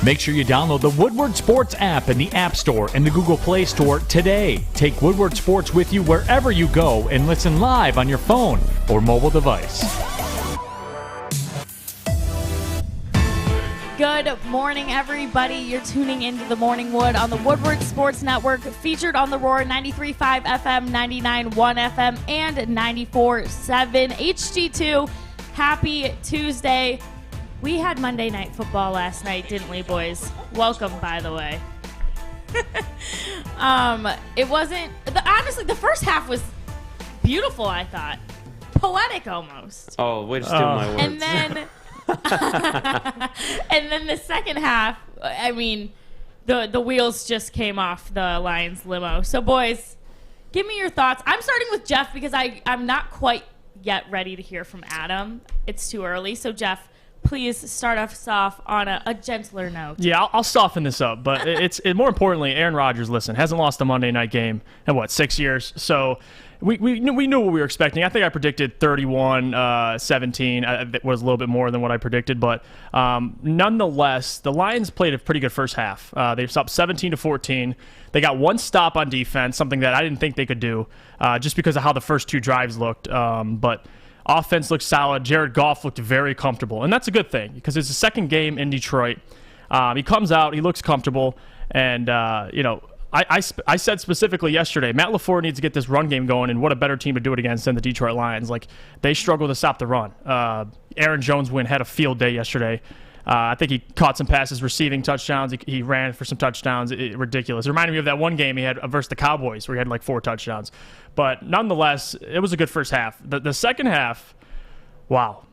Make sure you download the Woodward Sports app in the App Store and the Google Play Store today. Take Woodward Sports with you wherever you go and listen live on your phone or mobile device. Good morning, everybody. You're tuning into the Morning Wood on the Woodward Sports Network, featured on the Roar 93.5 FM, 99.1 FM, and 94.7 HD2. Happy Tuesday. We had Monday Night Football last night, didn't we, boys? Welcome, by the way. It wasn't... honestly, the first half was beautiful, I thought. Poetic, almost. Oh, way to steal my words. And then... and then the second half, I mean, the wheels just came off the Lions limo. So, boys, give me your thoughts. I'm starting with Jeff because I'm not quite yet ready to hear from Adam. It's too early. So, Jeff, please start us off on a gentler note. Yeah, I'll soften this up. But it's more importantly, Aaron Rodgers, hasn't lost a Monday night game in, 6 years? So we knew what we were expecting. I think I predicted 31-17. It was a little bit more than what I predicted. But nonetheless, the Lions played a pretty good first half. They stopped 17-14. They got one stop on defense, something that I didn't think they could do just because of how the first two drives looked. But offense looked solid. Jared Goff looked very comfortable. And that's a good thing because it's the second game in Detroit. He comes out. He looks comfortable. And, I said specifically yesterday, Matt LaFleur needs to get this run game going, and what a better team to do it against than the Detroit Lions. They struggle to stop the run. Aaron Jones had a field day yesterday. I think he caught some passes, receiving touchdowns. He ran for some touchdowns. Ridiculous. It reminded me of that one game he had versus the Cowboys where he had 4 touchdowns. But nonetheless, it was a good first half. The second half, wow.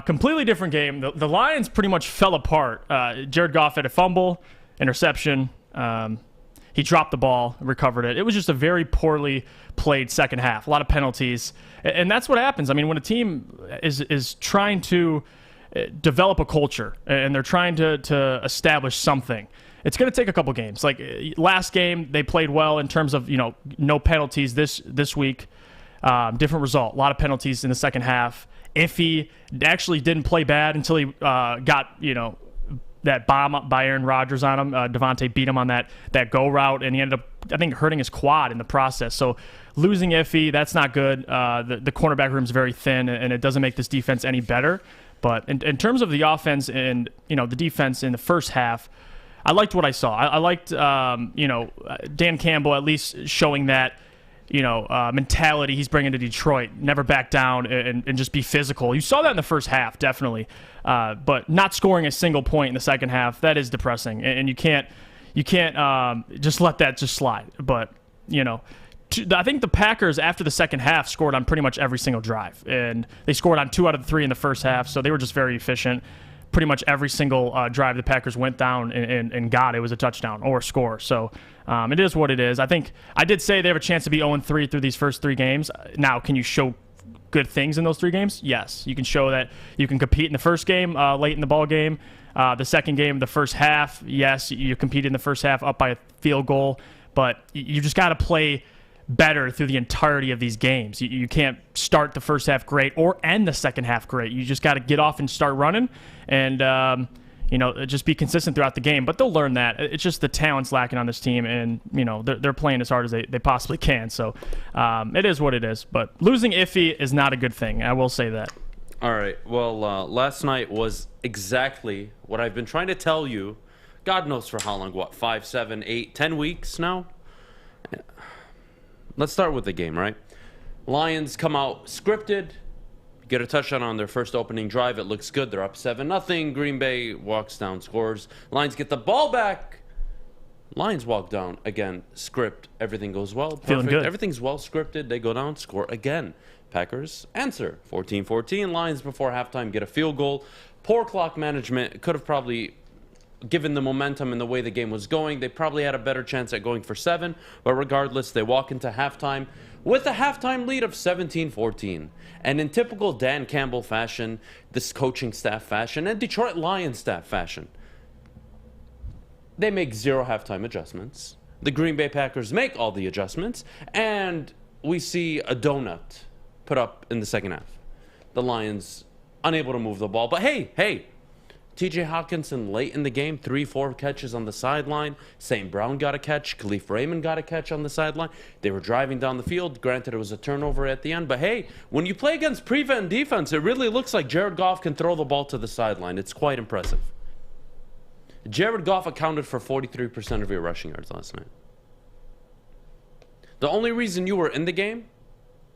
Completely different game. The Lions pretty much fell apart. Jared Goff had a fumble, interception. He dropped the ball, recovered it. It was just a very poorly played second half. A lot of penalties. And that's what happens. I mean, when a team is trying to develop a culture and they're trying to establish something, it's going to take a couple games. Last game, they played well in terms of, no penalties this week. Different result. A lot of penalties in the second half. Iffy actually didn't play bad until he got, that bomb up by Aaron Rodgers on him. Devontae beat him on that go route, and he ended up, I think, hurting his quad in the process. So losing Iffy, that's not good. The cornerback room is very thin, and it doesn't make this defense any better. But in terms of the offense and the defense in the first half, I liked what I saw. I liked Dan Campbell at least showing that mentality he's bringing to Detroit. Never back down and just be physical. You saw that in the first half, definitely. But not scoring a single point in the second half, that is depressing. And you can't just let that just slide. But, I think the Packers, after the second half, scored on pretty much every single drive. And they scored on 2 out of the 3 in the first half, so they were just very efficient. Pretty much every single drive the Packers went down and got it was a touchdown or a score. So it is what it is. I think I did say they have a chance to be 0-3 through these first 3 games. Now, can you show good things in those 3 games? Yes. You can show that you can compete in the first game, late in the ball game. The second game, the first half, yes, you competed in the first half up by a field goal. But you just got to play better through the entirety of these games. You can't start the first half great or end the second half great. You just got to get off and start running and, just be consistent throughout the game. But they'll learn that. It's just the talent's lacking on this team, and, they're playing as hard as they possibly can. So it is what it is. But losing Iffy is not a good thing. I will say that. All right. Well, last night was exactly what I've been trying to tell you. God knows for how long. 5, 7, 8, 10 weeks now? Let's start with the game, right? Lions come out scripted, get a touchdown on their first opening drive. It looks good. They're up 7-0. Green Bay walks down, scores. Lions get the ball back. Lions walk down again. Script. Everything goes well. Perfect. Feeling good. Everything's well scripted. They go down, score again. Packers answer. 14-14. Lions before halftime get a field goal. Poor clock management. Could have probably, given the momentum and the way the game was going, they probably had a better chance at going for 7. But regardless, they walk into halftime with a halftime lead of 17-14. And in typical Dan Campbell fashion, this coaching staff fashion, and Detroit Lions staff fashion, they make 0 halftime adjustments. The Green Bay Packers make all the adjustments, and we see a donut put up in the second half. The Lions unable to move the ball. But hey, TJ Hockenson late in the game, 3-4 catches on the sideline. St. Brown got a catch. Khalif Raymond got a catch on the sideline. They were driving down the field. Granted, it was a turnover at the end. But hey, when you play against prevent defense, it really looks like Jared Goff can throw the ball to the sideline. It's quite impressive. Jared Goff accounted for 43% of your rushing yards last night. The only reason you were in the game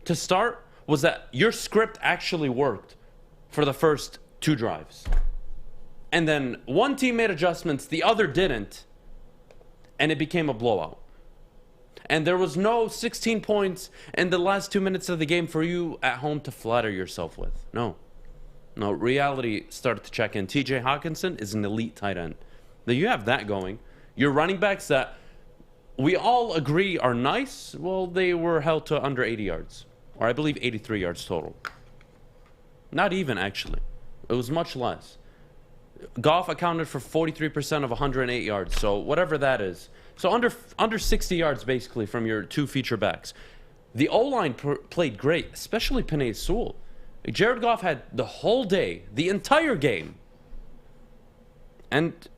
to start was that your script actually worked for the first 2 drives. And then one team made adjustments, the other didn't, and it became a blowout. And there was no 16 points in the last 2 minutes of the game for you at home to flatter yourself with. No, reality started to check in. TJ Hockenson is an elite tight end. Now you have that going. Your running backs that we all agree are nice, well, they were held to under 80 yards. Or I believe 83 yards total. Not even, actually. It was much less. Goff accounted for 43% of 108 yards, so whatever that is. So under 60 yards, basically, from your 2 feature backs. The O-line played great, especially Penei Sewell. Jared Goff had the whole day, the entire game. And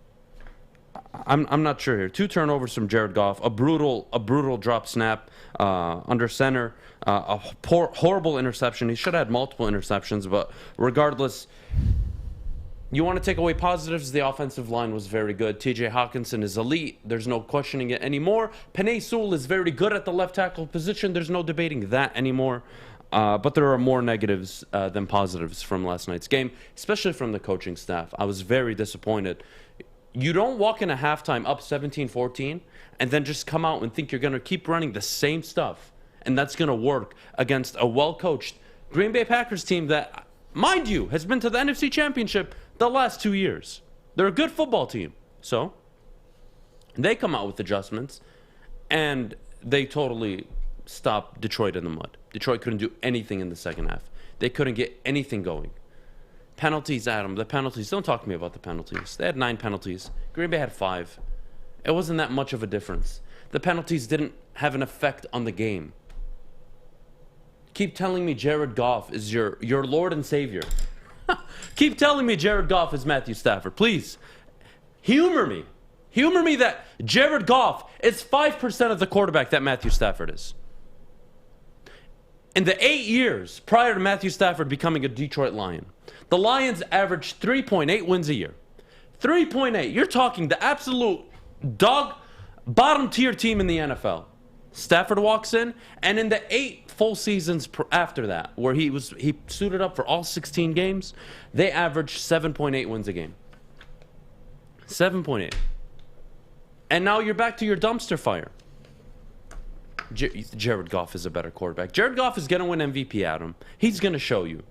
I'm not sure here. 2 turnovers from Jared Goff, a brutal drop snap under center, a horrible interception. He should have had multiple interceptions, but regardless, you want to take away positives, the offensive line was very good. TJ Hockenson is elite. There's no questioning it anymore. Penei Sewell is very good at the left tackle position. There's no debating that anymore. But there are more negatives than positives from last night's game, especially from the coaching staff. I was very disappointed. You don't walk in a halftime up 17-14 and then just come out and think you're going to keep running the same stuff and that's going to work against a well-coached Green Bay Packers team that, mind you, has been to the NFC Championship the last 2 years. They're a good football team. So they come out with adjustments and they totally stop Detroit in the mud. Detroit couldn't do anything in the second half. They couldn't get anything going. Penalties, Adam. The penalties. Don't talk to me about the penalties. They had 9 penalties. Green Bay had 5. It wasn't that much of a difference. The penalties didn't have an effect on the game. Keep telling me Jared Goff is your Lord and Savior. Keep telling me Jared Goff is Matthew Stafford. Please, humor me. Humor me that Jared Goff is 5% of the quarterback that Matthew Stafford is. In the 8 years prior to Matthew Stafford becoming a Detroit Lion, the Lions averaged 3.8 wins a year. 3.8. You're talking the absolute bottom tier team in the NFL. Stafford walks in, and in the 8 full seasons after that, where he suited up for all 16 games, they averaged 7.8 wins a game. 7.8. And now you're back to your dumpster fire. Jared Goff is a better quarterback. Jared Goff is going to win MVP, Adam. He's going to show you.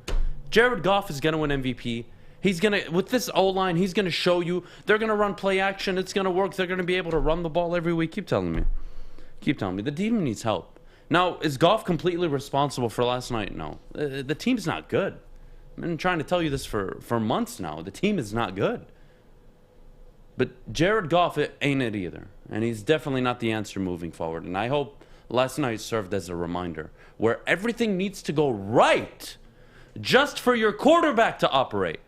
Jared Goff is going to win MVP. He's going to, with this O-line, he's going to show you. They're going to run play action. It's going to work. They're going to be able to run the ball every week. Keep telling me. Keep telling me. The team needs help. Now, is Goff completely responsible for last night? No. The team's not good. I've been trying to tell you this for months now. The team is not good. But Jared Goff ain't it either. And he's definitely not the answer moving forward. And I hope last night served as a reminder where everything needs to go right just for your quarterback to operate.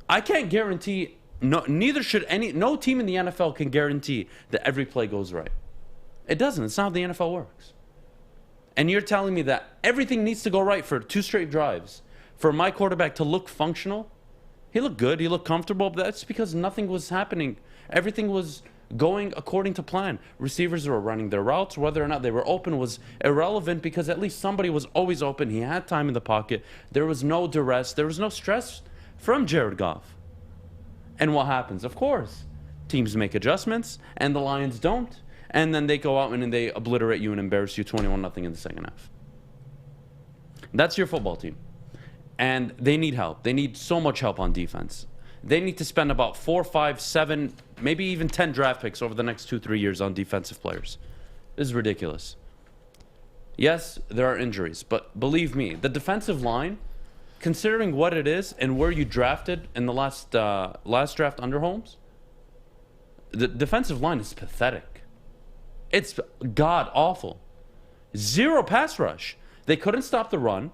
I can't guarantee, neither should no team in the NFL can guarantee that every play goes right. It doesn't. It's not how the NFL works. And you're telling me that everything needs to go right for 2 straight drives for my quarterback to look functional? He looked good. He looked comfortable. But that's because nothing was happening. Everything was going according to plan. Receivers were running their routes. Whether or not they were open was irrelevant because at least somebody was always open. He had time in the pocket. There was no duress. There was no stress from Jared Goff. And what happens? Of course, teams make adjustments, and the Lions don't. And then they go out and they obliterate you and embarrass you 21-0 in the second half. That's your football team. And they need help. They need so much help on defense. They need to spend about 4, 5, 7, maybe even 10 draft picks over the next 2-3 years on defensive players. This is ridiculous. Yes, there are injuries, but believe me, the defensive line, considering what it is and where you drafted in the last draft under Holmes, the defensive line is pathetic. It's god-awful. 0 pass rush. They couldn't stop the run.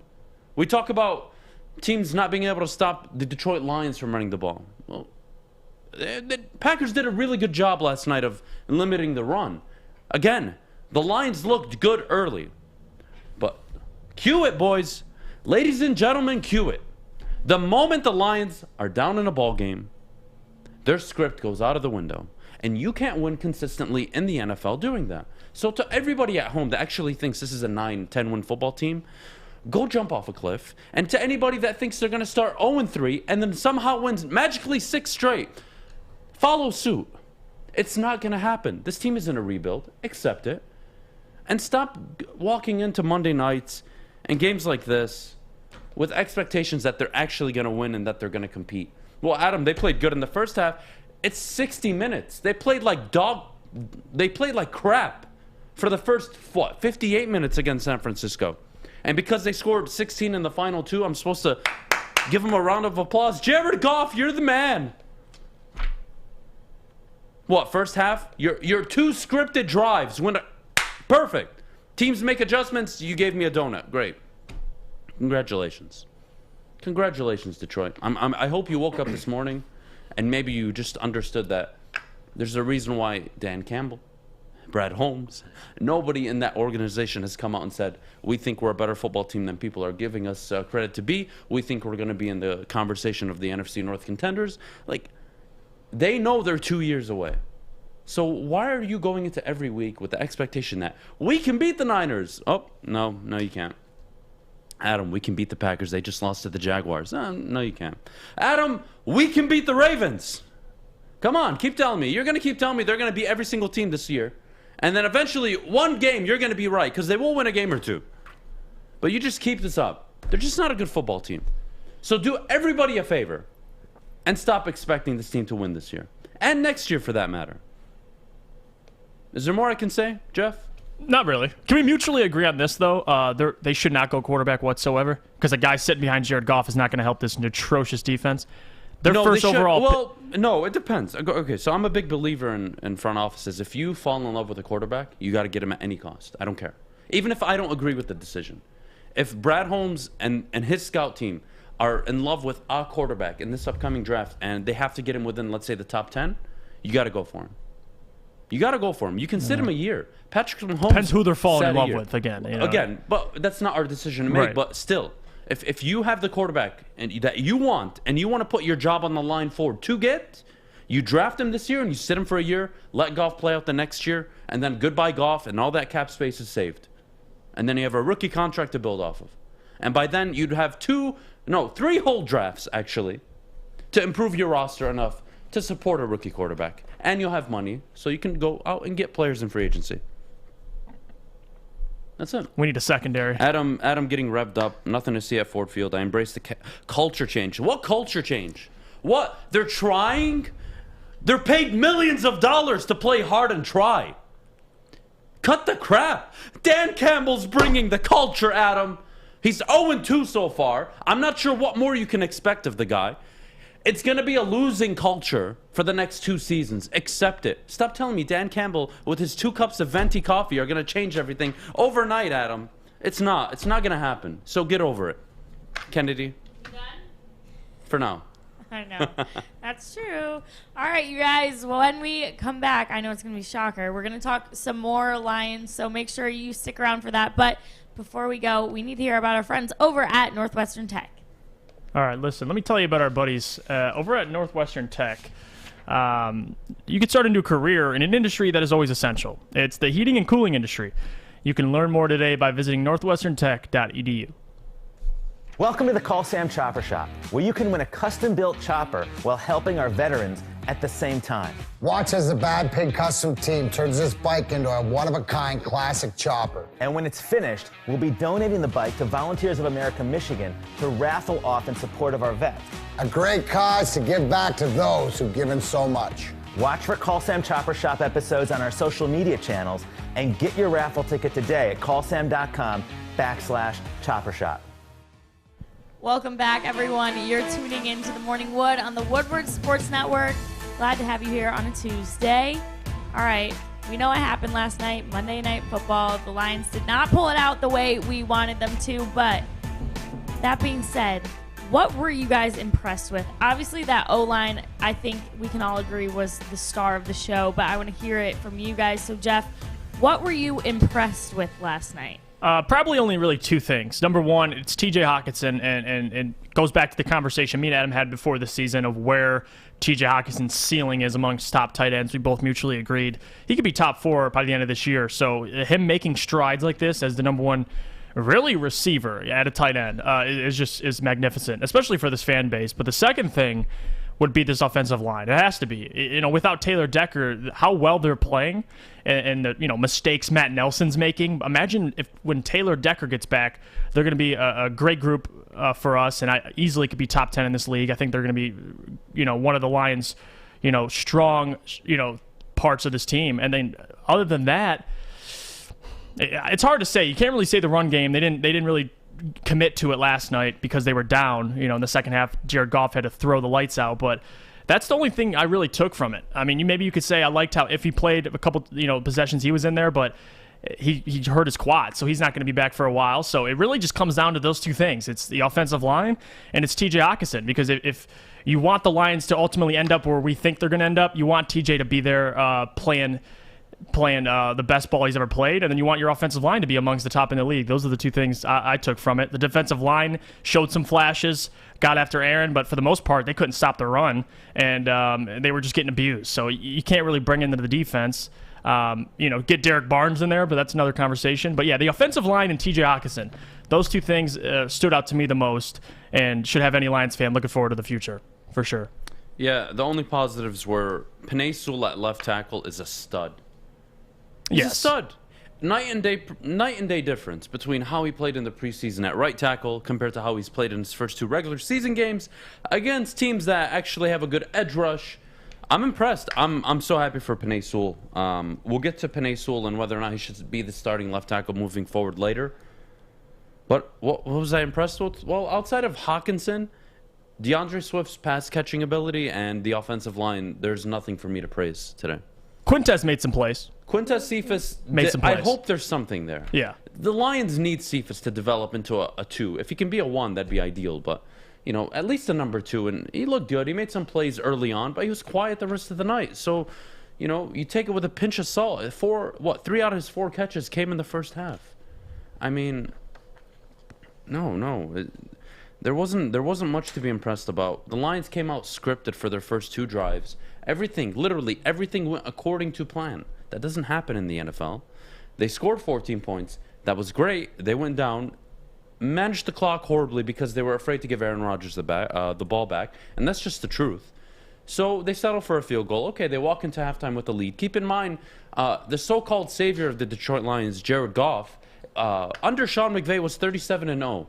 We talk about teams not being able to stop the Detroit Lions from running the ball. Well, the Packers did a really good job last night of limiting the run. Again, the Lions looked good early. But cue it, boys. Ladies and gentlemen, cue it. The moment the Lions are down in a ball game, their script goes out of the window. And you can't win consistently in the NFL doing that. So to everybody at home that actually thinks this is a 9-10 win football team, go jump off a cliff. And to anybody that thinks they're going to start 0-3 and then somehow wins magically 6 straight, follow suit. It's not going to happen. This team is in a rebuild. Accept it. And stop walking into Monday nights and games like this with expectations that they're actually going to win and that they're going to compete. Well, Adam, they played good in the first half. It's 60 minutes. They played like crap for the first, 58 minutes against San Francisco. And because they scored 16 in the final 2, I'm supposed to give them a round of applause. Jared Goff, you're the man. What, first half? Your 2 scripted drives went perfect. Teams make adjustments. You gave me a donut. Great. Congratulations. Congratulations, Detroit. I hope you woke up this morning and maybe you just understood that there's a reason why Dan Campbell, Brad Holmes, nobody in that organization has come out and said, we think we're a better football team than people are giving us credit to be. We think we're going to be in the conversation of the NFC North contenders. Like, they know they're 2 years away. So why are you going into every week with the expectation that we can beat the Niners? Oh, no, you can't. Adam, we can beat the Packers. They just lost to the Jaguars. No, you can't. Adam, we can beat the Ravens. Come on, keep telling me. You're going to keep telling me they're going to beat every single team this year. And then eventually, one game, you're going to be right because they will win a game or 2. But you just keep this up. They're just not a good football team. So do everybody a favor and stop expecting this team to win this year. And next year, for that matter. Is there more I can say, Jeff? Not really. Can we mutually agree on this, though? They should not go quarterback whatsoever because a guy sitting behind Jared Goff is not going to help this atrocious defense. Their first overall. Well, no, it depends. Okay, so I'm a big believer in front offices. If you fall in love with a quarterback, you got to get him at any cost. I don't care. Even if I don't agree with the decision. If Brad Holmes and his scout team are in love with a quarterback in this upcoming draft and they have to get him within, let's say, the top 10, you got to go for him. You got to go for him. You can sit him a year. Patrick Mahomes. Depends who they're falling in love with again. You know? Again, but that's not our decision to make. Right. But still, if you have the quarterback and that you want to put your job on the line for to get, you draft him this year and you sit him for a year, let Goff play out the next year, and then goodbye Goff, and all that cap space is saved. And then you have a rookie contract to build off of. And by then, you'd have 3 whole drafts, actually, to improve your roster enough to support a rookie quarterback. And you'll have money, so you can go out and get players in free agency. That's it. We need a secondary. Adam getting revved up. Nothing to see at Ford Field. I embrace the culture change. What culture change? What? They're trying? They're paid millions of dollars to play hard and try. Cut the crap. Dan Campbell's bringing the culture, Adam. He's 0-2 so far. I'm not sure what more you can expect of the guy. It's going to be a losing culture for the next 2 seasons. Accept it. Stop telling me Dan Campbell with his 2 cups of venti coffee are going to change everything overnight, Adam. It's not. It's not going to happen. So get over it. Kennedy? Done? For now. I know. That's true. All right, you guys. When we come back, I know it's going to be a shocker. We're going to talk some more Lions, so make sure you stick around for that. But before we go, we need to hear about our friends over at Northwestern Tech. All right, listen, let me tell you about our buddies over at Northwestern Tech. You can start a new career in an industry that is always essential. It's the heating and cooling industry. You can learn more today by visiting northwesterntech.edu. Welcome to the Call Sam Chopper Shop, where you can win a custom-built chopper while helping our veterans at the same time. Watch as the Bad Pig Custom Team turns this bike into a one-of-a-kind classic chopper. And when it's finished, we'll be donating the bike to Volunteers of America Michigan to raffle off in support of our vets. A great cause to give back to those who've given so much. Watch for Call Sam Chopper Shop episodes on our social media channels and get your raffle ticket today at callsam.com/Chopper Shop. Welcome back, everyone. You're tuning in to the Morning Wood on the Woodward Sports Network. Glad to have you here on a Tuesday. All right, we know what happened last night, Monday Night Football. The Lions did not pull it out the way we wanted them to, but that being said, What were you guys impressed with? Obviously, that O-line, I think we can all agree, was the star of the show, but I want to hear it from you guys. So, Jeff, what were you impressed with last night? Probably only really two things. Number one, it's TJ Hockenson, and goes back to the conversation me and Adam had before the season of where TJ Hockenson's ceiling is amongst top tight ends. We both mutually agreed he could be top 4 by the end of this year. So him making strides like this as the number one really receiver at a tight end is magnificent, especially for this fan base. But the second thing would be this offensive line. It has to be. Without Taylor Decker, how well they're playing and the mistakes Matt Nelson's making. Imagine if when Taylor Decker gets back, they're going to be a great group for us, and I easily could be top 10 in this league. I think they're going to be, one of the Lions, strong, parts of this team. And then other than that, it's hard to say. You can't really say the run game. They didn't really commit to it last night because they were down. In the second half, Jared Goff had to throw the lights out. But that's the only thing I really took from it. I mean, maybe you could say I liked how if he played a couple, possessions he was in there, but he hurt his quad, so he's not going to be back for a while. So it really just comes down to those two things. It's the offensive line and it's TJ Hockenson, because if you want the Lions to ultimately end up where we think they're going to end up, you want TJ to be there playing the best ball he's ever played, and then you want your offensive line to be amongst the top in the league. Those are the two things I took from it. The defensive line showed some flashes, got after Aaron, but for the most part, they couldn't stop the run, and they were just getting abused. So you can't really bring into the defense. Get Derrick Barnes in there, but that's another conversation. But yeah, the offensive line and TJ Hockenson, those two things stood out to me the most and should have any Lions fan looking forward to the future, for sure. Yeah, the only positives were Penei Sewell at left tackle is a stud. He's a stud. Night and day difference between how he played in the preseason at right tackle compared to how he's played in his first 2 regular season games against teams that actually have a good edge rush. I'm impressed. I'm so happy for Penei Sewell. We'll get to Penei Sewell and whether or not he should be the starting left tackle moving forward later. But what was I impressed with? Well, outside of Hockenson, DeAndre Swift's pass catching ability and the offensive line, there's nothing for me to praise today. Quintez made some plays. Quintez Cephas made some plays. I hope there's something there. Yeah. The Lions need Cephas to develop into a 2. If he can be a 1, that'd be ideal. But, at least a number 2. And he looked good. He made some plays early on, but he was quiet the rest of the night. So, you take it with a pinch of salt. 3 out of his 4 catches came in the first half. I mean, no. There wasn't much to be impressed about. The Lions came out scripted for their first 2 drives. Literally everything went according to plan. That doesn't happen in the NFL. They scored 14 points. That was great. They went down, managed the clock horribly because they were afraid to give Aaron Rodgers the ball back, and that's just the truth. So they settle for a field goal. Okay, they walk into halftime with a lead. Keep in mind, the so-called savior of the Detroit Lions, Jared Goff, under Sean McVay was 37-0,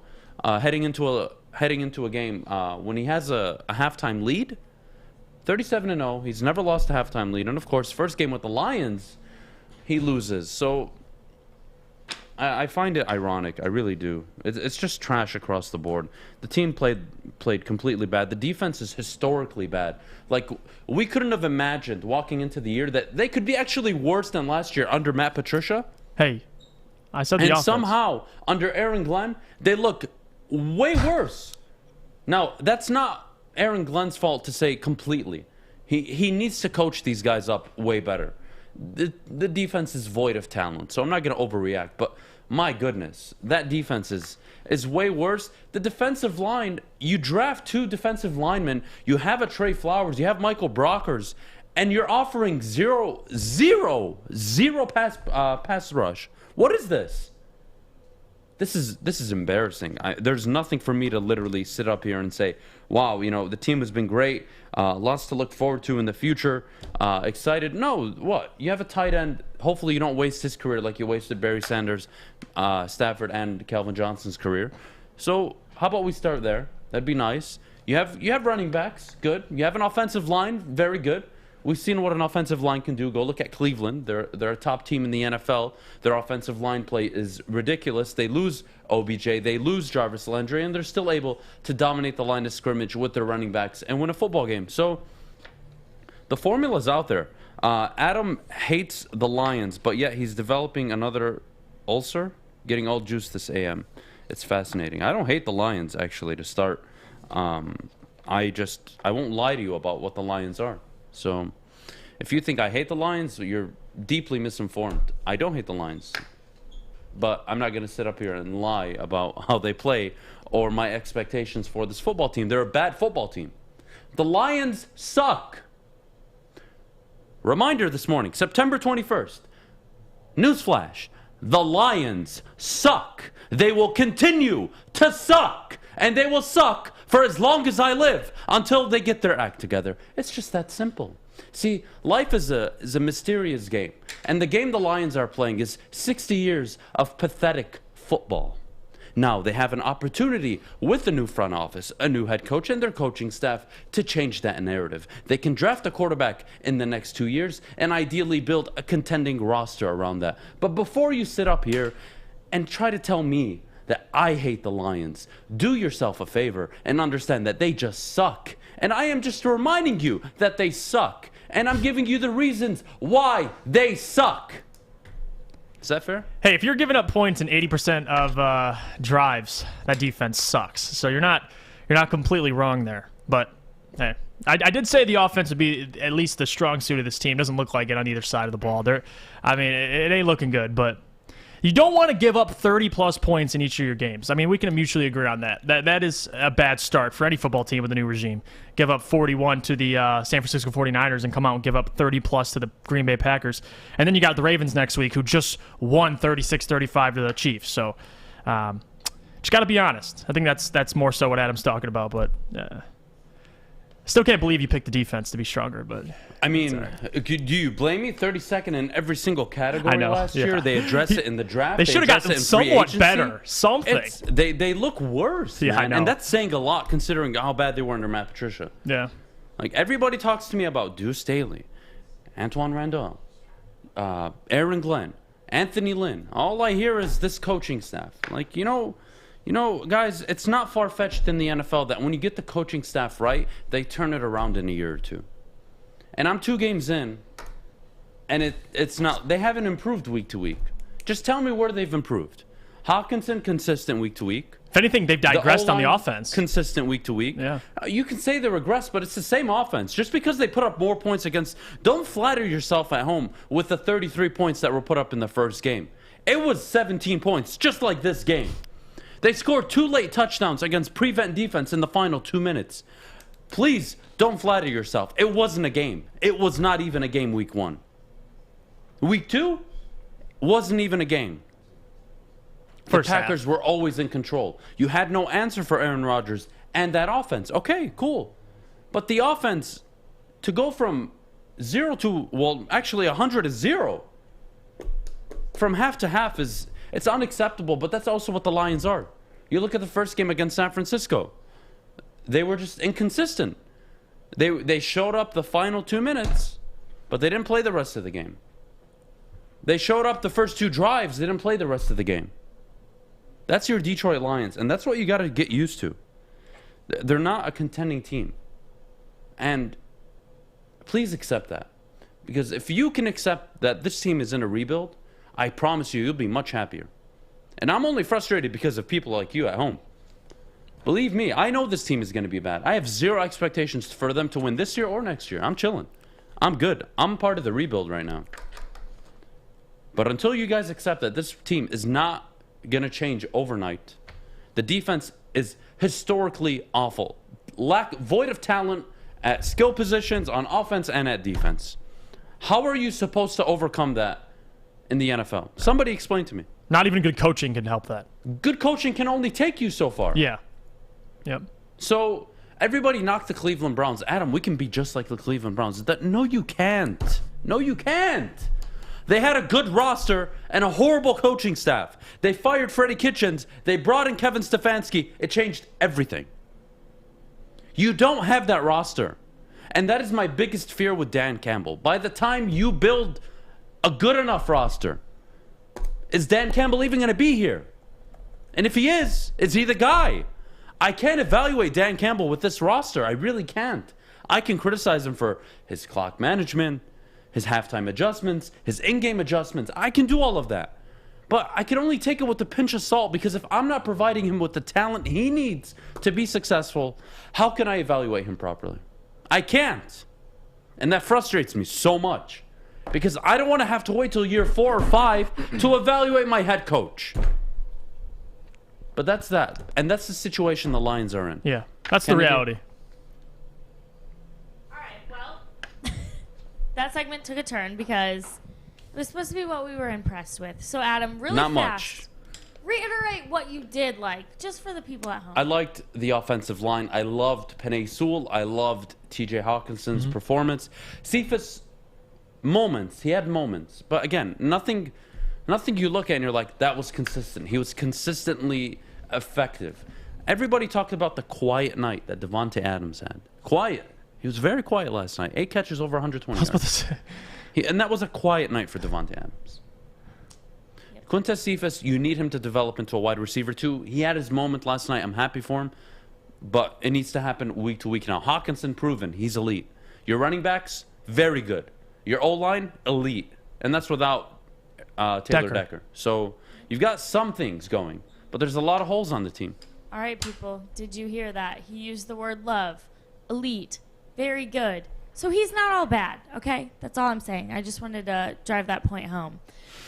heading into a game when he has a halftime lead. 37-0. He's never lost a halftime lead. And, of course, first game with the Lions, he loses. So I find it ironic. I really do. It's just trash across the board. The team played completely bad. The defense is historically bad. Like, we couldn't have imagined walking into the year that they could be actually worse than last year under Matt Patricia. Hey, I said the offense. And offense. somehow, under Aaron Glenn, they look way worse. Now, that's not Aaron Glenn's fault to say completely. He needs to coach these guys up way better. The defense is void of talent, so I'm not going to overreact, but my goodness, that defense is way worse. The defensive line, you draft 2 defensive linemen, you have a Trey Flowers, you have Michael Brockers, and you're offering zero pass rush. What is this? This is embarrassing. There's nothing for me to literally sit up here and say, wow, the team has been great. Lots to look forward to in the future. Excited. No, what? You have a tight end. Hopefully you don't waste his career like you wasted Barry Sanders, Stafford, and Calvin Johnson's career. So how about we start there? That'd be nice. You have running backs. Good. You have an offensive line. Very good. We've seen what an offensive line can do. Go look at Cleveland. They're a top team in the NFL. Their offensive line play is ridiculous. They lose OBJ. They lose Jarvis Landry, and they're still able to dominate the line of scrimmage with their running backs and win a football game. So the formula's out there. Adam hates the Lions, but yet he's developing another ulcer, getting all juice this AM. It's fascinating. I don't hate the Lions, actually, to start. I won't lie to you about what the Lions are. So if you think I hate the Lions, you're deeply misinformed. I don't hate the Lions. But I'm not going to sit up here and lie about how they play or my expectations for this football team. They're a bad football team. The Lions suck. Reminder this morning, September 21st. Newsflash. The Lions suck. They will continue to suck. And they will suck for as long as I live until they get their act together. It's just that simple. See, life is a mysterious game. And the game the Lions are playing is 60 years of pathetic football. Now, they have an opportunity with the new front office, a new head coach, and their coaching staff to change that narrative. They can draft a quarterback in the next 2 years and ideally build a contending roster around that. But before you sit up here and try to tell me that I hate the Lions, do yourself a favor and understand that they just suck. And I am just reminding you that they suck. And I'm giving you the reasons why they suck. Is that fair? Hey, if you're giving up points in 80% of drives, that defense sucks. So you're not completely wrong there. But hey, I did say the offense would be at least the strong suit of this team. Doesn't look like it on either side of the ball. It ain't looking good, but you don't want to give up 30-plus points in each of your games. I mean, we can mutually agree on that. That is a bad start for any football team with a new regime. Give up 41 to the San Francisco 49ers and come out and give up 30-plus to the Green Bay Packers. And then you got the Ravens next week, who just won 36-35 to the Chiefs. So just got to be honest. I think that's more so what Adam's talking about, but still can't believe you picked the defense to be stronger. But I mean, do you blame me? 32nd in every single category last year. They addressed it in the draft. They should have gotten somewhat better. Something. They look worse, yeah, man. I know. And that's saying a lot considering how bad they were under Matt Patricia. Yeah. Like, everybody talks to me about Deuce Staley, Antoine Randall, Aaron Glenn, Anthony Lynn. All I hear is this coaching staff. Like, you know, guys, it's not far-fetched in the NFL that when you get the coaching staff right, they turn it around in a year or two. And I'm 2 games in, and it's not. They haven't improved week to week. Just tell me where they've improved. Hockenson, consistent week to week. If anything, they've digressed on the offense. Consistent week to week. Yeah. You can say they regress, but it's the same offense. Just because they put up more points against... Don't flatter yourself at home with the 33 points that were put up in the first game. It was 17 points, just like this game. They scored 2 late touchdowns against prevent defense in the final 2 minutes. Please don't flatter yourself. It wasn't a game. It was not even a game week 1. Week 2 wasn't even a game. The Packers were always in control. You had no answer for Aaron Rodgers and that offense. Okay, cool. But the offense, to go from 0 to, well, actually 100 is 0. From half to half it's unacceptable, but that's also what the Lions are. You look at the first game against San Francisco. They were just inconsistent. They showed up the final 2 minutes, but they didn't play the rest of the game. They showed up the first 2 drives. They didn't play the rest of the game. That's your Detroit Lions, and that's what you got to get used to. They're not a contending team. And please accept that. Because if you can accept that this team is in a rebuild, I promise you'll be much happier. And I'm only frustrated because of people like you at home. Believe me, I know this team is going to be bad. I have 0 expectations for them to win this year or next year. I'm chilling. I'm good. I'm part of the rebuild right now. But until you guys accept that this team is not going to change overnight, the defense is historically awful. Void of talent at skill positions on offense and at defense. How are you supposed to overcome that in the NFL? Somebody explain to me. Not even good coaching can help that. Good coaching can only take you so far. Yeah. Yep. So everybody knocked the Cleveland Browns. Adam, we can be just like the Cleveland Browns. No, you can't. No, you can't. They had a good roster and a horrible coaching staff. They fired Freddie Kitchens. They brought in Kevin Stefanski. It changed everything. You don't have that roster. And that is my biggest fear with Dan Campbell. By the time you build a good enough roster, is Dan Campbell even going to be here? And if he is he the guy? I can't evaluate Dan Campbell with this roster. I really can't. I can criticize him for his clock management, his halftime adjustments, his in-game adjustments. I can do all of that. But I can only take it with a pinch of salt, because if I'm not providing him with the talent he needs to be successful, how can I evaluate him properly? I can't. And that frustrates me so much, because I don't want to have to wait till year 4 or 5 to evaluate my head coach. But that's that. And that's the situation the Lions are in. Yeah, that's the reality. All right, well, that segment took a turn because it was supposed to be what we were impressed with. So, Adam, really Not fast, much. reiterate what you did like, just for the people at home. I liked the offensive line. I loved Penei Sewell. I loved TJ Hawkinson's performance. Cephas, moments. He had moments. But again, nothing you look at and you're like, that was consistent. He was consistently effective. Everybody talked about the quiet night that Devontae Adams had. Quiet. He was very quiet last night. 8 catches over 120 I was about to yards. say. And that was a quiet night for Devontae Adams. Quintez Cephas, you need him to develop into a wide receiver too. He had his moment last night. I'm happy for him. But it needs to happen week to week now. Hockenson, proven. He's elite. Your running backs, very good. Your O-line, elite. And that's without Taylor Decker. So you've got some things going. But there's a lot of holes on the team. All right, people, did you hear that? He used the word love, elite, very good. So he's not all bad, okay? That's all I'm saying. I just wanted to drive that point home.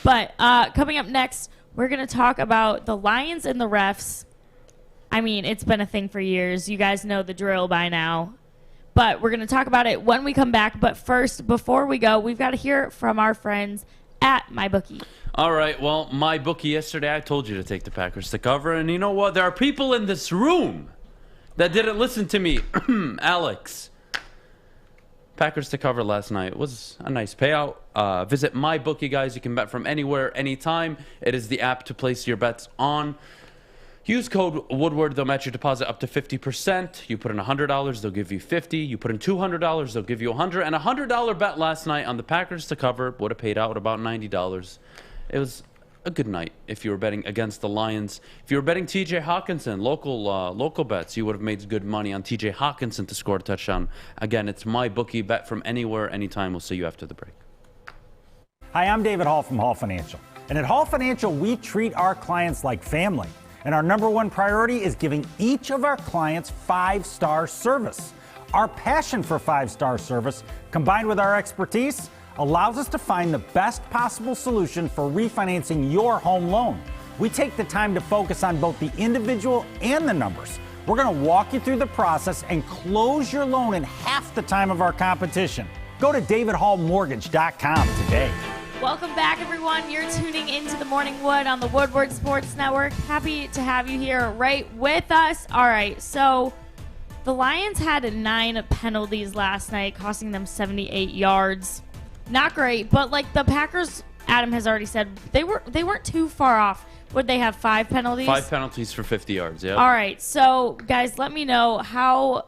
But coming up next, we're going to talk about the Lions and the refs. I mean, it's been a thing for years. You guys know the drill by now. But we're going to talk about it when we come back. But first, before we go, we've got to hear from our friends at MyBookie. All right, well, MyBookie yesterday, I told you to take the Packers to cover. And you know what? There are people in this room that didn't listen to me. Alex. Packers to cover last night. It was a nice payout. Visit MyBookie, guys. You can bet from anywhere, anytime. It is the app to place your bets on. Use code Woodward. They'll match your deposit up to 50%. You put in $100, they'll give you $50. You put in $200, they'll give you $100. And a $100 bet last night on the Packers to cover would have paid out about $90. It was a good night if you were betting against the Lions. If you were betting TJ Hockenson, local bets, you would have made good money on TJ Hockenson to score a touchdown. Again, it's MyBookie. Bet from anywhere, anytime. We'll see you after the break. Hi, I'm David Hall from Hall Financial. And at Hall Financial, we treat our clients like family. And our number one priority is giving each of our clients 5-star service. Our passion for 5-star service, combined with our expertise, allows us to find the best possible solution for refinancing your home loan. We take the time to focus on both the individual and the numbers. We're going to walk you through the process and close your loan in half the time of our competition. Go to davidhallmortgage.com today. Welcome back, everyone. You're tuning into the Morning Wood on the Woodward Sports Network. Happy to have you here right with us. All right, so the Lions had 9 penalties last night, costing them 78 yards. Not great, but like the Packers, Adam has already said, they weren't too far off. Would they have 5 penalties? 5 penalties for 50 yards, yeah. All right, so guys, let me know how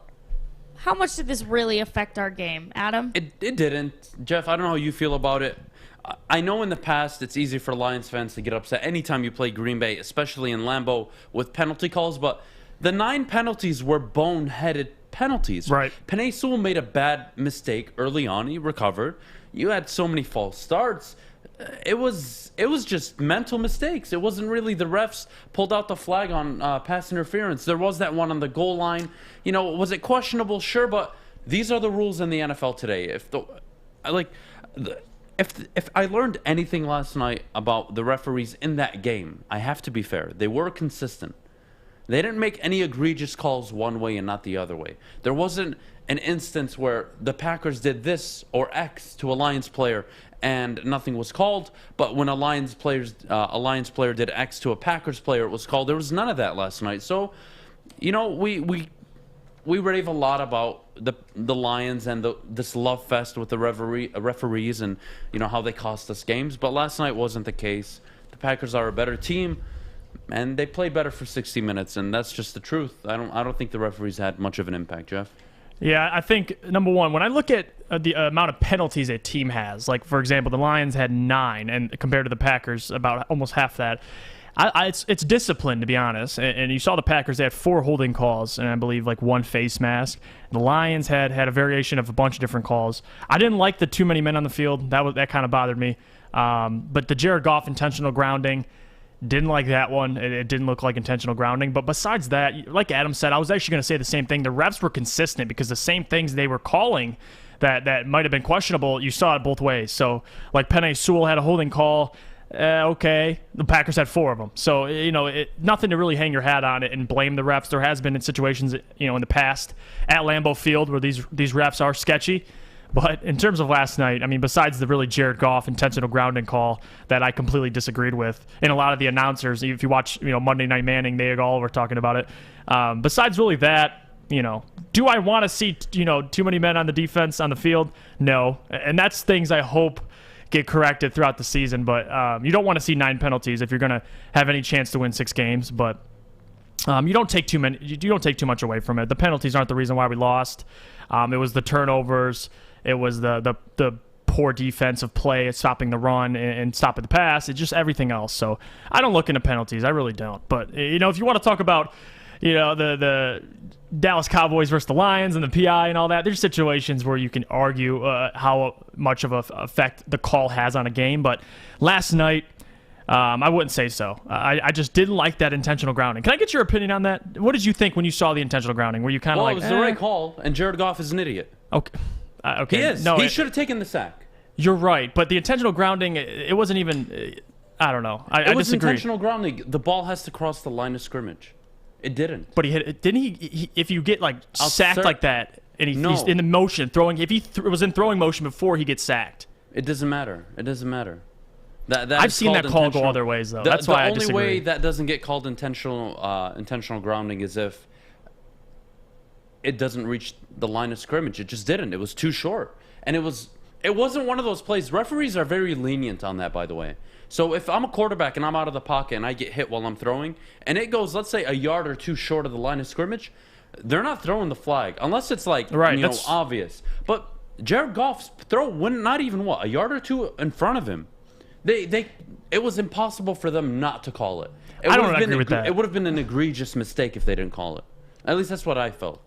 much did this really affect our game, Adam? It didn't. Jeff, I don't know how you feel about it. I know in the past it's easy for Lions fans to get upset anytime you play Green Bay, especially in Lambeau with penalty calls, but the 9 penalties were boneheaded penalties. Right. Penei Sewell made a bad mistake early on. He recovered. You had so many false starts. It was just mental mistakes. It wasn't really the refs pulled out the flag on pass interference. There was that one on the goal line. You know, was it questionable? Sure, but these are the rules in the NFL today. If I learned anything last night about the referees in that game, I have to be fair. They were consistent. They didn't make any egregious calls one way and not the other way. There wasn't an instance where the Packers did this or X to a Lions player and nothing was called, but when a Lions player did X to a Packers player, it was called. There was none of that last night. So, you know, we rave a lot about the Lions and this love fest with the referees and, you know, how they cost us games. But last night wasn't the case. The Packers are a better team, and they played better for 60 minutes, and that's just the truth. I don't think the referees had much of an impact, Jeff. Yeah, I think, number one, when I look at the amount of penalties a team has, like, for example, the Lions had 9, and compared to the Packers, about almost half that, It's discipline, to be honest. And you saw the Packers, they had 4 holding calls, and I believe like 1 face mask. The Lions had a variation of a bunch of different calls. I didn't like the too many men on the field. That kind of bothered me. But the Jared Goff intentional grounding, didn't like that one. It didn't look like intentional grounding. But besides that, like Adam said, I was actually going to say the same thing. The refs were consistent because the same things they were calling that might have been questionable, you saw it both ways. So, like Penei Sewell had a holding call. Okay, the Packers had 4 of them. So, nothing to really hang your hat on it and blame the refs. There has been in situations, in the past at Lambeau Field where these refs are sketchy. But in terms of last night, I mean, besides the really Jared Goff intentional grounding call that I completely disagreed with, and a lot of the announcers, if you watch, Monday Night Manning, they all were talking about it. Besides really that, do I want to see, too many men on the defense on the field? No. And that's things I hope get corrected throughout the season. But you don't want to see 9 penalties if you're going to have any chance to win 6 games. But you don't take too much away from it. The penalties aren't the reason why we lost. It was the turnovers. It was the poor defensive play at stopping the run and stopping the pass. It's just everything else. So I don't look into penalties. I really don't. But, if you want to talk about, the Dallas Cowboys versus the Lions and the PI and all that, there's situations where you can argue how much of an effect the call has on a game. But last night, I wouldn't say so. I just didn't like that intentional grounding. Can I get your opinion on that? What did you think when you saw the intentional grounding? Were you kind of it was the right call, and Jared Goff is an idiot. Okay. Okay. He is. He should have taken the sack. You're right, but the intentional grounding, it wasn't even. I don't know. I was disagree. Intentional grounding. The ball has to cross the line of scrimmage. It didn't. But he hit it. Didn't he if you get sacked like that, and he's in the motion throwing. If he was in throwing motion before he gets sacked, it doesn't matter. It doesn't matter. That I've seen that call go other ways though. That's why I disagree. The only way that doesn't get called intentional grounding is if it doesn't reach the line of scrimmage. It just didn't. It was too short. And it wasn't one of those plays. Referees are very lenient on that, by the way. So if I'm a quarterback and I'm out of the pocket and I get hit while I'm throwing, and it goes, let's say, a yard or 2 short of the line of scrimmage, they're not throwing the flag unless it's obvious. But Jared Goff's throw went not even a yard or 2 in front of him. It was impossible for them not to call it. I don't agree with that. It would have been an egregious mistake if they didn't call it. At least that's what I felt.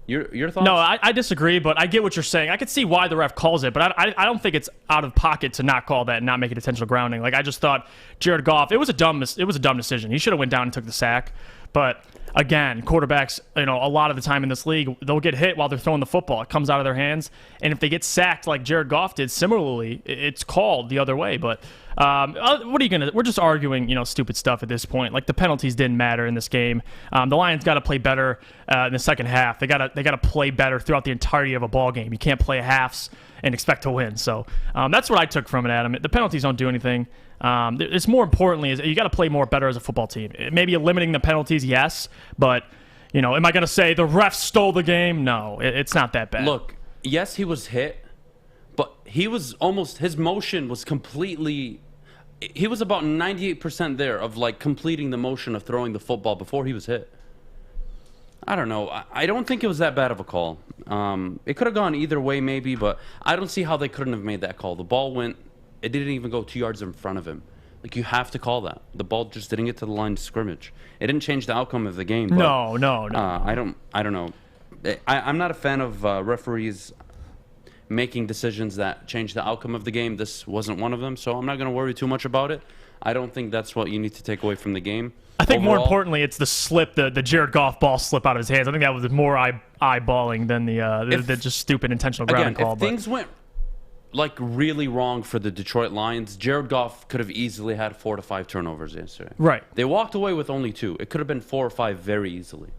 Your thoughts? No, I disagree, but I get what you're saying. I could see why the ref calls it, but I don't think it's out of pocket to not call that and not make it intentional grounding. I just thought Jared Goff, it was a dumb decision. He should have went down and took the sack. But again, quarterbacks, a lot of the time in this league, they'll get hit while they're throwing the football. It comes out of their hands, and if they get sacked like Jared Goff did, similarly, it's called the other way. But what are you gonna? We're just arguing, stupid stuff at this point. The penalties didn't matter in this game. The Lions got to play better in the second half. They got to play better throughout the entirety of a ball game. You can't play halves and expect to win. So that's what I took from it, Adam. The penalties don't do anything. It's more importantly is you got to play more better as a football team. Maybe limiting the penalties, yes, but am I going to say the refs stole the game? No, it's not that bad. Look, yes, he was hit, but his motion was completely. He was about 98% there of completing the motion of throwing the football before he was hit. I don't know. I don't think it was that bad of a call. It could have gone either way maybe, but I don't see how they couldn't have made that call. The ball went. It didn't even go 2 yards in front of him. You have to call that. The ball just didn't get to the line of scrimmage. It didn't change the outcome of the game. But, No. I don't know. I'm not a fan of referees making decisions that change the outcome of the game. This wasn't one of them, so I'm not going to worry too much about it. I don't think that's what you need to take away from the game. I think more importantly, it's the slip, the Jared Goff ball slip out of his hands. I think that was more eyeballing than the just stupid intentional grounding call. If things went really wrong for the Detroit Lions, Jared Goff could have easily had 4 to 5 turnovers yesterday. Right. They walked away with only 2. It could have been 4 or 5 very easily.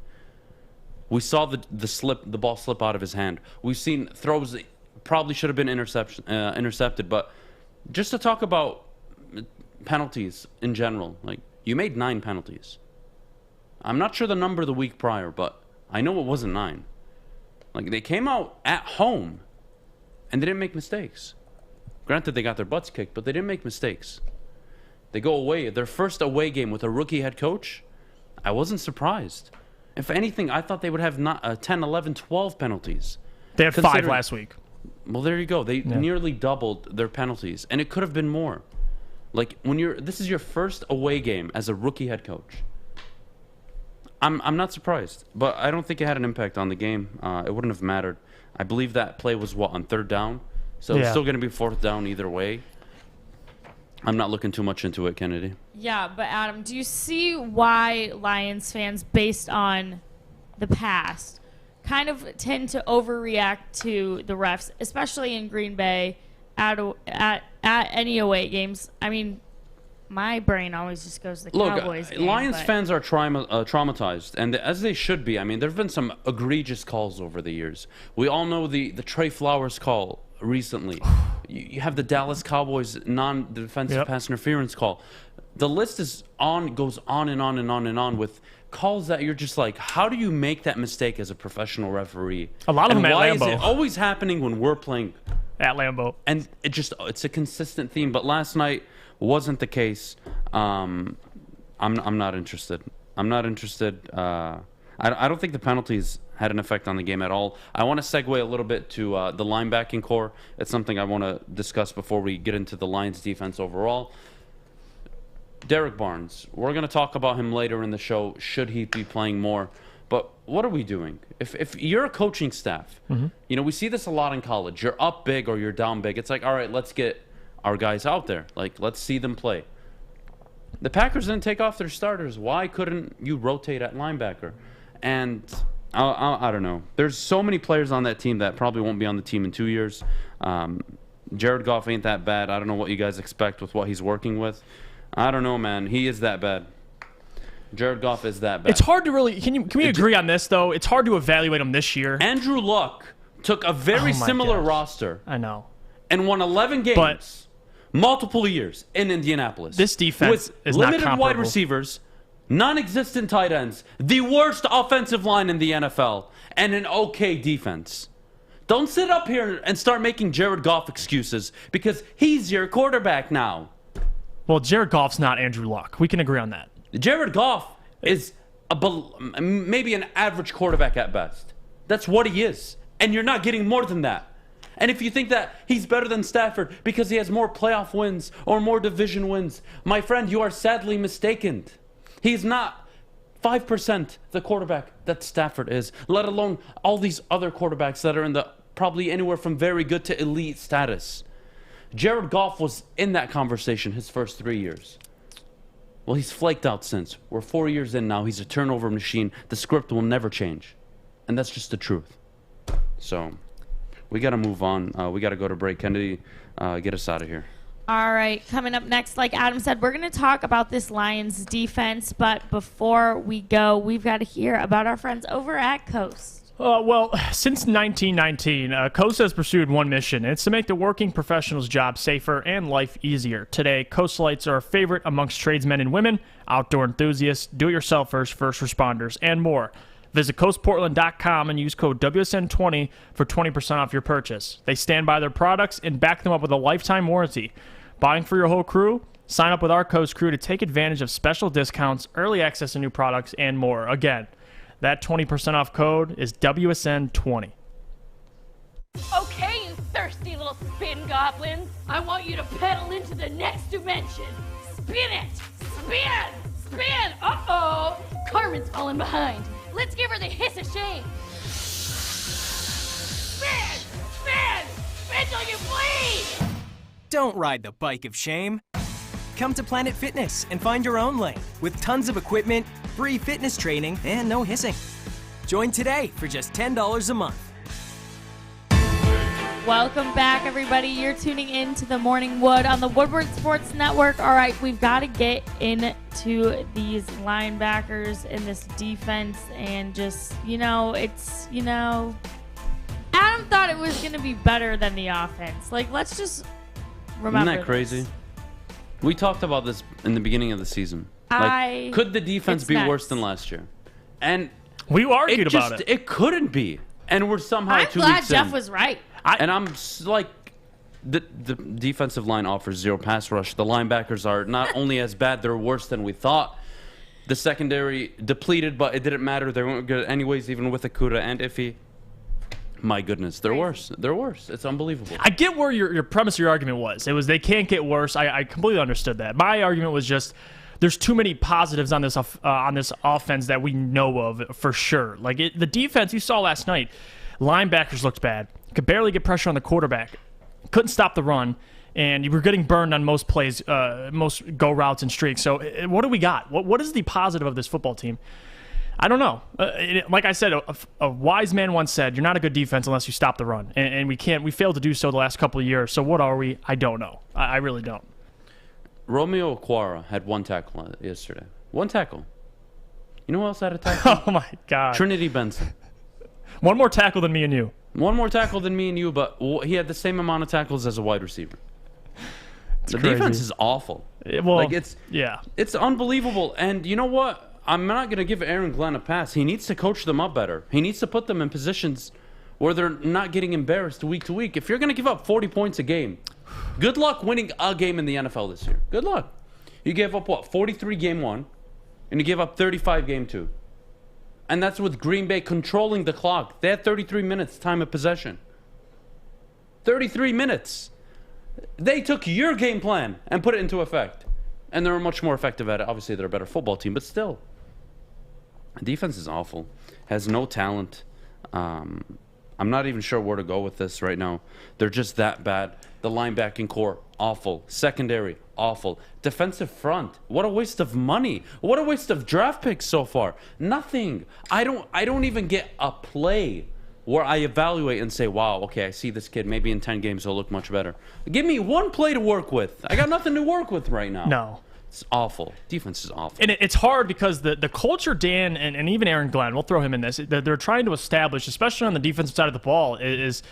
We saw the ball slip out of his hand. We've seen throws that probably should have been intercepted. But just to talk about penalties in general, you made 9 penalties. I'm not sure the number the week prior, but I know it wasn't 9. They came out at home. And they didn't make mistakes. Granted, they got their butts kicked, but they didn't make mistakes. They go away. Their first away game with a rookie head coach, I wasn't surprised. If anything, I thought they would have 10, 11, 12 penalties. They had 5 last week. Well, there you go. They nearly doubled their penalties, and it could have been more. Like, this is your first away game as a rookie head coach. I'm not surprised, but I don't think it had an impact on the game. It wouldn't have mattered. I believe that play was on 3rd down, so it's still going to be 4th down either way. I'm not looking too much into it, Kennedy. Yeah, but Adam, do you see why Lions fans, based on the past, kind of tend to overreact to the refs, especially in Green Bay at any away games? I mean, my brain always just goes to the Cowboys game. Lions fans are traumatized, and as they should be. I mean, there have been some egregious calls over the years. We all know the Trey Flowers call recently. You have the Dallas Cowboys non-defensive pass interference call. The list goes on and on and on and on with calls that you're just like, how do you make that mistake as a professional referee? A lot of them at Lambeau. Why is it always happening when we're playing at Lambeau? And it's a consistent theme. But last night wasn't the case. I'm not interested. I'm not interested. I don't think the penalties had an effect on the game at all. I want to segue a little bit to the linebacking core. It's something I want to discuss before we get into the Lions defense overall. Derrick Barnes, we're going to talk about him later in the show, should he be playing more. But what are we doing? If you're a coaching staff, we see this a lot in college. You're up big or you're down big. It's like, all right, let's get our guys out there. Like, let's see them play. The Packers didn't take off their starters. Why couldn't you rotate at linebacker? And I don't know. There's so many players on that team that probably won't be on the team in 2 years. Jared Goff ain't that bad. I don't know what you guys expect with what he's working with. I don't know, man. He is that bad. Jared Goff is that bad. It's hard to really... Can we agree on this, though? It's hard to evaluate him this year. Andrew Luck took a very similar roster. I know. And won 11 games, multiple years in Indianapolis. This defense is not comparable. Limited wide receivers, non-existent tight ends, the worst offensive line in the NFL, and an okay defense. Don't sit up here and start making Jared Goff excuses because he's your quarterback now. Well, Jared Goff's not Andrew Luck. We can agree on that. Jared Goff is maybe an average quarterback at best. That's what he is. And you're not getting more than that. And if you think that he's better than Stafford because he has more playoff wins or more division wins, my friend, you are sadly mistaken. He's not 5% the quarterback that Stafford is, let alone all these other quarterbacks that are in the probably anywhere from very good to elite status. Jared Goff was in that conversation his first 3 years. Well, he's flaked out since. We're 4 years in now. He's a turnover machine. The script will never change. And that's just the truth. So, we got to move on. We got to go to break. Kennedy, get us out of here. All right, coming up next, like Adam said, we're going to talk about this Lions defense. But before we go, we've got to hear about our friends over at Coast. Well, since 1919, Coast has pursued one mission. It's to make the working professional's job safer and life easier. Today, Coast Lights are a favorite amongst tradesmen and women, outdoor enthusiasts, do-it-yourselfers, first responders, and more. Visit coastportland.com and use code WSN20 for 20% off your purchase. They stand by their products and back them up with a lifetime warranty. Buying for your whole crew? Sign up with our Coast crew to take advantage of special discounts, early access to new products, and more. Again, that 20% off code is WSN20. Okay, you thirsty little spin goblins. I want you to pedal into the next dimension. Spin it! Spin! Spin! Uh-oh! Carmen's falling behind. Let's give her the hiss of shame. Spin! Spin! Spin till you bleed! Don't ride the bike of shame. Come to Planet Fitness and find your own lane with tons of equipment, free fitness training, and no hissing. Join today for just $10 a month. Welcome back, everybody. You're tuning in to the Morning Wood on the Woodward Sports Network. All right, we've got to get into these linebackers in this defense and just, Adam thought it was going to be better than the offense. Like, let's just remember Isn't that crazy? This. We talked about this in the beginning of the season. Could the defense be worse than last year? And we argued about it. It couldn't be. And we're somehow I'm 2 glad weeks Jeff in. was right. And I'm like, the defensive line offers zero pass rush. The linebackers are not only as bad, they're worse than we thought. The secondary depleted, but it didn't matter. They weren't good anyways, even with Akuda and Iffy. My goodness, they're worse. They're worse. It's unbelievable. I get where your premise of your argument was. It was they can't get worse. I completely understood that. My argument was just there's too many positives on this offense that we know of for sure. Like the defense you saw last night, linebackers looked bad. Could barely get pressure on the quarterback. Couldn't stop the run. And you were getting burned on most plays, most go routes and streaks. So what do we got? What is the positive of this football team? I don't know. Like I said, a wise man once said, "You're not a good defense unless you stop the run," and we can't. We failed to do so the last couple of years. So what are we? I don't know. I really don't. Romeo Okwara had 1 tackle yesterday. 1 tackle. You know who else had a tackle? Oh my God. Trinity Benson. 1 more tackle than me and you. 1 more tackle than me and you, but he had the same amount of tackles as a wide receiver. The defense is awful. Well, it's unbelievable. And you know what? I'm not going to give Aaron Glenn a pass. He needs to coach them up better. He needs to put them in positions where they're not getting embarrassed week to week. If you're going to give up 40 points a game, good luck winning a game in the NFL this year. Good luck. You gave up, 43 game 1, and you gave up 35 game 2. And that's with Green Bay controlling the clock. They had 33 minutes time of possession. 33 minutes. They took your game plan and put it into effect. And they were much more effective at it. Obviously, they're a better football team, but still. The defense is awful. Has no talent. I'm not even sure where to go with this right now. They're just that bad. The linebacking core, awful. Secondary, awful. Defensive front, what a waste of money. What a waste of draft picks so far. Nothing. I don't even get a play where I evaluate and say, wow, okay, I see this kid. Maybe in 10 games he'll look much better. Give me 1 play to work with. I got nothing to work with right now. No. It's awful. Defense is awful. And it's hard because the culture Dan and even Aaron Glenn, we'll throw him in this, that they're trying to establish, especially on the defensive side of the ball, is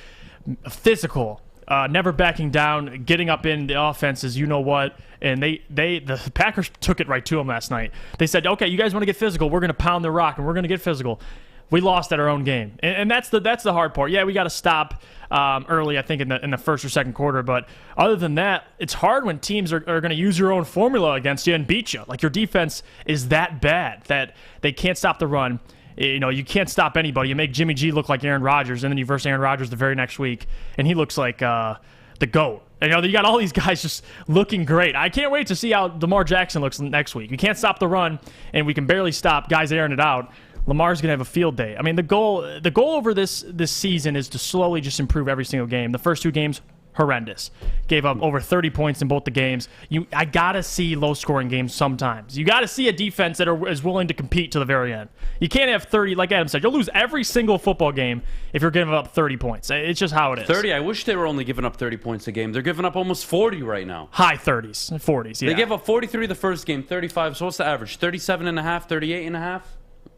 physical. Never backing down, getting up in the offenses, you know what, and the Packers took it right to them last night. They said, okay, you guys want to get physical, we're going to pound the rock, and we're going to get physical. We lost at our own game, and that's the hard part. Yeah, we got to stop early, I think, in the first or second quarter, but other than that, it's hard when teams are going to use your own formula against you and beat you. Like, your defense is that bad that they can't stop the run. You know, you can't stop anybody. You make Jimmy G look like Aaron Rodgers, and then you verse Aaron Rodgers the very next week, and he looks like the GOAT. And, you know, you got all these guys just looking great. I can't wait to see how Lamar Jackson looks next week. You can't stop the run, and we can barely stop guys airing it out. Lamar's going to have a field day. I mean, the goal over this season is to slowly just improve every single game. The first 2 games, horrendous. Gave up over 30 points in both the games. I got to see low-scoring games sometimes. You got to see a defense that is willing to compete to the very end. You can't have 30, like Adam said. You'll lose every single football game if you're giving up 30 points. It's just how it is. 30? I wish they were only giving up 30 points a game. They're giving up almost 40 right now. High 30s, 40s, yeah. They gave up 43 the first game, 35. So what's the average? 37.5, 38.5?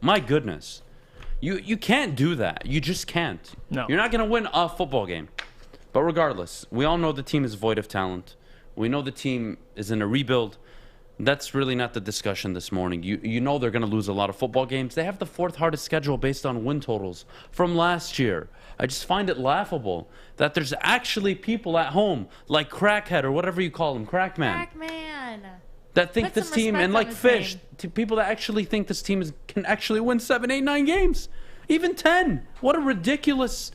My goodness. You can't do that. You just can't. No. You're not going to win a football game. But regardless, we all know the team is void of talent. We know the team is in a rebuild. That's really not the discussion this morning. You know they're going to lose a lot of football games. They have the 4th hardest schedule based on win totals from last year. I just find it laughable that there's actually people at home, like Crackhead or whatever you call him, Crackman. Crackman. That think this team, and like Fish, people that actually think this team can actually win 7, 8, 9 games. Even 10. What a ridiculous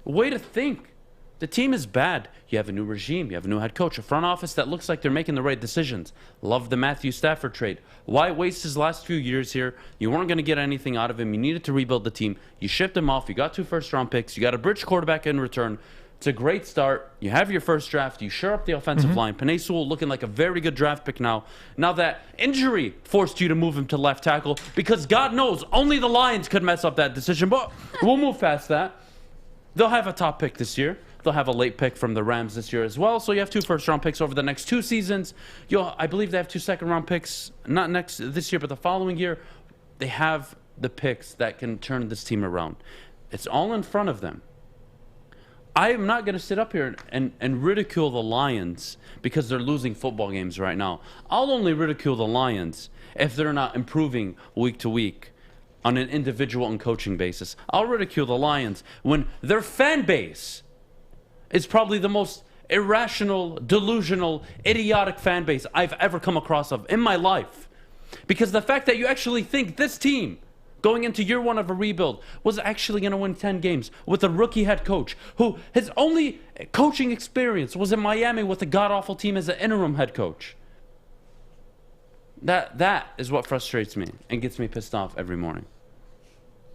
way to think. The team is bad. You have a new regime. You have a new head coach. A front office that looks like they're making the right decisions. Love the Matthew Stafford trade. Why waste his last few years here? You weren't going to get anything out of him. You needed to rebuild the team. You shipped him off. You got 2 first-round picks. You got a bridge quarterback in return. It's a great start. You have your first draft. You shore up the offensive line. Penei Sewell looking like a very good draft pick now. Now that injury forced you to move him to left tackle because God knows only the Lions could mess up that decision. But we'll move past that. They'll have a top pick this year. They'll have a late pick from the Rams this year as well. So you have 2 first-round picks over the next 2 seasons. I believe they have 2 second-round picks, not this year, but the following year. They have the picks that can turn this team around. It's all in front of them. I am not going to sit up here and ridicule the Lions because they're losing football games right now. I'll only ridicule the Lions if they're not improving week to week on an individual and coaching basis. I'll ridicule the Lions when their fan base is probably the most irrational, delusional, idiotic fan base I've ever come across in my life. Because the fact that you actually think this team going into year one of a rebuild, was actually going to win 10 games with a rookie head coach who his only coaching experience was in Miami with a god-awful team as an interim head coach. That is what frustrates me and gets me pissed off every morning.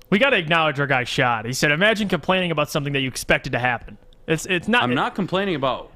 We got to acknowledge our guy Shad. He said, imagine complaining about something that you expected to happen. It's not. I'm not complaining about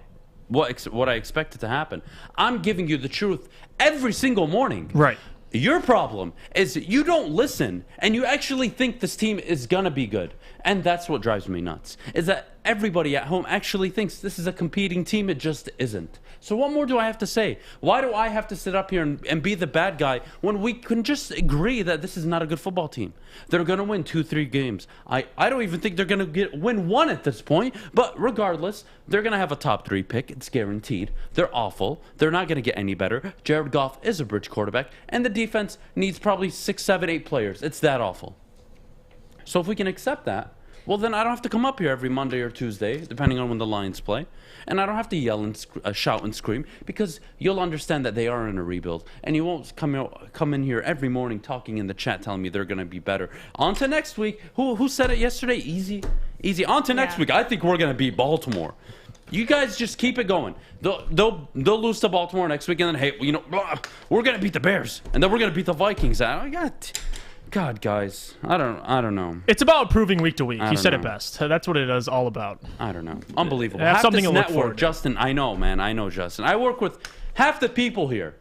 what I expected to happen. I'm giving you the truth every single morning. Right. Your problem is you don't listen and you actually think this team is going to be good. And that's what drives me nuts, is that everybody at home actually thinks this is a competing team. It just isn't. So what more do I have to say? Why do I have to sit up here and be the bad guy when we can just agree that this is not a good football team? They're going to win 2-3 games. I don't even think they're going to win one at this point. But regardless, they're going to have a top 3 pick. It's guaranteed. They're awful. They're not going to get any better. Jared Goff is a bridge quarterback. And the defense needs probably 6, 7, 8 players. It's that awful. So if we can accept that, well, then I don't have to come up here every Monday or Tuesday, depending on when the Lions play. And I don't have to yell and shout and scream, because you'll understand that they are in a rebuild. And you won't come in here every morning talking in the chat telling me they're going to be better. On to next week. Who said it yesterday? Easy. On to next week. I think we're going to beat Baltimore. You guys just keep it going. They'll lose to Baltimore next week, and then, hey, we're going to beat the Bears. And then we're going to beat the Vikings. God, guys, I don't know. It's about improving week to week. You said it best. That's what it is all about. I don't know. Unbelievable. Have something to look network, forward to. Justin, I know, man. I know, Justin. I work with half the people here.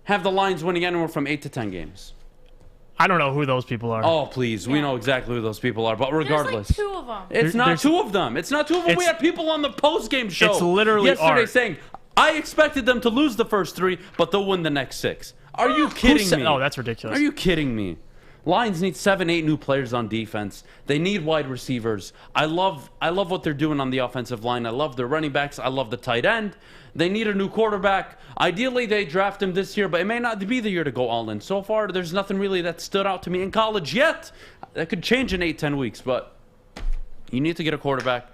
Have the Lions winning anywhere from 8 to 10 games. I don't know who those people are. Oh, please. We know exactly who those people are. But regardless. There's like 2 of them. It's not 2 of them. It's not 2 of them. We had people on the post-game show it's literally yesterday art. saying, I expected them to lose the first 3, but they'll win the next 6. Are you kidding me? Oh, that's ridiculous. Are you kidding me? Lions need 7, 8 new players on defense. They need wide receivers. I love what they're doing on the offensive line. I love their running backs. I love the tight end. They need a new quarterback. Ideally, they draft him this year, but it may not be the year to go all in. So far, there's nothing really that stood out to me in college yet. That could change in 8, 10 weeks, but you need to get a quarterback.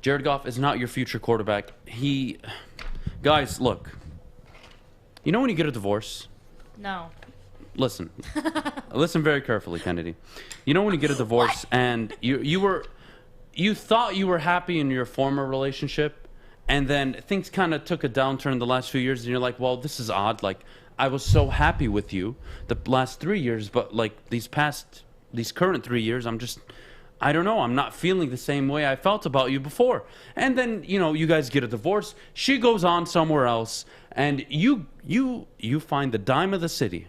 Jared Goff is not your future quarterback. Guys, look. You know when you get a divorce? No. Listen very carefully, Kennedy. You know when you get a divorce and you thought you were happy in your former relationship, and then things kind of took a downturn the last few years, and you're like, well, this is odd. Like, I was so happy with you the last 3 years, but like these current 3 years, I don't know. I'm not feeling the same way I felt about you before. And then, you guys get a divorce. She goes on somewhere else, and you find the dime of the city.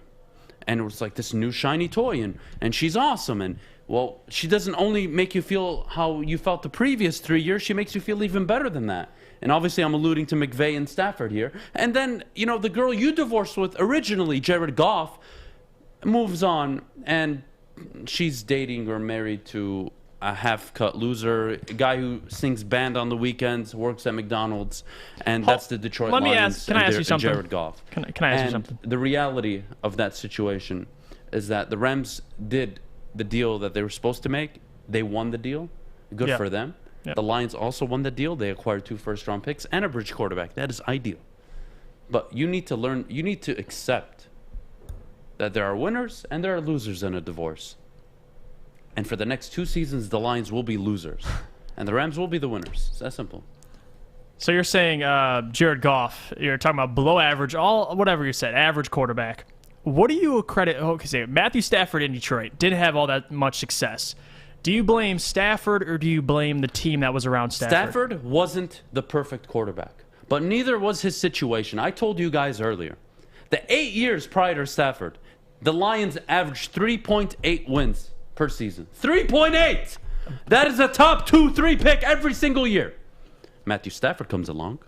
And it was like this new shiny toy, and she's awesome. And, well, she doesn't only make you feel how you felt the previous 3 years, she makes you feel even better than that. And obviously I'm alluding to McVay and Stafford here. And then, the girl you divorced with originally, Jared Goff, moves on, and she's dating or married to a half-cut loser, a guy who sings band on the weekends, works at McDonald's, and that's the Detroit Lions. Can I ask you something? Jared Goff. Can I ask you something? The reality of that situation is that the Rams did the deal that they were supposed to make. They won the deal. Good for them. Yep. The Lions also won the deal. They acquired 2 first-round picks and a bridge quarterback. That is ideal. But you need to accept that there are winners and there are losers in a divorce. And for the next 2 seasons, the Lions will be losers. And the Rams will be the winners. It's that simple. So you're saying Jared Goff, you're talking about below average, whatever you said, average quarterback. What do you credit? Okay, Matthew Stafford in Detroit didn't have all that much success. Do you blame Stafford or do you blame the team that was around Stafford? Stafford wasn't the perfect quarterback, but neither was his situation. I told you guys earlier. The 8 years prior to Stafford, the Lions averaged 3.8 wins per season. 3.8! That is a top 2-3 pick every single year. Matthew Stafford comes along,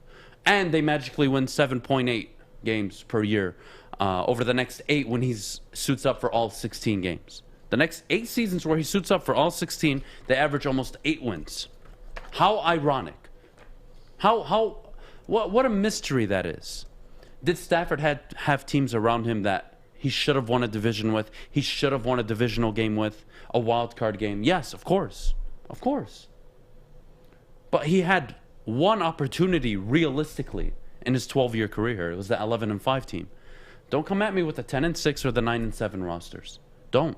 and they magically win 7.8 games per year over the next 8 when he suits up for all 16 games. The next 8 seasons where he suits up for all 16, they average almost 8 wins. How ironic. What a mystery that is. Did Stafford have teams around him that he should have won a division with? He should have won a divisional game with, a wild card game. Yes, of course. Of course. But he had one opportunity realistically in his 12-year career. It was the 11-5 team. Don't come at me with the 10-6 or the 9-7 rosters. Don't.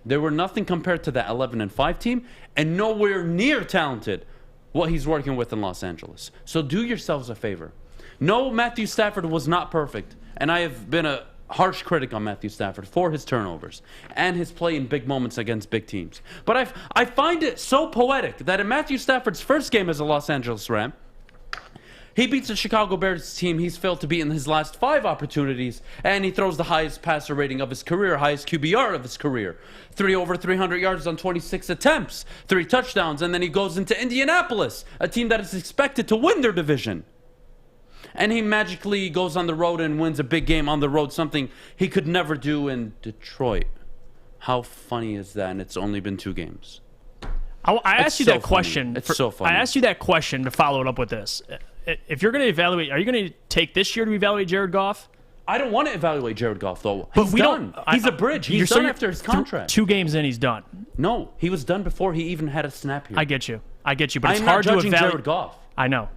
They were nothing compared to that 11-5 team, and nowhere near talented what he's working with in Los Angeles. So do yourselves a favor. No, Matthew Stafford was not perfect, and I have been a harsh critic on Matthew Stafford for his turnovers and his play in big moments against big teams. But I find it so poetic that in Matthew Stafford's first game as a Los Angeles Ram, he beats the Chicago Bears team he's failed to beat in his last 5 opportunities, and he throws the highest passer rating of his career, highest QBR of his career. 3 over 300 yards on 26 attempts, 3 touchdowns, and then he goes into Indianapolis, a team that is expected to win their division. And he magically goes on the road and wins a big game on the road, something he could never do in Detroit. How funny is that? And it's only been 2 games. I asked you that question. It's so funny. I asked you that question to follow it up with this. If you're going to evaluate, are you going to take this year to evaluate Jared Goff? I don't want to evaluate Jared Goff, though. But He's done. He's a bridge. He's done after his contract. 2 games in, he's done. No, he was done before he even had a snap here. I get you. But it's I'm hard not to judging evaluate. Jared Goff. I know.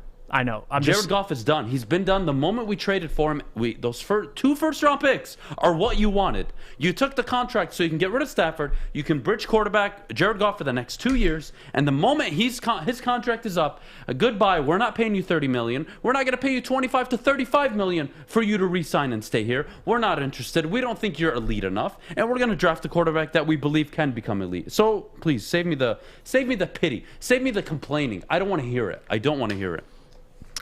Jared Goff is done. He's been done. The moment we traded for him, those 2 first-round picks are what you wanted. You took the contract so you can get rid of Stafford. You can bridge quarterback Jared Goff for the next 2 years. And the moment his contract is up, goodbye. We're not paying you $30 million. We're not going to pay you $25 to $35 million for you to re-sign and stay here. We're not interested. We don't think you're elite enough, and we're going to draft a quarterback that we believe can become elite. So please save me the pity. Save me the complaining. I don't want to hear it. I don't want to hear it.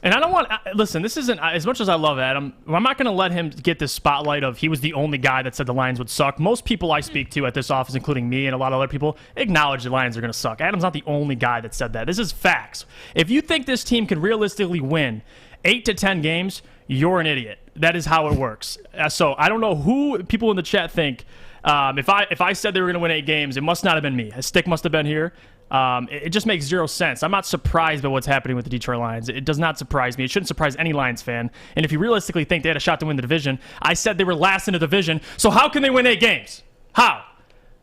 And I don't want – listen, this isn't – as much as I love Adam, I'm not going to let him get this spotlight of he was the only guy that said the Lions would suck. Most people I speak to at this office, including me and a lot of other people, acknowledge the Lions are going to suck. Adam's not the only guy that said that. This is facts. If you think this team can realistically win 8 to 10 games, you're an idiot. That is how it works. So I don't know who people in the chat think. If I said they were going to win 8 games, it must not have been me. A stick must have been here. It just makes 0 sense. I'm not surprised by what's happening with the Detroit Lions. It does not surprise me. It shouldn't surprise any Lions fan. And if you realistically think they had a shot to win the division, I said they were last in the division. So how can they win 8 games? How?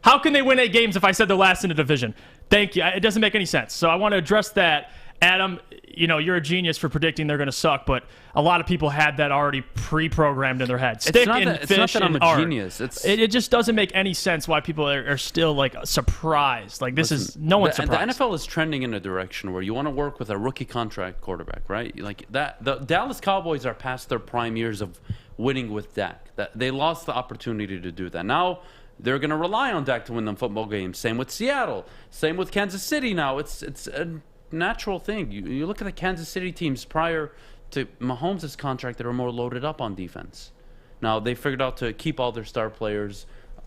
How can they win 8 games if I said they're last in the division? Thank you. It doesn't make any sense. So I want to address that. Adam, you're a genius for predicting they're going to suck, but a lot of people had that already pre-programmed in their head. It's not that I'm a genius. It just doesn't make any sense why people are still like surprised. Like this is no one's surprised. The NFL is trending in a direction where you want to work with a rookie contract quarterback, right? Like that. The Dallas Cowboys are past their prime years of winning with Dak. They lost the opportunity to do that. Now they're going to rely on Dak to win them football games. Same with Seattle. Same with Kansas City. Now it's a natural thing. You look at the Kansas City teams prior to Mahomes' contract that are more loaded up on defense. Now they figured out to keep all their star players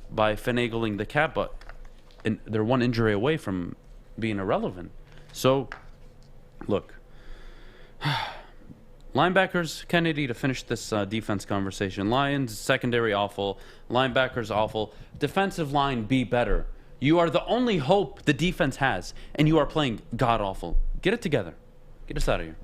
by finagling the cap, but they're one injury away from being irrelevant. So look, linebackers, Kennedy, to finish this defense conversation. Lions secondary awful, linebackers awful, defensive line be better. You are the only hope the defense has, and you are playing god-awful. Get it together. Get us out of here.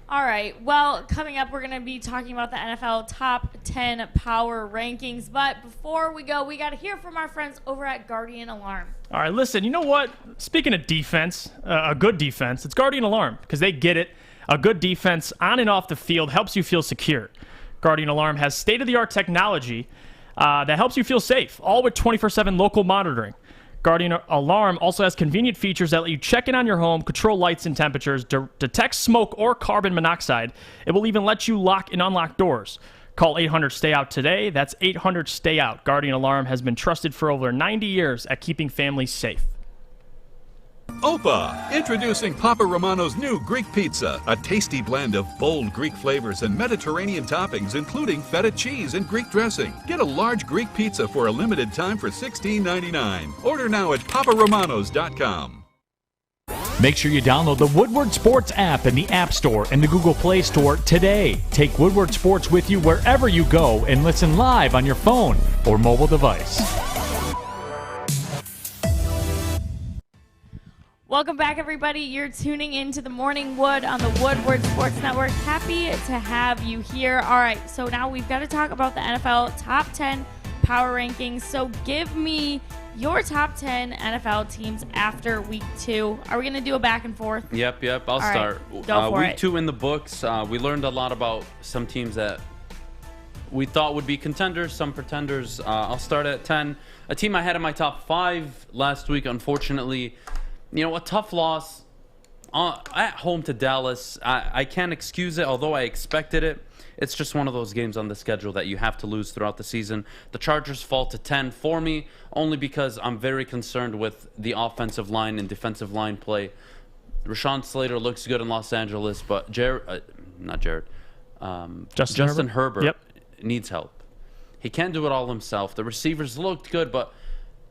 All right. Well, coming up, we're going to be talking about the NFL Top 10 Power Rankings. But before we go, we got to hear from our friends over at Guardian Alarm. All right, listen, you know what? Speaking of defense, a good defense, it's Guardian Alarm because they get it. A good defense on and off the field helps you feel secure. Guardian Alarm has state-of-the-art technology that helps you feel safe, all with 24/7 local monitoring. Guardian Alarm also has convenient features that let you check in on your home, control lights and temperatures, detect smoke or carbon monoxide. It will even let you lock and unlock doors. Call 800-STAY-OUT today. That's 800-STAY-OUT. Guardian Alarm has been trusted for over 90 years at keeping families safe. Opa! Introducing Papa Romano's new Greek pizza, a tasty blend of bold Greek flavors and Mediterranean toppings, including feta cheese and Greek dressing. Get a large Greek pizza for a limited time for $16.99. Order now at paparomanos.com. Make sure you download the Woodward Sports app in the App Store and the Google Play Store today. Take Woodward Sports with you wherever you go and listen live on your phone or mobile device. Welcome back, everybody. You're tuning into the Morning Wood on the Woodward Sports Network. Happy to have you here. All right, so now we've got to talk about the NFL Top 10 Power Rankings. So give me your top 10 NFL teams after Week 2. Are we going to do a back and forth? Yep. I'll start. Go for Week it. 2 in the books. We learned a lot about some teams that we thought would be contenders, some pretenders. I'll start at 10. A team I had in my top 5 last week, unfortunately, a tough loss at home to Dallas. I can't excuse it, although I expected it. It's just one of those games on the schedule that you have to lose throughout the season. The Chargers fall to 10 for me, only because I'm very concerned with the offensive line and defensive line play. Rashawn Slater looks good in Los Angeles, but Justin Herbert needs help. He can't do it all himself. The receivers looked good, but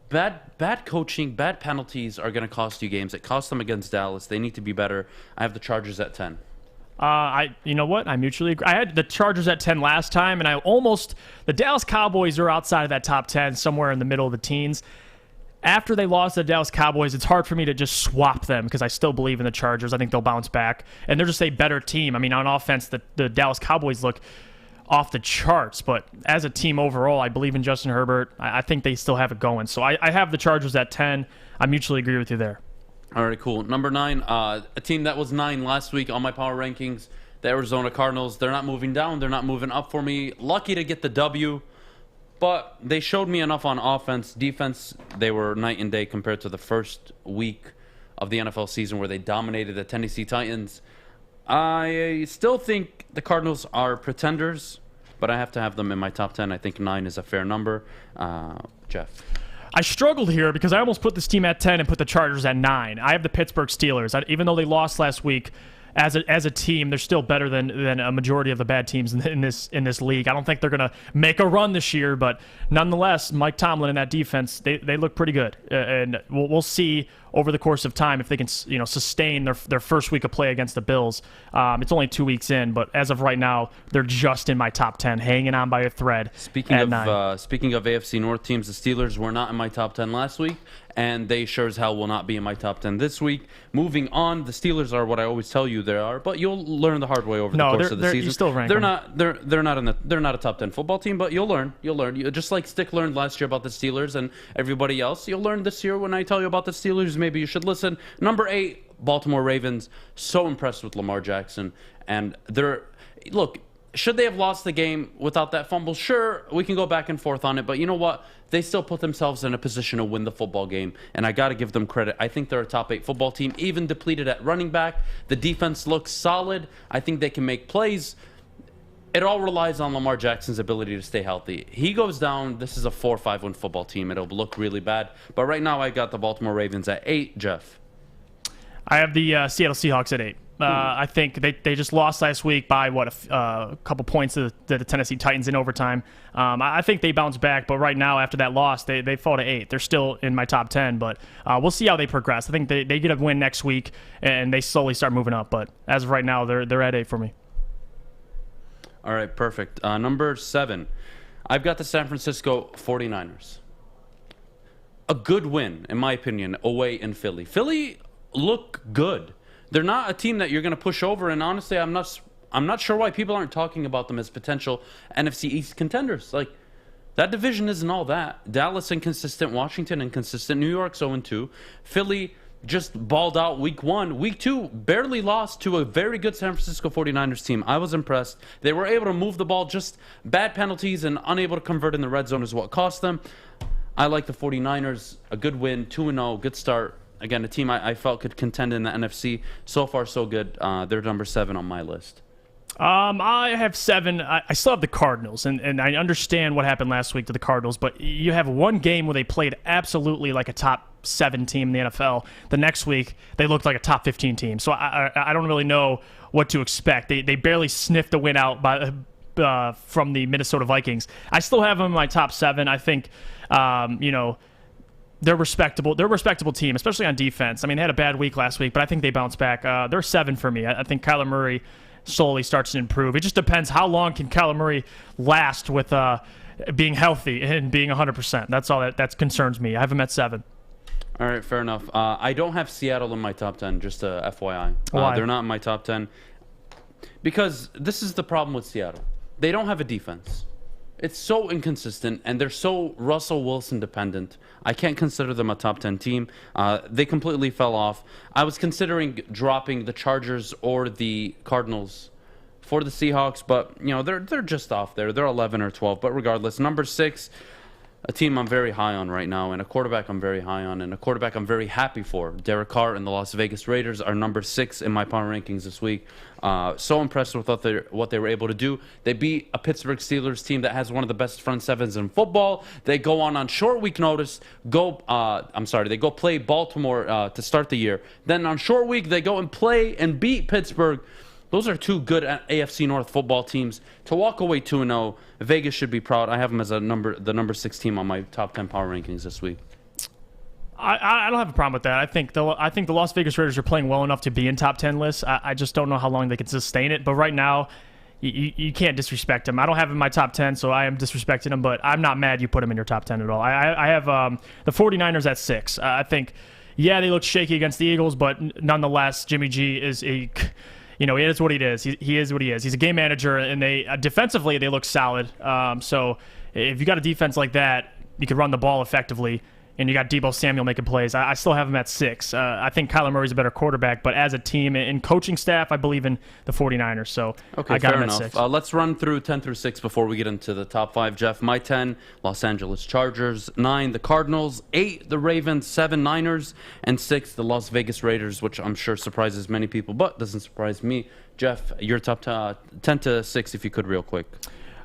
bad coaching, bad penalties are going to cost you games. It cost them against Dallas. They need to be better. I have the Chargers at 10. You know what? I mutually agree. I had the Chargers at 10 last time, and the Dallas Cowboys are outside of that top 10, somewhere in the middle of the teens. After they lost to the Dallas Cowboys, it's hard for me to just swap them because I still believe in the Chargers. I think they'll bounce back, and they're just a better team. I mean, on offense, the Dallas Cowboys look off the charts, but as a team overall, I believe in Justin Herbert. I think they still have it going. So I have the Chargers at 10. I mutually agree with you there. All right, cool. Number 9, a team that was 9 last week on my power rankings, the Arizona Cardinals. They're not moving down. They're not moving up for me. Lucky to get the W, but they showed me enough on offense. Defense, they were night and day compared to the first week of the NFL season where they dominated the Tennessee Titans. I still think the Cardinals are pretenders, but I have to have them in my top 10. I think 9 is a fair number. Jeff. I struggled here because I almost put this team at 10 and put the Chargers at 9. I have the Pittsburgh Steelers. Even though they lost last week, as a team, they're still better than a majority of the bad teams in this league. I don't think they're going to make a run this year, but nonetheless, Mike Tomlin and that defense, they look pretty good. And we'll see over the course of time if they can sustain their first week of play against the Bills. It's only 2 weeks in, but as of right now, they're just in my top 10, hanging on by a thread. Speaking of AFC North teams, the Steelers were not in my top 10 last week, and they sure as hell will not be in my top 10 this week. Moving on, the Steelers are what I always tell you they are, but you'll learn the hard way over the course of the season. You still rank they're them. They're not a top 10 football team, but you'll learn. Just like Stick learned last year about the Steelers and everybody else, you'll learn this year when I tell you about the Steelers. Maybe you should listen. Number 8, Baltimore Ravens. So impressed with Lamar Jackson, and should they have lost the game without that fumble? Sure, we can go back and forth on it, but you know what? They still put themselves in a position to win the football game, and I got to give them credit. I think they're a top 8 football team, even depleted at running back. The defense looks solid. I think they can make plays. It all relies on Lamar Jackson's ability to stay healthy. He goes down, this is a 4-5 win football team. It'll look really bad. But right now, I got the Baltimore Ravens at 8. Jeff? I have the Seattle Seahawks at 8. I think they just lost last week by, a couple points to the Tennessee Titans in overtime. I think they bounce back, but right now, after that loss, they fall to 8. They're still in my top 10, but we'll see how they progress. I think they get a win next week, and they slowly start moving up. But as of right now, they're at 8 for me. All right, perfect. Number 7, I've got the San Francisco 49ers. A good win, in my opinion, away in Philly. Philly look good. They're not a team that you're going to push over, and honestly, I'm not sure why people aren't talking about them as potential NFC East contenders. Like, that division isn't all that. Dallas inconsistent, Washington inconsistent, New York 0-2. Philly just balled out week 1. Week 2, barely lost to a very good San Francisco 49ers team. I was impressed. They were able to move the ball, just bad penalties and unable to convert in the red zone is what cost them. I like the 49ers, a good win, 2-0, good start. Again, a team I felt could contend in the NFC. So far, so good. They're number 7 on my list. I have 7. I still have the Cardinals, and I understand what happened last week to the Cardinals, but you have one game where they played absolutely like a top 7 team in the NFL. The next week, they looked like a top 15 team. So I don't really know what to expect. They barely sniffed a win out from the Minnesota Vikings. I still have them in my top 7. I think, they're respectable. They're a respectable team, especially on defense. I mean, they had a bad week last week, but I think they bounced back. They're 7 for me. I think Kyler Murray slowly starts to improve. It just depends how long can Kyler Murray last with being healthy and being 100%. That's all that concerns me. I have him at 7. All right, fair enough. I don't have Seattle in my top 10, just a FYI. Why? They're not in my top 10 because this is the problem with Seattle. They don't have a defense. It's so inconsistent, and they're so Russell Wilson dependent. I can't consider them a top 10 team. They completely fell off. I was considering dropping the Chargers or the Cardinals for the Seahawks, but they're just off there. They're 11 or 12, but regardless, number 6, a team I'm very high on right now, and a quarterback I'm very high on, and a quarterback I'm very happy for. Derek Carr and the Las Vegas Raiders are number 6 in my power rankings this week. So impressed with what they were able to do. They beat a Pittsburgh Steelers team that has one of the best front sevens in football. They go on short week notice. They go play Baltimore to start the year. Then on short week, they go and play and beat Pittsburgh. Those are 2 good AFC North football teams. To walk away 2-0, Vegas should be proud. I have them as the number 6 team on my top 10 power rankings this week. I don't have a problem with that. I think the Las Vegas Raiders are playing well enough to be in top 10 lists. I just don't know how long they can sustain it. But right now, you can't disrespect them. I don't have them in my top 10, so I am disrespecting them. But I'm not mad you put them in your top 10 at all. I have the 49ers at 6. I think, yeah, they look shaky against the Eagles, but nonetheless, Jimmy G is a... he is what he is. He is what he is. He's a game manager, and they defensively they look solid. So if you got a defense like that, you can run the ball effectively, and you got Deebo Samuel making plays. I still have him at 6. I think Kyler Murray's a better quarterback, but as a team and coaching staff, I believe in the 49ers. So okay, I got fair him enough. at 6. Let's run through 10 through 6 before we get into the top 5. Jeff, my 10, Los Angeles Chargers. 9, the Cardinals. 8, the Ravens. 7, Niners. And 6, the Las Vegas Raiders, which I'm sure surprises many people, but doesn't surprise me. Jeff, your top 10 to 6, if you could, real quick.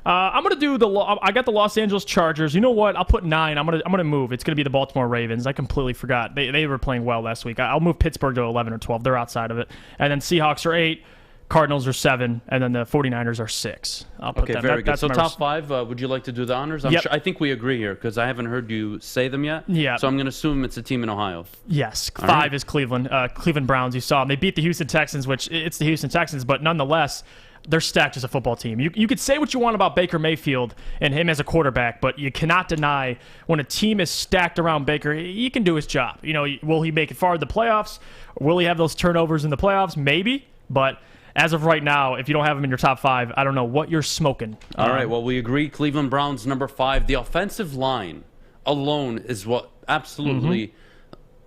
I'm gonna do I got the Los Angeles Chargers. You know what? I'll put 9. I'm gonna move. It's gonna be the Baltimore Ravens. I completely forgot they were playing well last week. I'll move Pittsburgh to 11 or 12. They're outside of it. And then Seahawks are 8, Cardinals are 7, and then the 49ers are 6. I'll put them. Very good. That's so top 5. Would you like to do the honors? Yep. I think we agree here because I haven't heard you say them yet. Yeah. So I'm gonna assume it's a team in Ohio. Yes. All 5 right. is Cleveland. Cleveland Browns. You saw them. They beat the Houston Texans, which it's the Houston Texans, but nonetheless, they're stacked as a football team. You could say what you want about Baker Mayfield and him as a quarterback, but you cannot deny when a team is stacked around Baker, he can do his job. Will he make it far to the playoffs? Will he have those turnovers in the playoffs? Maybe, but as of right now, if you don't have him in your top 5, I don't know what you're smoking. All right, well, we agree. Cleveland Browns, number 5. The offensive line alone is what absolutely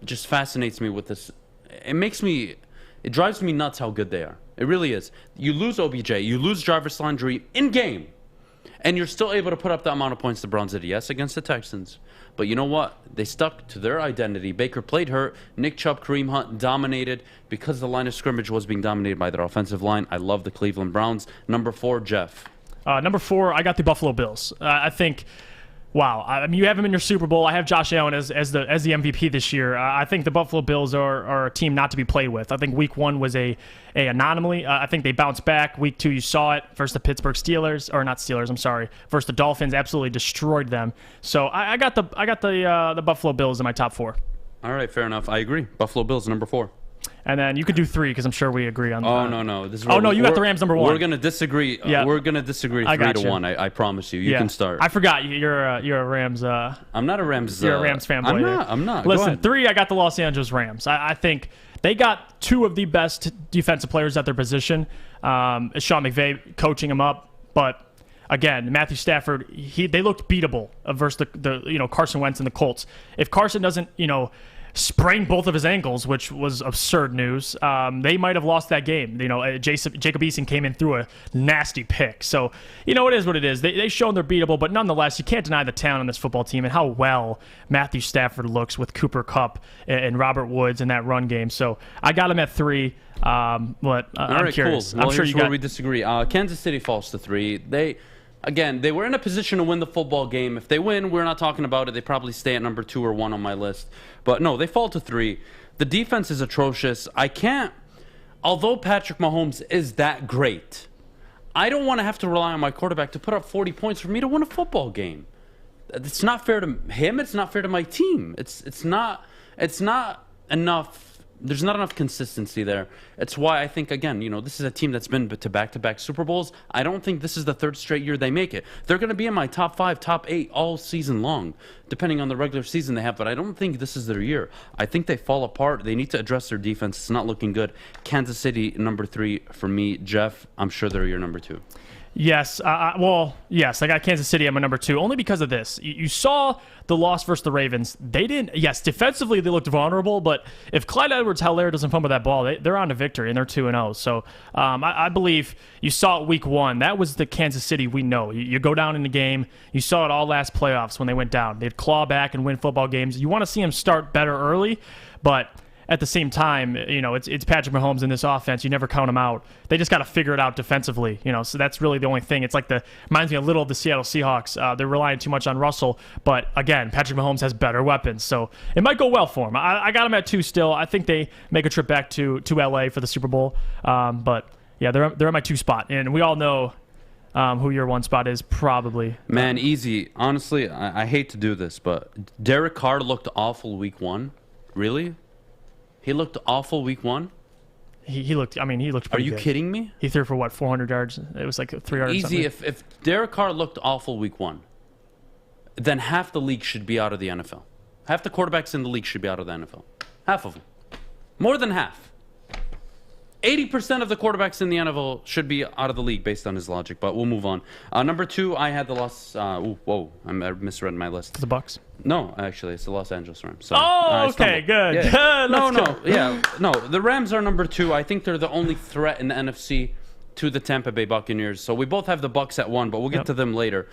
just fascinates me with this. It drives me nuts how good they are. It really is. You lose OBJ, you lose Jarvis Landry in game, and you're still able to put up the amount of points the Browns did. Yes, against the Texans. But you know what? They stuck to their identity. Baker played hurt. Nick Chubb, Kareem Hunt dominated because the line of scrimmage was being dominated by their offensive line. I love the Cleveland Browns. Number 4, Jeff. Number 4, I got the Buffalo Bills. I think... Wow, I mean, you have him in your Super Bowl. I have Josh Allen as the MVP this year. I think the Buffalo Bills are a team not to be played with. I think Week 1 was a anomaly. I think they bounced back. Week 2, you saw it versus the Pittsburgh Steelers, or not Steelers. I'm sorry, versus the Dolphins. Absolutely destroyed them. So I got the Buffalo Bills in my top 4. All right, fair enough. I agree. Buffalo Bills number 4. And then you could do 3 because I'm sure we agree on that. Oh, no. You got the Rams number 1. We're going to disagree. Yeah. We're going to disagree 3-1. I promise you. You can start. I forgot you're a Rams. I'm not a Rams. You're a Rams fanboy. I'm not. Listen, 3, I got the Los Angeles Rams. I think they got 2 of the best defensive players at their position. Sean McVay coaching them up, but again, Matthew Stafford, they looked beatable versus the Carson Wentz and the Colts. If Carson doesn't sprained both of his ankles, which was absurd news, they might have lost that game. Jacob Eason came in through a nasty pick. So, it is what it is. They've shown they're beatable, but nonetheless, you can't deny the talent on this football team and how well Matthew Stafford looks with Cooper Kupp and Robert Woods in that run game. So I got him at 3, but I'm curious. Cool. Well, I'm sure here's where we disagree. Kansas City falls to 3. Again, they were in a position to win the football game. If they win, we're not talking about it. They probably stay at number 2 or 1 on my list. But no, they fall to 3. The defense is atrocious. Although Patrick Mahomes is that great, I don't want to have to rely on my quarterback to put up 40 points for me to win a football game. It's not fair to him. It's not fair to my team. It's not enough. There's not enough consistency there. It's why I think, again, this is a team that's been to back-to-back Super Bowls. I don't think this is the 3rd straight year they make it. They're going to be in my top 5, top 8 all season long, depending on the regular season they have, but I don't think this is their year. I think they fall apart. They need to address their defense. It's not looking good. Kansas City, number 3 for me. Jeff, I'm sure they're your number 2. Yes. Yes. I got Kansas City at my number 2, only because of this. You saw the loss versus the Ravens. They didn't. Yes, defensively they looked vulnerable, but if Clyde Edwards-Helaire doesn't fumble that ball, they're on to victory and they're 2-0. So I believe you saw it week 1. That was the Kansas City we know. You go down in the game. You saw it all last playoffs when they went down. They'd claw back and win football games. You want to see them start better early, but at the same time, it's Patrick Mahomes in this offense. You never count them out. They just got to figure it out defensively, so that's really the only thing. It's like reminds me a little of the Seattle Seahawks. They're relying too much on Russell, but again, Patrick Mahomes has better weapons, so it might go well for him. I got him at 2 still. I think they make a trip back to LA for the Super Bowl, but yeah, they're at my 2 spot, and we all know who your 1 spot is probably. Man, easy. Honestly, I hate to do this, but Derek Carr looked awful week 1. Really? He looked awful week 1? He looked pretty good. Are you kidding me? He threw for, 400 yards? It was like 300 Easy. If Derek Carr looked awful week 1, then half the league should be out of the NFL. Half the quarterbacks in the league should be out of the NFL. Half of them. More than half. 80% of the quarterbacks in the NFL should be out of the league based on his logic, but we'll move on. Number 2, I had the Los... I misread my list. The Bucks? No, actually, it's the Los Angeles Rams. Sorry. Oh, okay, good. Yeah. No, the Rams are number 2. I think they're the only threat in the NFC to the Tampa Bay Buccaneers. So we both have the Bucks at 1, but we'll get to them later.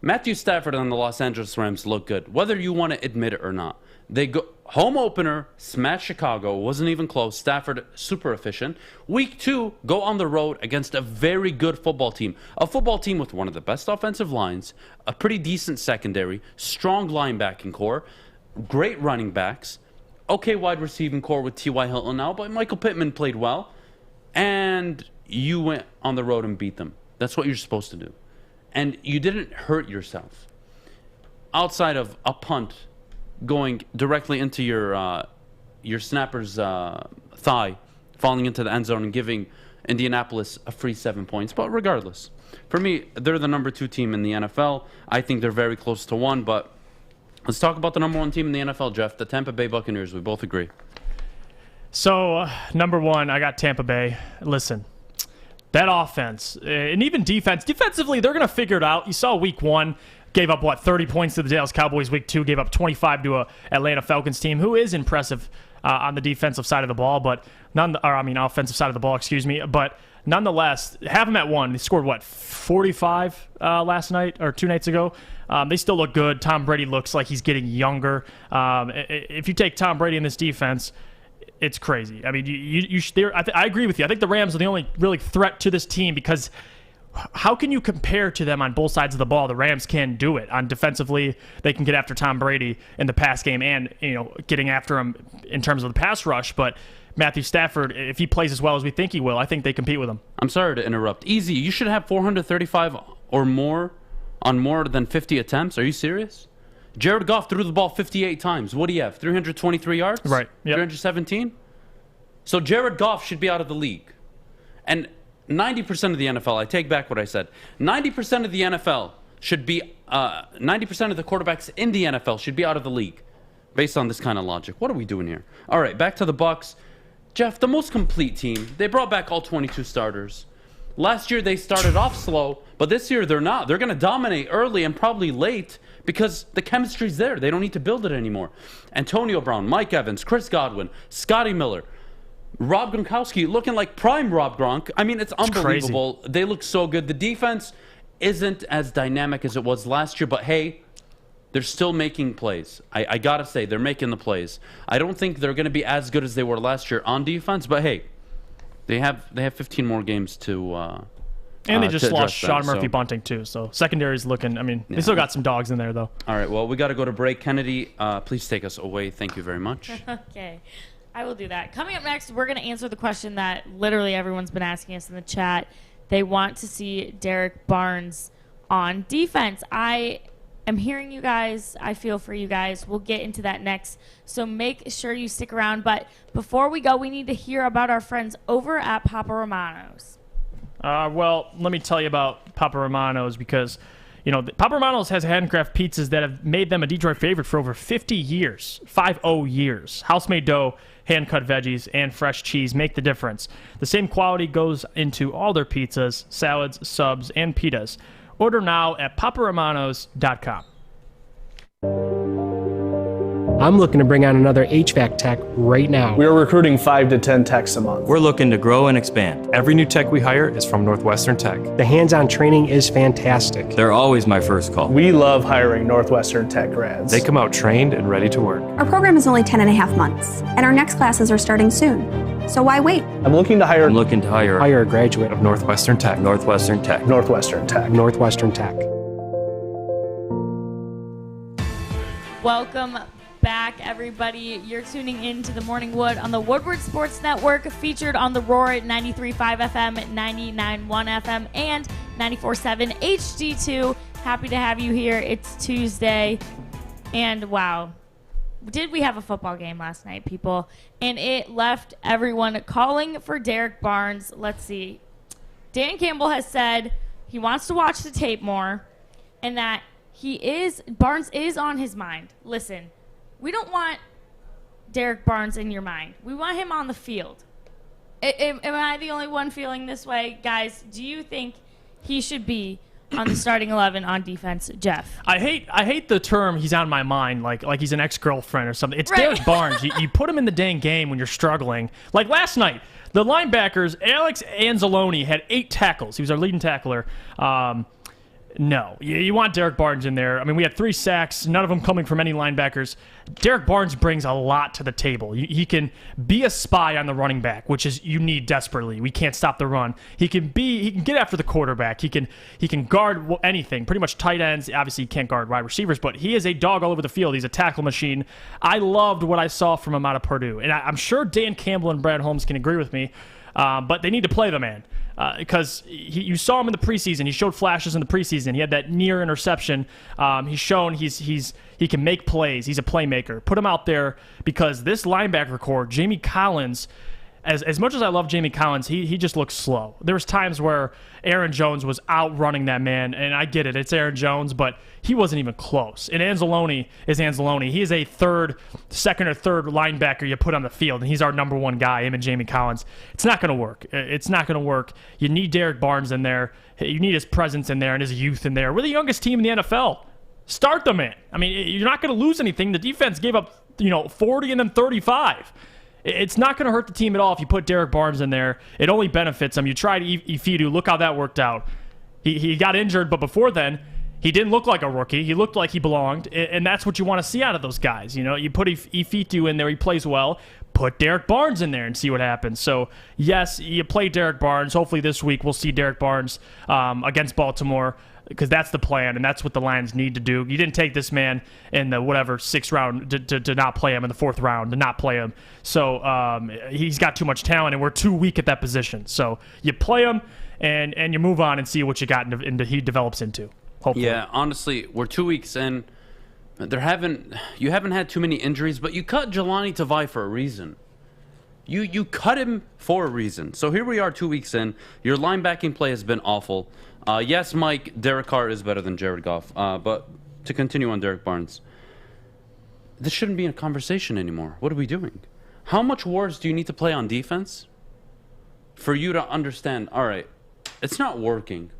Matthew Stafford and the Los Angeles Rams look good, whether you want to admit it or not. They go home opener, smash Chicago, wasn't even close. Stafford, super efficient. Week 2, go on the road against a very good football team. A football team with one of the best offensive lines, a pretty decent secondary, strong linebacking core, great running backs, okay wide receiving core with T.Y. Hilton now, but Michael Pittman played well. And you went on the road and beat them. That's what you're supposed to do. And you didn't hurt yourself. Outside of a punt going directly into your snapper's thigh, falling into the end zone and giving Indianapolis a free 7 points. But regardless, for me, they're the number 2 team in the NFL. I think they're very close to 1, but let's talk about the number 1 team in the NFL, Jeff, the Tampa Bay Buccaneers. We both agree. So, number 1, I got Tampa Bay. Listen, that offense, and even defensively, they're going to figure it out. You saw week 1. Gave up, 30 points to the Dallas Cowboys. Week 2, gave up 25 to a Atlanta Falcons team, who is impressive on the defensive side of the ball, but offensive side of the ball, excuse me. But nonetheless, have them at 1. They scored, 45 last night or 2 nights ago. They still look good. Tom Brady looks like he's getting younger. If you take Tom Brady in this defense, it's crazy. I mean, I agree with you. I think the Rams are the only really threat to this team because how can you compare to them on both sides of the ball? The Rams can do it. On defensively, they can get after Tom Brady in the pass game and, getting after him in terms of the pass rush. But Matthew Stafford, if he plays as well as we think he will, I think they compete with him. I'm sorry to interrupt. Easy, you should have 435 or more on more than 50 attempts. Are you serious? Jared Goff threw the ball 58 times. What do you have? 323 yards? Right. Yep. 317? So Jared Goff should be out of the league. And 90% of the NFL, I take back what I said. 90% of the NFL should be, 90% of the quarterbacks in the NFL should be out of the league based on this kind of logic. What are we doing here? All right, back to the Bucks. Jeff, the most complete team. They brought back all 22 starters. Last year, they started off slow, but this year they're not. They're going to dominate early and probably late because the chemistry's there. They don't need to build it anymore. Antonio Brown, Mike Evans, Chris Godwin, Scotty Miller, Rob Gronkowski looking like prime Rob Gronk. I mean, it's unbelievable. Crazy. They look so good. The defense isn't as dynamic as it was last year, but hey, they're still making plays. I got to say, they're making the plays. I don't think they're going to be as good as they were last year on defense, but hey, they have 15 more games to and they just lost Sean Murphy-Bunting, too. So secondary's looking, they still got some dogs in there, though. All right, well, we got to go to break. Kennedy, please take us away. Thank you very much. Okay. I will do that. Coming up next, we're going to answer the question that literally everyone's been asking us in the chat. They want to see Derrick Barnes on defense. I am hearing you guys. I feel for you guys. We'll get into that next. So make sure you stick around. But before we go, we need to hear about our friends over at Papa Romano's. Well, let me tell you about Papa Romano's because Papa Romano's has handcraft pizzas that have made them a Detroit favorite for over 50 years, 50 years. House-made dough, hand-cut veggies, and fresh cheese make the difference. The same quality goes into all their pizzas, salads, subs, and pitas. Order now at paparomanos.com. I'm looking to bring on another HVAC tech right now. We are recruiting 5 to 10 techs a month. We're looking to grow and expand. Every new tech we hire is from Northwestern Tech. The hands-on training is fantastic. They're always my first call. We love hiring Northwestern Tech grads. They come out trained and ready to work. Our program is only 10 and a half months, and our next classes are starting soon. So why wait? I'm looking to hire a graduate of Northwestern Tech. Northwestern Tech. Northwestern Tech. Welcome back, everybody. You're tuning in to the Morning Wood on the Woodward Sports Network, featured on the Roar at 93.5 FM, 99.1 FM, and 94.7 HD2. Happy to have you here. It's Tuesday, and wow, did we have a football game last night, people? And it left everyone calling for Derrick Barnes. Let's see. Dan Campbell has said he wants to watch the tape more, and that Barnes is on his mind. Listen, we don't want Derrick Barnes in your mind. We want him on the field. Am I the only one feeling this way? Guys, do you think he should be on the starting 11 on defense, Jeff? I hate the term "he's on my mind," like he's an ex-girlfriend or something. It's right. Derrick Barnes. You put him in the dang game when you're struggling. Like last night, the linebackers, Alex Anzalone had 8 tackles. He was our leading tackler. No, you want Derrick Barnes in there. I mean, we had 3 sacks, none of them coming from any linebackers. Derrick Barnes brings a lot to the table. He can be a spy on the running back, which is you need desperately. We can't stop the run. He can get after the quarterback. He can guard anything. Pretty much tight ends. Obviously, he can't guard wide receivers, but he is a dog all over the field. He's a tackle machine. I loved what I saw from him out of Purdue, and I'm sure Dan Campbell and Brad Holmes can agree with me. But they need to play the man. Because you saw him in the preseason. He showed flashes in the preseason. He had that near interception. He's shown he can make plays. He's a playmaker. Put him out there because this linebacker core, Jamie Collins, as much as I love Jamie Collins, he just looks slow. There was times where Aaron Jones was outrunning that man, and I get it. It's Aaron Jones, but he wasn't even close. And Anzalone is Anzalone. He is a second or third linebacker you put on the field, and he's our number one guy, him and Jamie Collins. It's not going to work. It's not going to work. You need Derrick Barnes in there. You need his presence in there and his youth in there. We're the youngest team in the NFL. Start the man. I mean, you're not going to lose anything. The defense gave up 40 and then 35. It's not going to hurt the team at all if you put Derrick Barnes in there. It only benefits him. You tried Ifidu. Look how that worked out. He got injured, but before then, he didn't look like a rookie. He looked like he belonged, and that's what you want to see out of those guys. You put Ifidu in there, he plays well. Put Derrick Barnes in there and see what happens. So, yes, you play Derrick Barnes. Hopefully this week we'll see Derrick Barnes against Baltimore, because that's the plan, and that's what the Lions need to do. You didn't take this man in the 6th round to not play him, in the 4th round to not play him. So he's got too much talent, and we're too weak at that position. So you play him, and you move on and see what you got into he develops into. Hopefully. Yeah, honestly, we're 2 weeks in. You haven't had too many injuries, but you cut Jelani Tavai for a reason. You cut him for a reason. So here we are 2 weeks in. Your linebacking play has been awful. Yes, Mike, Derek Carr is better than Jared Goff. But to continue on Derrick Barnes, this shouldn't be a conversation anymore. What are we doing? How much worse do you need to play on defense for you to understand, all right, it's not working.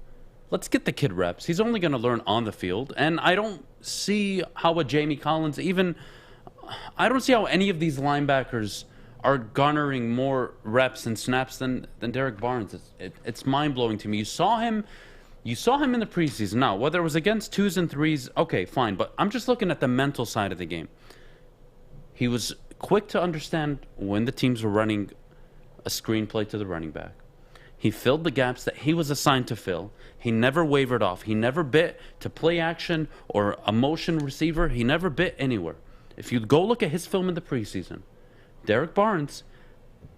Let's get the kid reps. He's only going to learn on the field. And I don't see how a Jamie Collins I don't see how any of these linebackers are garnering more reps and snaps than Derrick Barnes. It's mind-blowing to me. You saw him in the preseason. Now, whether it was against 2s and 3s, okay, fine. But I'm just looking at the mental side of the game. He was quick to understand when the teams were running a screenplay to the running back. He filled the gaps that he was assigned to fill. He never wavered off. He never bit to play action or a motion receiver. He never bit anywhere. If you go look at his film in the preseason, Derrick Barnes,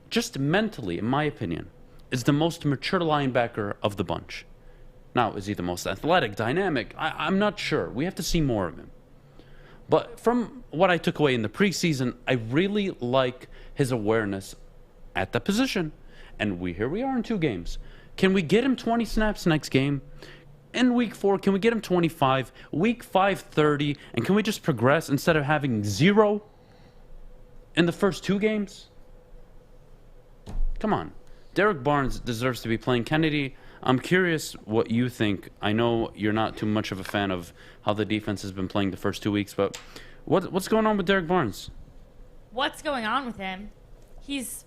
just mentally, in my opinion, is the most mature linebacker of the bunch. Now, is he the most athletic, dynamic? I'm not sure. We have to see more of him. But from what I took away in the preseason, I really like his awareness at the position. And here we are in 2 games. Can we get him 20 snaps next game? in week 4, can we get him 25? Week 5, 30? And can we just progress instead of having 0 in the first 2 games? Come on. Derrick Barnes deserves to be playing. Kennedy, I'm curious what you think. I know you're not too much of a fan of how the defense has been playing the first 2 weeks, but what's going on with Derrick Barnes? What's going on with him? He's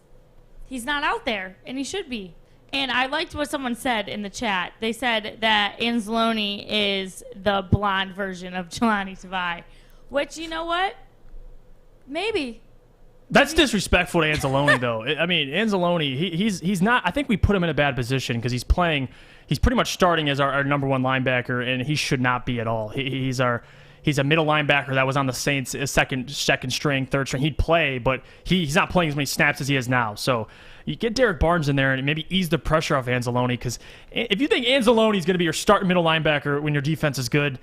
not out there, and he should be. And I liked what someone said in the chat. They said that Anzalone is the blonde version of Jelani Tavai, which, you know what? Maybe. That's disrespectful to Anzalone, though. I mean, Anzalone, he's not. I think we put him in a bad position because he's playing. He's pretty much starting as our number 1 linebacker, and he should not be at all. He's a middle linebacker that was on the Saints, second string, third string. He'd play, but he's not playing as many snaps as he is now. So you get Derrick Barnes in there and maybe ease the pressure off Anzalone, because if you think Anzalone is going to be your starting middle linebacker when your defense is good,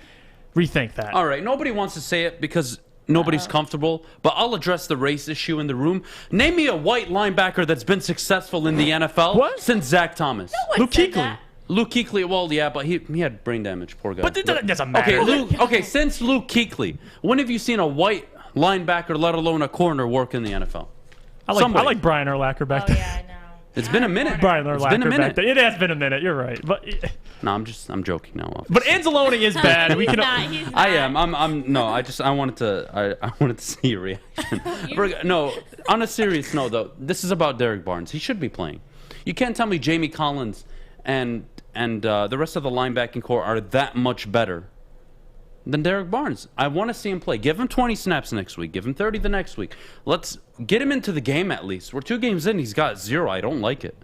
rethink that. All right, nobody wants to say it because nobody's comfortable, but I'll address the race issue in the room. Name me a white linebacker that's been successful in the NFL since Zach Thomas. Luke Kuechly. Luke Kuechly, well, yeah, but he had brain damage, poor guy. But it doesn't matter. Okay, since Luke Kuechly, when have you seen a white linebacker, let alone a corner, work in the NFL? I like Brian Urlacher back there. Yeah, I know. It's been a minute. Brian Urlacher it's been a minute. back there. It has been a minute. You're right. But no, I'm joking now. But Anzalone is bad. He's not. I am. I wanted to see your reaction. No, on a serious note though, this is about Derrick Barnes. He should be playing. You can't tell me Jamie Collins and the rest of the linebacking core are that much better than Derrick Barnes. I want to see him play. Give him 20 snaps next week. Give him 30 the next week. Let's get him into the game at least. We're 2 games in. He's got 0. I don't like it.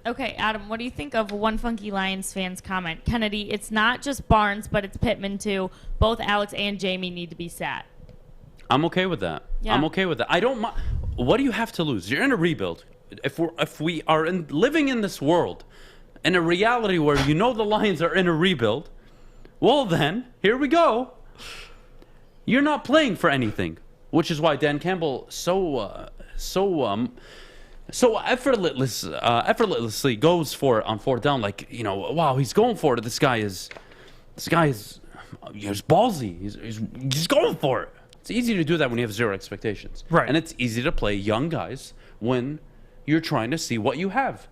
Okay, Adam, what do you think of one Funky Lions fan's comment? Kennedy, it's not just Barnes, but it's Pittman too. Both Alex and Jamie need to be sat. I'm okay with that. Yeah. I'm okay with that. I don't mind. What do you have to lose? You're in a rebuild. If we are living in this world, in a reality where you know the Lions are in a rebuild, well then, here we go. You're not playing for anything, which is why Dan Campbell so effortlessly goes for it on 4th down. Like, wow, he's going for it. This guy is he's ballsy. He's going for it. It's easy to do that when you have 0 expectations. Right. And it's easy to play young guys when you're trying to see what you have.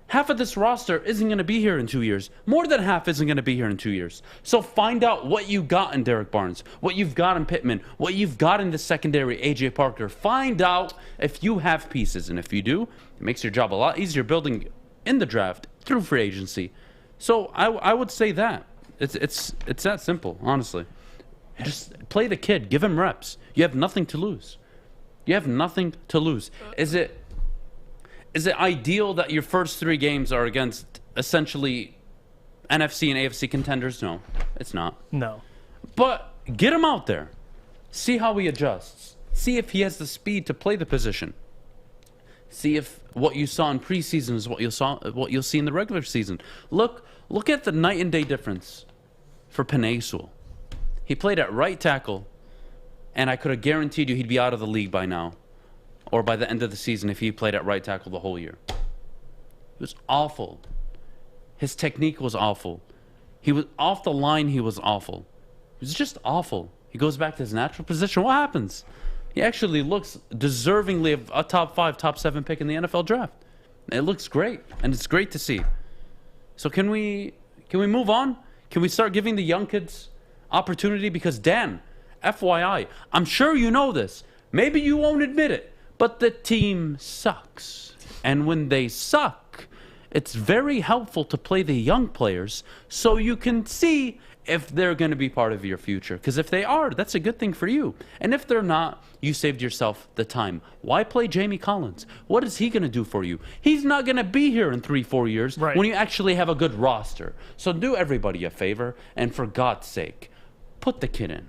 Half of this roster isn't going to be here in 2 years. More than half isn't going to be here in 2 years. So find out what you got in Derrick Barnes, what you've got in Pittman, what you've got in the secondary, A.J. Parker. Find out if you have pieces. And if you do, it makes your job a lot easier building in the draft through free agency. So I would say that. It's that simple, honestly. Just play the kid. Give him reps. You have nothing to lose. You have nothing to lose. Is it ideal that your first 3 games are against essentially NFC and AFC contenders? No, it's not. No. But get him out there. See how he adjusts. See if he has the speed to play the position. See if what you saw in preseason is what you'll see in the regular season. Look at the night and day difference for Penei Sewell. He played at right tackle, and I could have guaranteed you he'd be out of the league by now, or by the end of the season if he played at right tackle the whole year. It was awful. His technique was awful. He was off the line. He was awful. It was just awful. He goes back to his natural position. What happens? He actually looks deservingly of a top 5, top 7 pick in the NFL draft. It looks great, and it's great to see. So can we move on? Can we start giving the young kids opportunity? Because Dan, FYI, I'm sure you know this. Maybe you won't admit it, but the team sucks. And when they suck, it's very helpful to play the young players so you can see if they're going to be part of your future. Because if they are, that's a good thing for you. And if they're not, you saved yourself the time. Why play Jamie Collins? What is he going to do for you? He's not going to be here in 3-4 years when you actually have a good roster. So do everybody a favor, and for God's sake, put the kid in.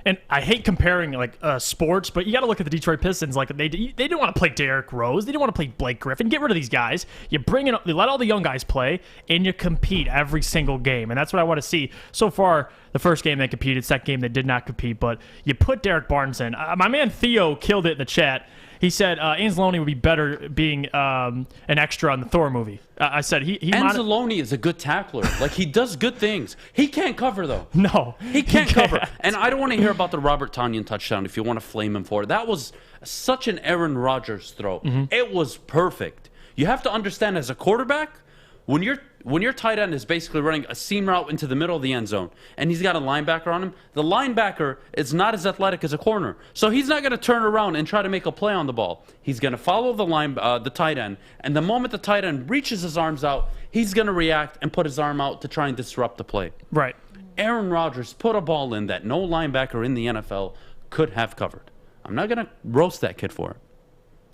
And I hate comparing sports, but you got to look at the Detroit Pistons. Like they didn't want to play Derrick Rose, they didn't want to play Blake Griffin. Get rid of these guys. You let all the young guys play, and you compete every single game. And that's what I want to see. So far, The first game they competed, second game they did not compete, but you put Derrick Barnes in. My man Theo killed it in the chat. He said Anzalone would be better being an extra on the Thor movie. I said Anzalone is a good tackler. Like, he does good things. He can't cover, though. No. He can't cover. And I don't want to hear about the Robert Tonyan touchdown if you want to flame him for it. That was such an Aaron Rodgers throw. It was perfect. You have to understand, as a quarterback, when your tight end is basically running a seam route into the middle of the end zone and he's got a linebacker on him, the linebacker is not as athletic as a corner. So he's not going to turn around and try to make a play on the ball. He's going to follow the tight end, and the moment the tight end reaches his arms out, he's going to react and put his arm out to try and disrupt the play. Right. Aaron Rodgers put a ball in that no linebacker in the NFL could have covered. I'm not going to roast that kid for it.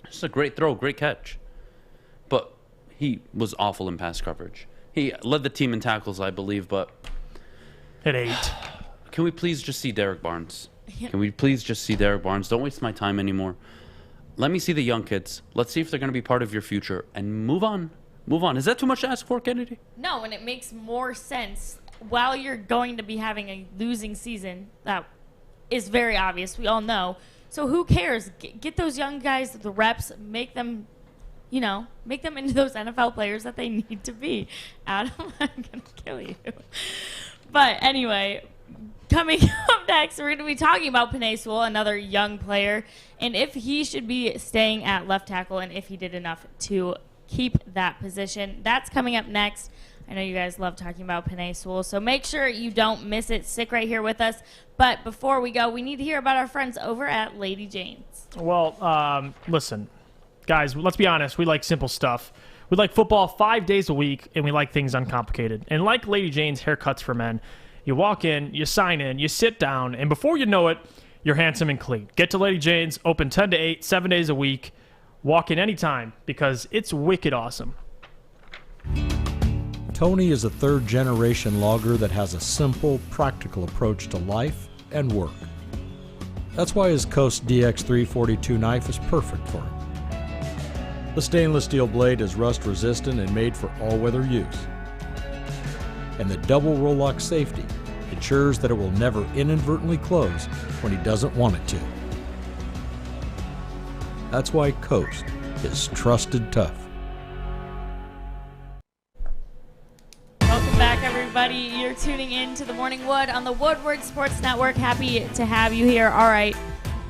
It's a great throw, great catch. But he was awful in pass coverage. He led the team in tackles, I believe, but... At 8. Can we please just see Derrick Barnes? Can we please just see Derrick Barnes? Don't waste my time anymore. Let me see the young kids. Let's see if they're going to be part of your future. And move on. Move on. Is that too much to ask for, Kennedy? No, and it makes more sense. While you're going to be having a losing season, that is very obvious. We all know. So who cares? Get those young guys the reps. Make them... make them into those NFL players that they need to be. Adam, I'm going to kill you. But anyway, coming up next, we're going to be talking about Penei Sewell, another young player, and if he should be staying at left tackle and if he did enough to keep that position. That's coming up next. I know you guys love talking about Penei Sewell, so make sure you don't miss it. Stick right here with us. But before we go, we need to hear about our friends over at Lady Jane's. Well, listen. Guys, let's be honest. We like simple stuff. We like football 5 days a week, and we like things uncomplicated. And like Lady Jane's Haircuts for Men, you walk in, you sign in, you sit down, and before you know it, you're handsome and clean. Get to Lady Jane's, open 10 to 8, 7 days a week. Walk in anytime because it's wicked awesome. Tony is a third-generation logger that has a simple, practical approach to life and work. That's why his Coast DX342 knife is perfect for him. The stainless steel blade is rust-resistant and made for all-weather use. And the double roll-lock safety ensures that it will never inadvertently close when he doesn't want it to. That's why Coast is trusted tough. Welcome back, everybody. You're tuning in to the Morning Wood on the Woodward Sports Network. Happy to have you here. All right,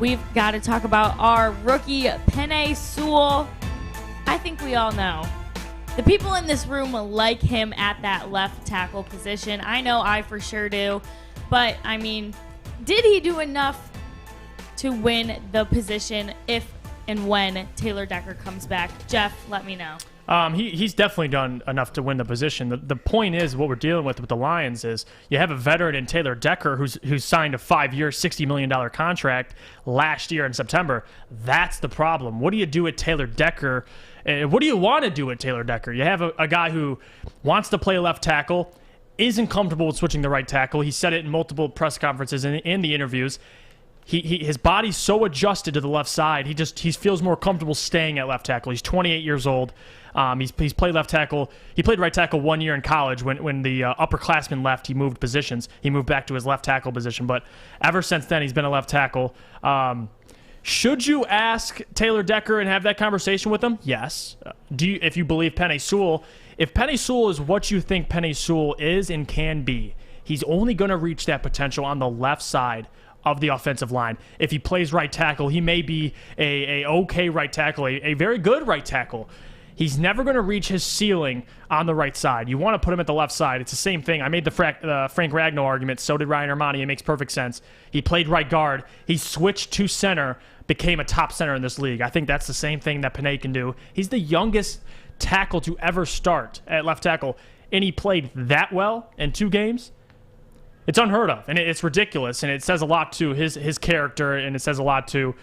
we've got to talk about our rookie, Penei Sewell. I think we all know. The people in this room like him at that left tackle position. I know I for sure do. But, I mean, did he do enough to win the position if and when Taylor Decker comes back? Jeff, let me know. He's definitely done enough to win the position. The point is, what we're dealing with the Lions is you have a veteran in Taylor Decker who's signed a 5-year, $60 million contract last year in September. That's the problem. What do you do with Taylor Decker? What do you want to do with Taylor Decker? You have a guy who wants to play left tackle, isn't comfortable with switching the right tackle. He said it in multiple press conferences and in the interviews. His body's so adjusted to the left side, he feels more comfortable staying at left tackle. He's 28 years old. He's played left tackle. He played right tackle 1 year in college. When the upperclassmen left, he moved positions. He moved back to his left tackle position. But ever since then, he's been a left tackle. Should you ask Taylor Decker and have that conversation with him? Yes. If you believe Penei Sewell, if Penei Sewell is what you think Penei Sewell is and can be, he's only going to reach that potential on the left side of the offensive line. If he plays right tackle, he may be a okay right tackle, a very good right tackle. He's never going to reach his ceiling on the right side. You want to put him at the left side. It's the same thing. I made the Frank Ragnow argument. So did Ryan Armani. It makes perfect sense. He played right guard. He switched to center, became a top center in this league. I think that's the same thing that Penei can do. He's the youngest tackle to ever start at left tackle, and he played that well in 2 games. It's unheard of, and it's ridiculous, and it says a lot to his character, and it says a lot to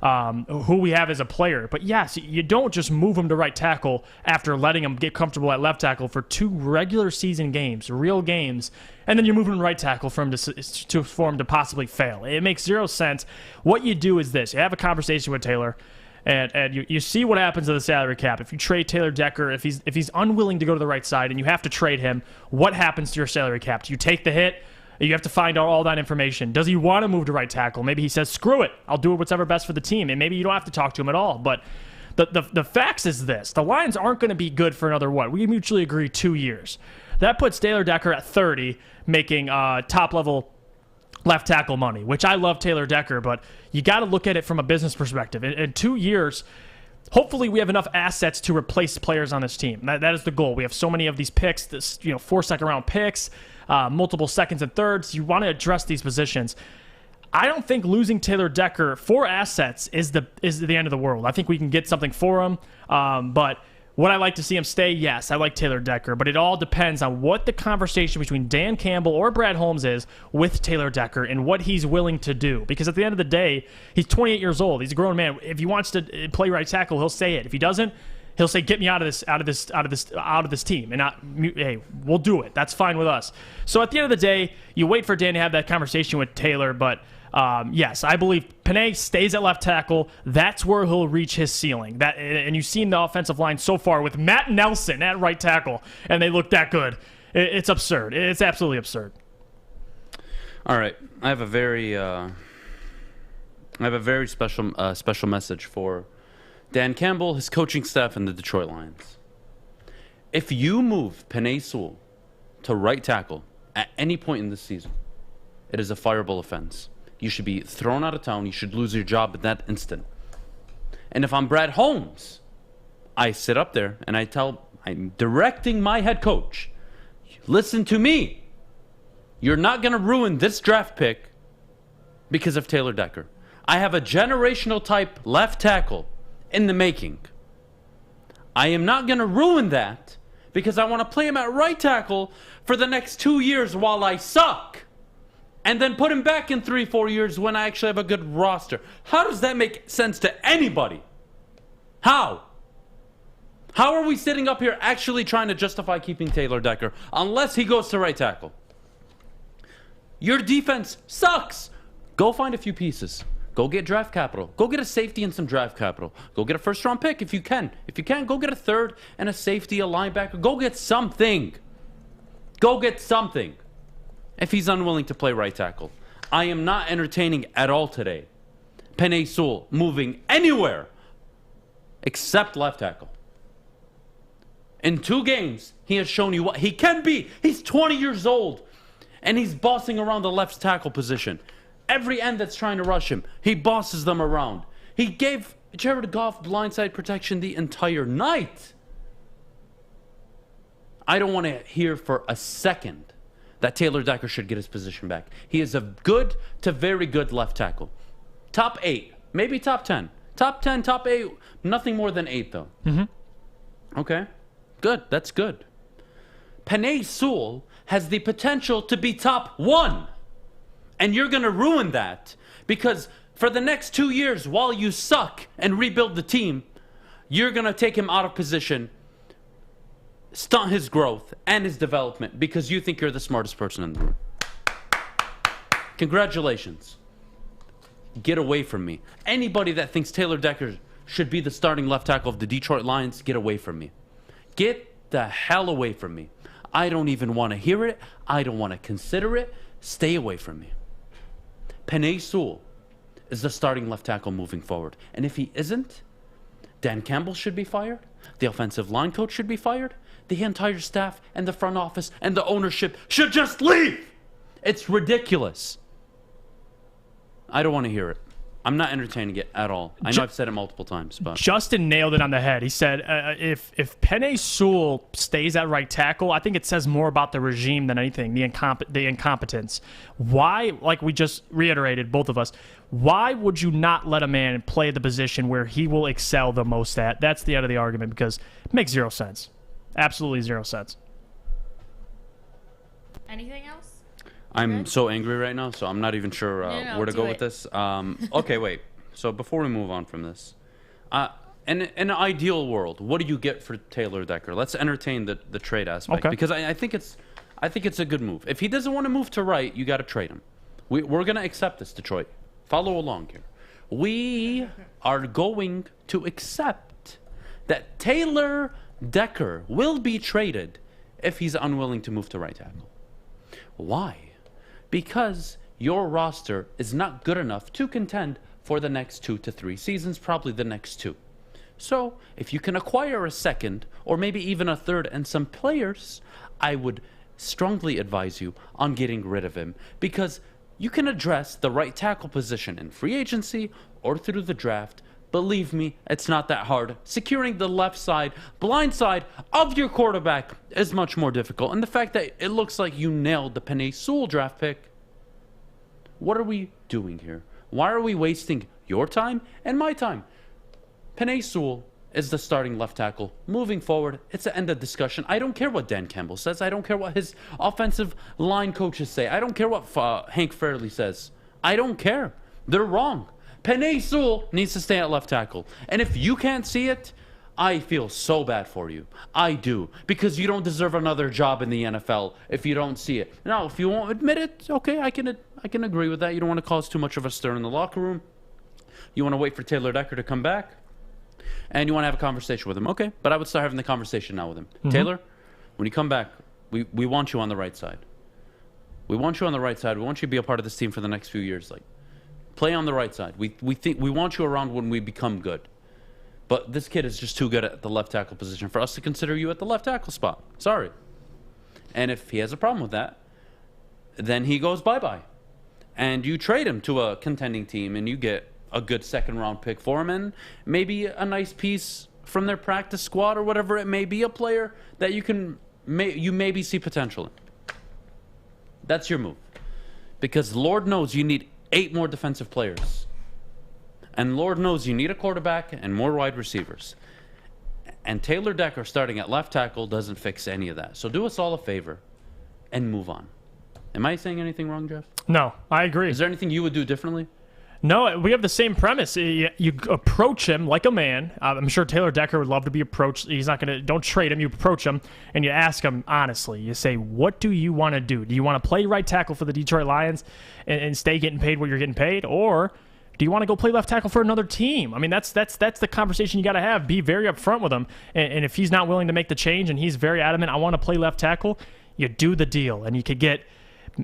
who we have as a player. But yes, you don't just move him to right tackle after letting him get comfortable at left tackle for 2 regular season games, real games, and then you're moving him to right tackle for him to possibly fail. It makes zero sense. What you do is this. You have a conversation with Taylor, and you see what happens to the salary cap. If you trade Taylor Decker, if he's unwilling to go to the right side and you have to trade him, what happens to your salary cap? Do you take the hit? You have to find out all that information. Does he want to move to right tackle? Maybe he says, screw it. I'll do whatever best for the team. And maybe you don't have to talk to him at all. But the facts is this. The Lions aren't going to be good for another, we mutually agree, 2 years. That puts Taylor Decker at 30, making top-level left tackle money, which I love Taylor Decker, but you got to look at it from a business perspective. In 2 years, hopefully we have enough assets to replace players on this team. That is the goal. We have so many of these picks, 4 second-round picks, multiple seconds and thirds. You want to address these positions. I don't think losing Taylor Decker for assets is the end of the world. I think we can get something for him, but would I like to see him stay? Yes, I like Taylor Decker, but it all depends on what the conversation between Dan Campbell or Brad Holmes is with Taylor Decker and what he's willing to do. Because at the end of the day, he's 28 years old. He's a grown man. If he wants to play right tackle, he'll say it. If he doesn't, he'll say, "Get me out of this team." And hey, we'll do it. That's fine with us. So at the end of the day, you wait for Dan to have that conversation with Taylor, but. Yes, I believe Penei stays at left tackle. That's where he'll reach his ceiling. And you've seen the offensive line so far with Matt Nelson at right tackle, and they look that good. It's absurd. It's absolutely absurd. All right, I have a very special message for Dan Campbell, his coaching staff, and the Detroit Lions. If you move Penei Sewell to right tackle at any point in this season, it is a fireable offense. You should be thrown out of town. You should lose your job at that instant. And if I'm Brad Holmes, I sit up there and I'm directing my head coach, listen to me. You're not going to ruin this draft pick because of Taylor Decker. I have a generational type left tackle in the making. I am not going to ruin that because I want to play him at right tackle for the next 2 years while I suck. And then put him back in 3-4 years when I actually have a good roster. How does that make sense to anybody? How? How are we sitting up here actually trying to justify keeping Taylor Decker unless he goes to right tackle? Your defense sucks. Go find a few pieces. Go get draft capital. Go get a safety and some draft capital. Go get a first-round pick if you can. If you can, go get a third and a safety, a linebacker. Go get something. Go get something. If he's unwilling to play right tackle. I am not entertaining at all today Penei Sewell moving anywhere except left tackle. In 2 games, he has shown you what he can be. He's 20 years old, and he's bossing around the left tackle position. Every end that's trying to rush him, he bosses them around. He gave Jared Goff blindside protection the entire night. I don't want to hear for a second that Taylor Decker should get his position back. He is a good to very good left tackle. Top 8, maybe top 10. Top 10, top 8, nothing more than 8 though. Mm-hmm. Okay, good, that's good. Penei Sewell has the potential to be top 1. And you're going to ruin that because for the next 2 years while you suck and rebuild the team, you're going to take him out of position, stunt his growth and his development because you think you're the smartest person in the room. Congratulations. Get away from me. Anybody that thinks Taylor Decker should be the starting left tackle of the Detroit Lions, get away from me. Get the hell away from me. I don't even want to hear it. I don't want to consider it. Stay away from me. Penei Sewell is the starting left tackle moving forward. And if he isn't, Dan Campbell should be fired. The offensive line coach should be fired. The entire staff and the front office and the ownership should just leave. It's ridiculous. I don't want to hear it. I'm not entertaining it at all. I know I've said it multiple times, but Justin nailed it on the head. He said, if Penei Sewell stays at right tackle, I think it says more about the regime than anything, the incompetence. Why, like we just reiterated, both of us, why would you not let a man play the position where he will excel the most at? That's the end of the argument because it makes 0 sense. Absolutely 0 sense. Anything else? I'm so angry right now, so I'm not even sure where to go with this. Okay, wait. So before we move on from this, in an ideal world, what do you get for Taylor Decker? Let's entertain the trade aspect because I think it's a good move. If he doesn't want to move to right, you got to trade him. We're gonna accept this, Detroit. Follow along here. We are going to accept that Taylor Decker will be traded if he's unwilling to move to right tackle. Why? because your roster is not good enough to contend for the next 2 to 3 seasons, probably the next 2. So if you can acquire a second or maybe even a third and some players, I would strongly advise you on getting rid of him, because you can address the right tackle position in free agency or through the draft. Believe me, it's not that hard. Securing the left side, blind side of your quarterback is much more difficult. And the fact that it looks like you nailed the Penei Sewell draft pick, what are we doing here? Why are we wasting your time and my time? Penei Sewell is the starting left tackle. Moving forward, it's the end of discussion. I don't care what Dan Campbell says. I don't care what his offensive line coaches say. I don't care what Hank Fairley says. I don't care. They're wrong. Penei Sewell needs to stay at left tackle. And if you can't see it, I feel so bad for you. I do. Because you don't deserve another job in the NFL if you don't see it. Now, if you won't admit it, okay, I can agree with that. You don't want to cause too much of a stir in the locker room. You want to wait for Taylor Decker to come back. And you want to have a conversation with him. Okay, but I would start having the conversation now with him. Mm-hmm. Taylor, when you come back, we want you on the right side. We want you on the right side. We want you to be a part of this team for the next few years. Like, play on the right side. We want you around when we become good. But this kid is just too good at the left tackle position for us to consider you at the left tackle spot. Sorry. And if he has a problem with that, then he goes bye-bye. And you trade him to a contending team, and you get a good second-round pick for him, and maybe a nice piece from their practice squad or whatever it may be, a player that you maybe see potential in. That's your move. Because Lord knows you need 8 more defensive players. And Lord knows you need a quarterback and more wide receivers. And Taylor Decker starting at left tackle doesn't fix any of that. So do us all a favor and move on. Am I saying anything wrong, Jeff? No, I agree. Is there anything you would do differently? No, we have the same premise. You approach him like a man. I'm sure Taylor Decker would love to be approached. He's not going to, don't trade him. You approach him and you ask him honestly. You say, what do you want to do? Do you want to play right tackle for the Detroit Lions and stay getting paid what you're getting paid? Or do you want to go play left tackle for another team? I mean, that's the conversation you got to have. Be very upfront with him. And if he's not willing to make the change and he's very adamant, I want to play left tackle, you do the deal. And you could get,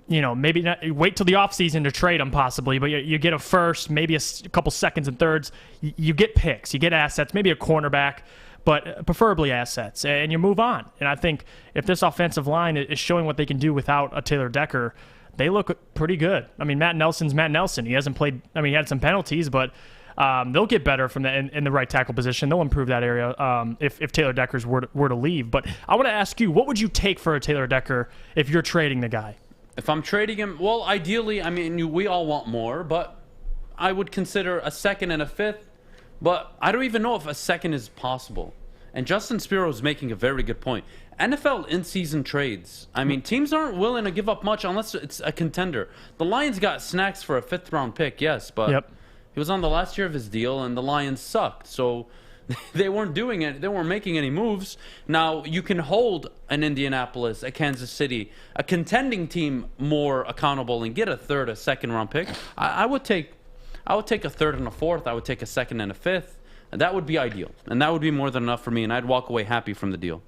maybe not wait till the offseason to trade him possibly, but you get a first, maybe a couple seconds and thirds. You get picks, you get assets, maybe a cornerback, but preferably assets, and you move on. And I think if this offensive line is showing what they can do without a Taylor Decker, they look pretty good. I mean, Matt Nelson's Matt Nelson. He hasn't played, he had some penalties, but they'll get better from in the right tackle position. They'll improve that area if Taylor Decker's were to leave. But I want to ask you, what would you take for a Taylor Decker if you're trading the guy? If I'm trading him, well, ideally, we all want more, but I would consider a second and a fifth. But I don't even know if a second is possible. And Justin Spiro is making a very good point. NFL in-season trades. Teams aren't willing to give up much unless it's a contender. The Lions got snacks for a 5th-round pick, yes, but he was on the last year of his deal, and the Lions sucked. So they weren't doing it. They weren't making any moves. Now, you can hold an Indianapolis, a Kansas City, a contending team more accountable and get a 3rd, a 2nd-round pick. I would take a 3rd and a 4th. I would take a 2nd and a 5th. And that would be ideal. And that would be more than enough for me, and I'd walk away happy from the deal.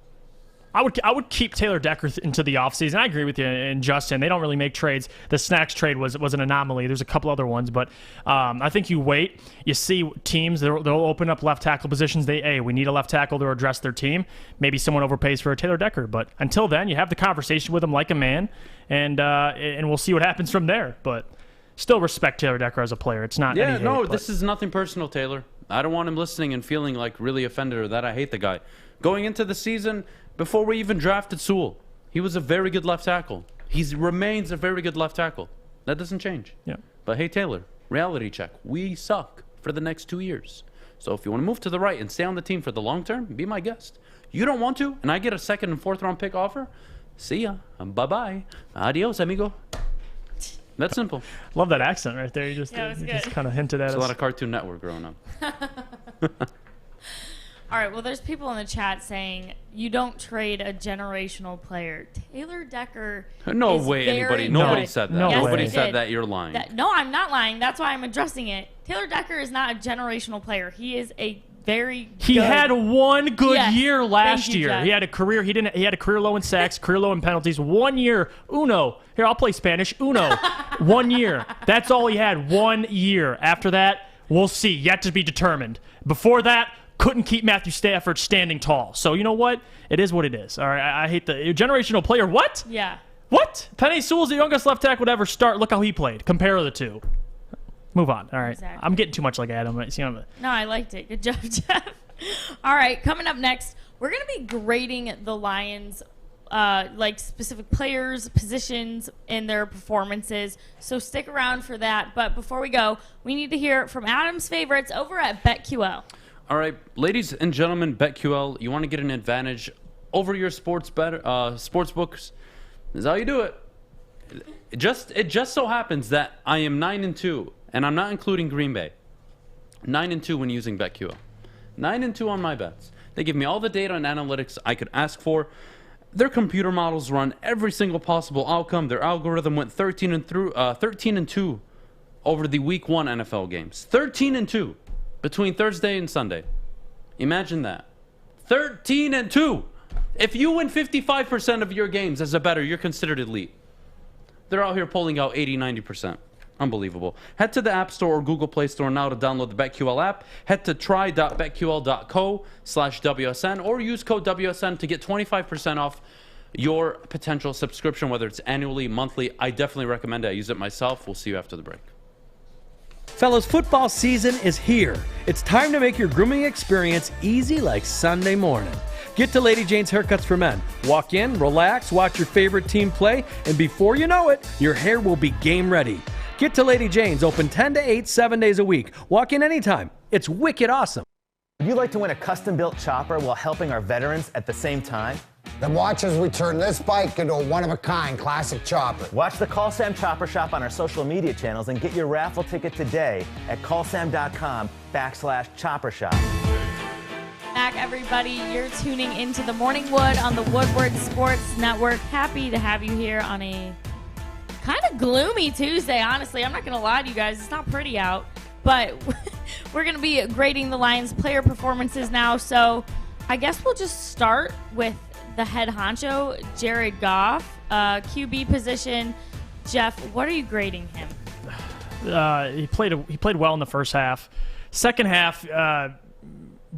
I would keep Taylor Decker into the offseason. I agree with you and Justin. They don't really make trades. The snacks trade was an anomaly. There's a couple other ones, but I think you wait. You see teams, they'll open up left tackle positions. We need a left tackle to address their team. Maybe someone overpays for a Taylor Decker. But until then, you have the conversation with him like a man, and we'll see what happens from there. But still respect Taylor Decker as a player. It's not any hate, this is nothing personal, Taylor. I don't want him listening and feeling like really offended or that I hate the guy. Going into the season, before we even drafted Sewell, he was a very good left tackle. He remains a very good left tackle. That doesn't change. Yeah. But hey, Taylor, reality check. We suck for the next 2 years. So if you want to move to the right and stay on the team for the long term, be my guest. You don't want to, and I get a 2nd and 4th-round pick offer, see ya. Bye-bye. Adios, amigo. That's simple. Love that accent right there. You just kind of hinted at us. It's a lot of Cartoon Network growing up. All right, well, there's people in the chat saying you don't trade a generational player. Taylor Decker No is way very anybody. good. Nobody said that. Yes, Nobody they said did. that. You're lying. No, I'm not lying. That's why I'm addressing it. Taylor Decker is not a generational player. He is a very He good. had one good Yes. year last Thank you, year. Jeff. He had a career. He had a career low in sacks, career low in penalties. 1 year. Uno. Here, I'll play Spanish. Uno. 1 year. That's all he had. 1 year. After that, we'll see. Yet to be determined. Before that, couldn't keep Matthew Stafford standing tall. So you know what? It is what it is. All right. I hate the generational player. What? Yeah. What? Penei Sewell's the youngest left tackle to ever start. Look how he played. Compare the two. Move on. All right. Exactly. I'm getting too much like Adam. No, I liked it. Good job, Jeff. All right, coming up next, we're going to be grading the Lions, like specific players, positions, and their performances. So stick around for that. But before we go, we need to hear from Adam's favorites over at BetQL. All right, ladies and gentlemen, BetQL, you want to get an advantage over your sports books? This is how you do it. It just so happens that I am 9-2, and I'm not including Green Bay. 9-2 when using BetQL. 9-2 on my bets. They give me all the data and analytics I could ask for. Their computer models run every single possible outcome. Their algorithm went 13-2 over the Week 1 NFL games. 13-2 between Thursday and Sunday. Imagine that. 13-2. If you win 55% of your games as a bettor, you're considered elite. They're out here pulling out 80-90%. Unbelievable. Head to the App Store or Google Play Store now to download the BetQL app. Head to try.betql.co/WSN or use code WSN to get 25% off your potential subscription, whether it's annually, monthly. I definitely recommend it. I use it myself. We'll see you after the break. Fellas, football season is here. It's time to make your grooming experience easy like Sunday morning. Get to Lady Jane's Haircuts for Men. Walk in, relax, watch your favorite team play, and before you know it, your hair will be game ready. Get to Lady Jane's, open 10 to 8, 7 days a week. Walk in anytime. It's wicked awesome. Would you like to win a custom-built chopper while helping our veterans at the same time? Then watch as we turn this bike into a one-of-a-kind classic chopper. Watch the Call Sam Chopper Shop on our social media channels and get your raffle ticket today at callsam.com/chopper shop. Back, everybody. You're tuning into the Morning Wood on the Woodward Sports Network. Happy to have you here on a kind of gloomy Tuesday, honestly. I'm not going to lie to you guys. It's not pretty out. But we're going to be grading the Lions' player performances now. So I guess we'll just start with the head honcho, Jared Goff. QB position. Jeff, what are you grading him? He played well in the first half. Second half,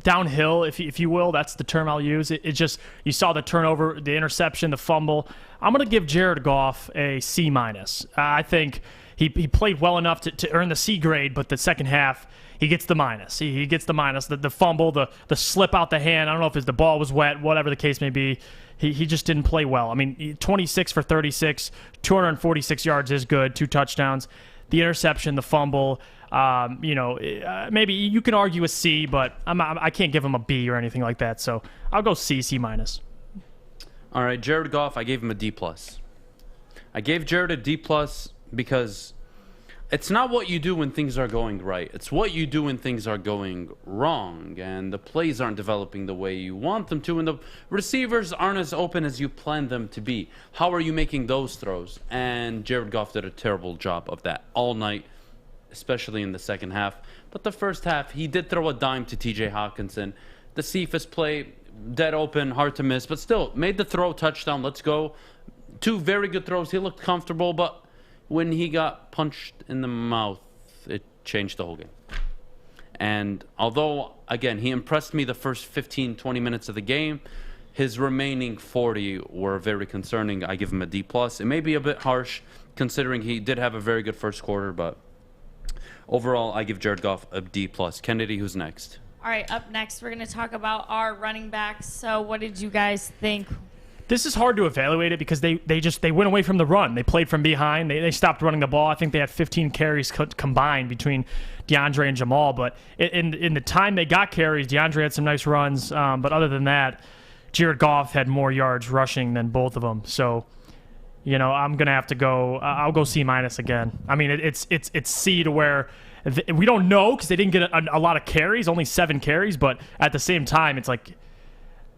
downhill, if you will. That's the term I'll use. It just, you saw the turnover, the interception, the fumble. I'm going to give Jared Goff a C-. I think he played well enough to earn the C grade, but the second half, he gets the minus. He gets the minus. The fumble, the slip out the hand. I don't know if the ball was wet, whatever the case may be. He just didn't play well. I mean, 26 for 36, 246 yards is good, 2 touchdowns. The interception, the fumble, maybe you can argue a C, but I can't give him a B or anything like that. So I'll go C-. All right, Jared Goff, I gave him a D+. I gave Jared a D+ because it's not what you do when things are going right. It's what you do when things are going wrong, and the plays aren't developing the way you want them to, and the receivers aren't as open as you planned them to be. How are you making those throws? And Jared Goff did a terrible job of that all night, especially in the second half. But the first half, he did throw a dime to TJ Hockenson. The Cephas play, dead open, hard to miss, but still made the throw, touchdown, let's go. 2 very good throws. He looked comfortable, but when he got punched in the mouth, it changed the whole game. And although, again, he impressed me the first 15, 20 minutes of the game, his remaining 40 were very concerning. I give him a D+. It may be a bit harsh considering he did have a very good first quarter, but overall, I give Jared Goff a D+. Kennedy, who's next? All right, up next, we're going to talk about our running backs. So what did you guys think? This is hard to evaluate it because they went away from the run. They played from behind. They stopped running the ball. I think they had 15 carries combined between DeAndre and Jamal. But in the time they got carries, DeAndre had some nice runs. But other than that, Jared Goff had more yards rushing than both of them. So, I'm going to have to go. I'll go C- again. I mean, it's C to where we don't know because they didn't get a lot of carries, only 7 carries. But at the same time, it's like,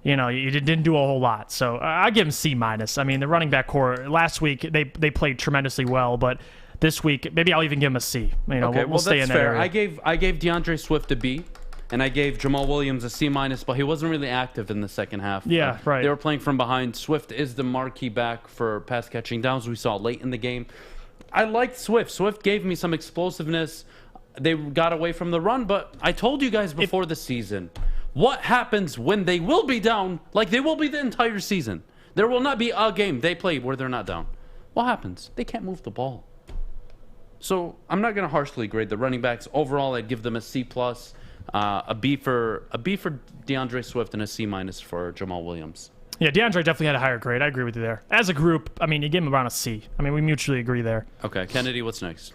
you didn't do a whole lot. So I give him C-. I mean, the running back core, last week, they played tremendously well. But this week, maybe I'll even give him a C. Okay, we'll stay that's in that fair. area. I gave DeAndre Swift a B. and I gave Jamal Williams a C-, but he wasn't really active in the second half. Yeah, right. They were playing from behind. Swift is the marquee back for pass catching downs we saw late in the game. I liked Swift. Swift gave me some explosiveness. They got away from the run, but I told you guys before the season, what happens when they will be down, like they will be the entire season? There will not be a game they play where they're not down. What happens? They can't move the ball. So I'm not going to harshly grade the running backs. Overall, I'd give them a C+, a B for DeAndre Swift, and a C- for Jamal Williams. Yeah, DeAndre definitely had a higher grade. I agree with you there. As a group, I mean, you give him around a C. I mean, we mutually agree there. Okay, Kennedy, what's next?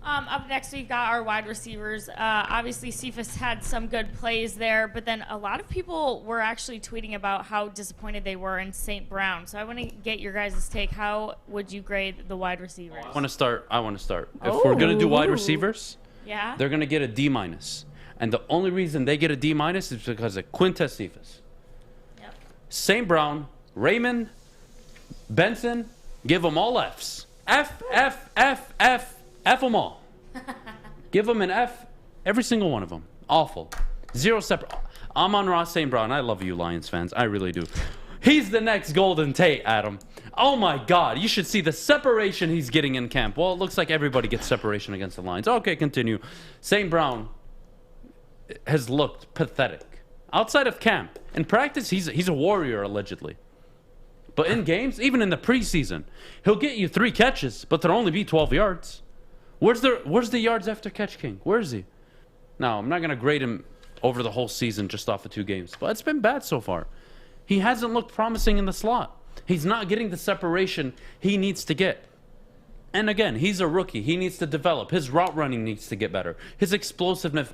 Up next, we've got our wide receivers. Obviously, Cephas had some good plays there, but then a lot of people were actually tweeting about how disappointed they were in St. Brown. So I want to get your guys' take. How would you grade the wide receivers? I want to start. If we're going to do wide receivers, yeah, they're going to get a D-. And the only reason they get a D- is because of Quintez Cephas. Yep. St. Brown, Raymond, Benson, give them all Fs. F them all. Give them an F, every single one of them. Awful. Zero separate. Amon-Ra St. Brown. I love you, Lions fans. I really do. He's the next Golden Tate, Adam. Oh, my God. You should see the separation he's getting in camp. Well, it looks like everybody gets separation against the Lions. Okay, continue. St. Brown has looked pathetic. Outside of camp. In practice, he's a warrior, allegedly. But in games, even in the preseason, he'll get you 3 catches, but there'll only be 12 yards. Where's the yards after catch king? Where is he? Now, I'm not going to grade him over the whole season just off of 2 games, but it's been bad so far. He hasn't looked promising in the slot. He's not getting the separation he needs to get. And again, he's a rookie. He needs to develop. His route running needs to get better. His explosiveness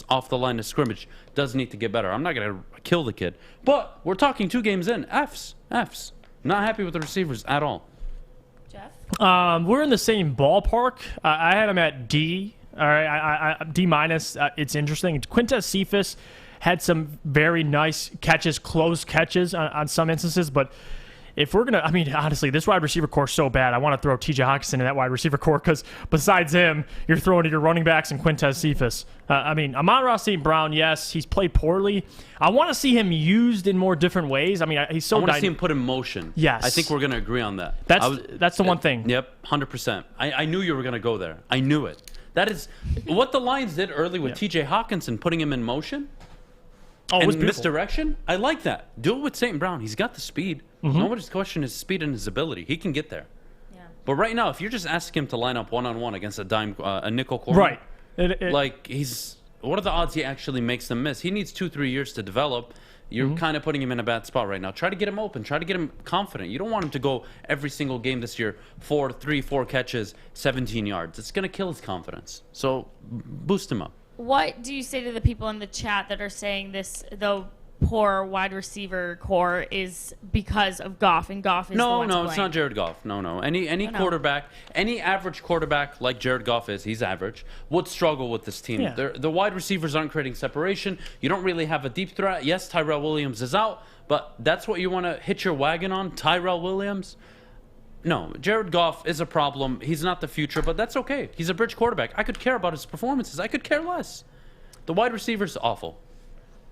off the line of scrimmage does need to get better. I'm not going to kill the kid. But we're talking 2 games in. Fs. Not happy with the receivers at all. Jeff? We're in the same ballpark. I had him at D. All right, D-. It's interesting. Quintez Cephas had some very nice catches, close catches on some instances, but if we're going to, I mean, honestly, this wide receiver core is so bad. I want to throw TJ Hockenson in that wide receiver core because besides him, you're throwing to your running backs and Quintez Cephas. I mean, Amon-Ra St. Brown, yes, he's played poorly. I want to see him used in more different ways. I mean, he's so I want to see him put in motion. Yes. I think we're going to agree on that. That's the one thing. Yep, 100%. I knew you were going to go there. I knew it. That is what the Lions did early with TJ Hockenson, putting him in motion. Oh, it was and misdirection. I like that. Do it with St. Brown. He's got the speed. Mm-hmm. Nobody's questioning his speed and his ability. He can get there. Yeah. But right now, if you're just asking him to line up one-on-one against a nickel corner, right? What are the odds he actually makes them miss? He needs 2-3 years to develop. You're kind of putting him in a bad spot right now. Try to get him open. Try to get him confident. You don't want him to go every single game this year, 4 catches, 17 yards. It's going to kill his confidence. So boost him up. What do you say to the people in the chat that are saying the poor wide receiver core is because of Goff, and Goff is the one to blame? No, it's not Jared Goff. No. Any quarterback, any average quarterback like Jared Goff is, he's average, would struggle with this team. Yeah. The wide receivers aren't creating separation. You don't really have a deep threat. Yes, Tyrell Williams is out, but that's what you want to hitch your wagon on, Tyrell Williams? No, Jared Goff is a problem. He's not the future, but that's okay. He's a bridge quarterback. I could care about his performances. I could care less. The wide receiver's awful.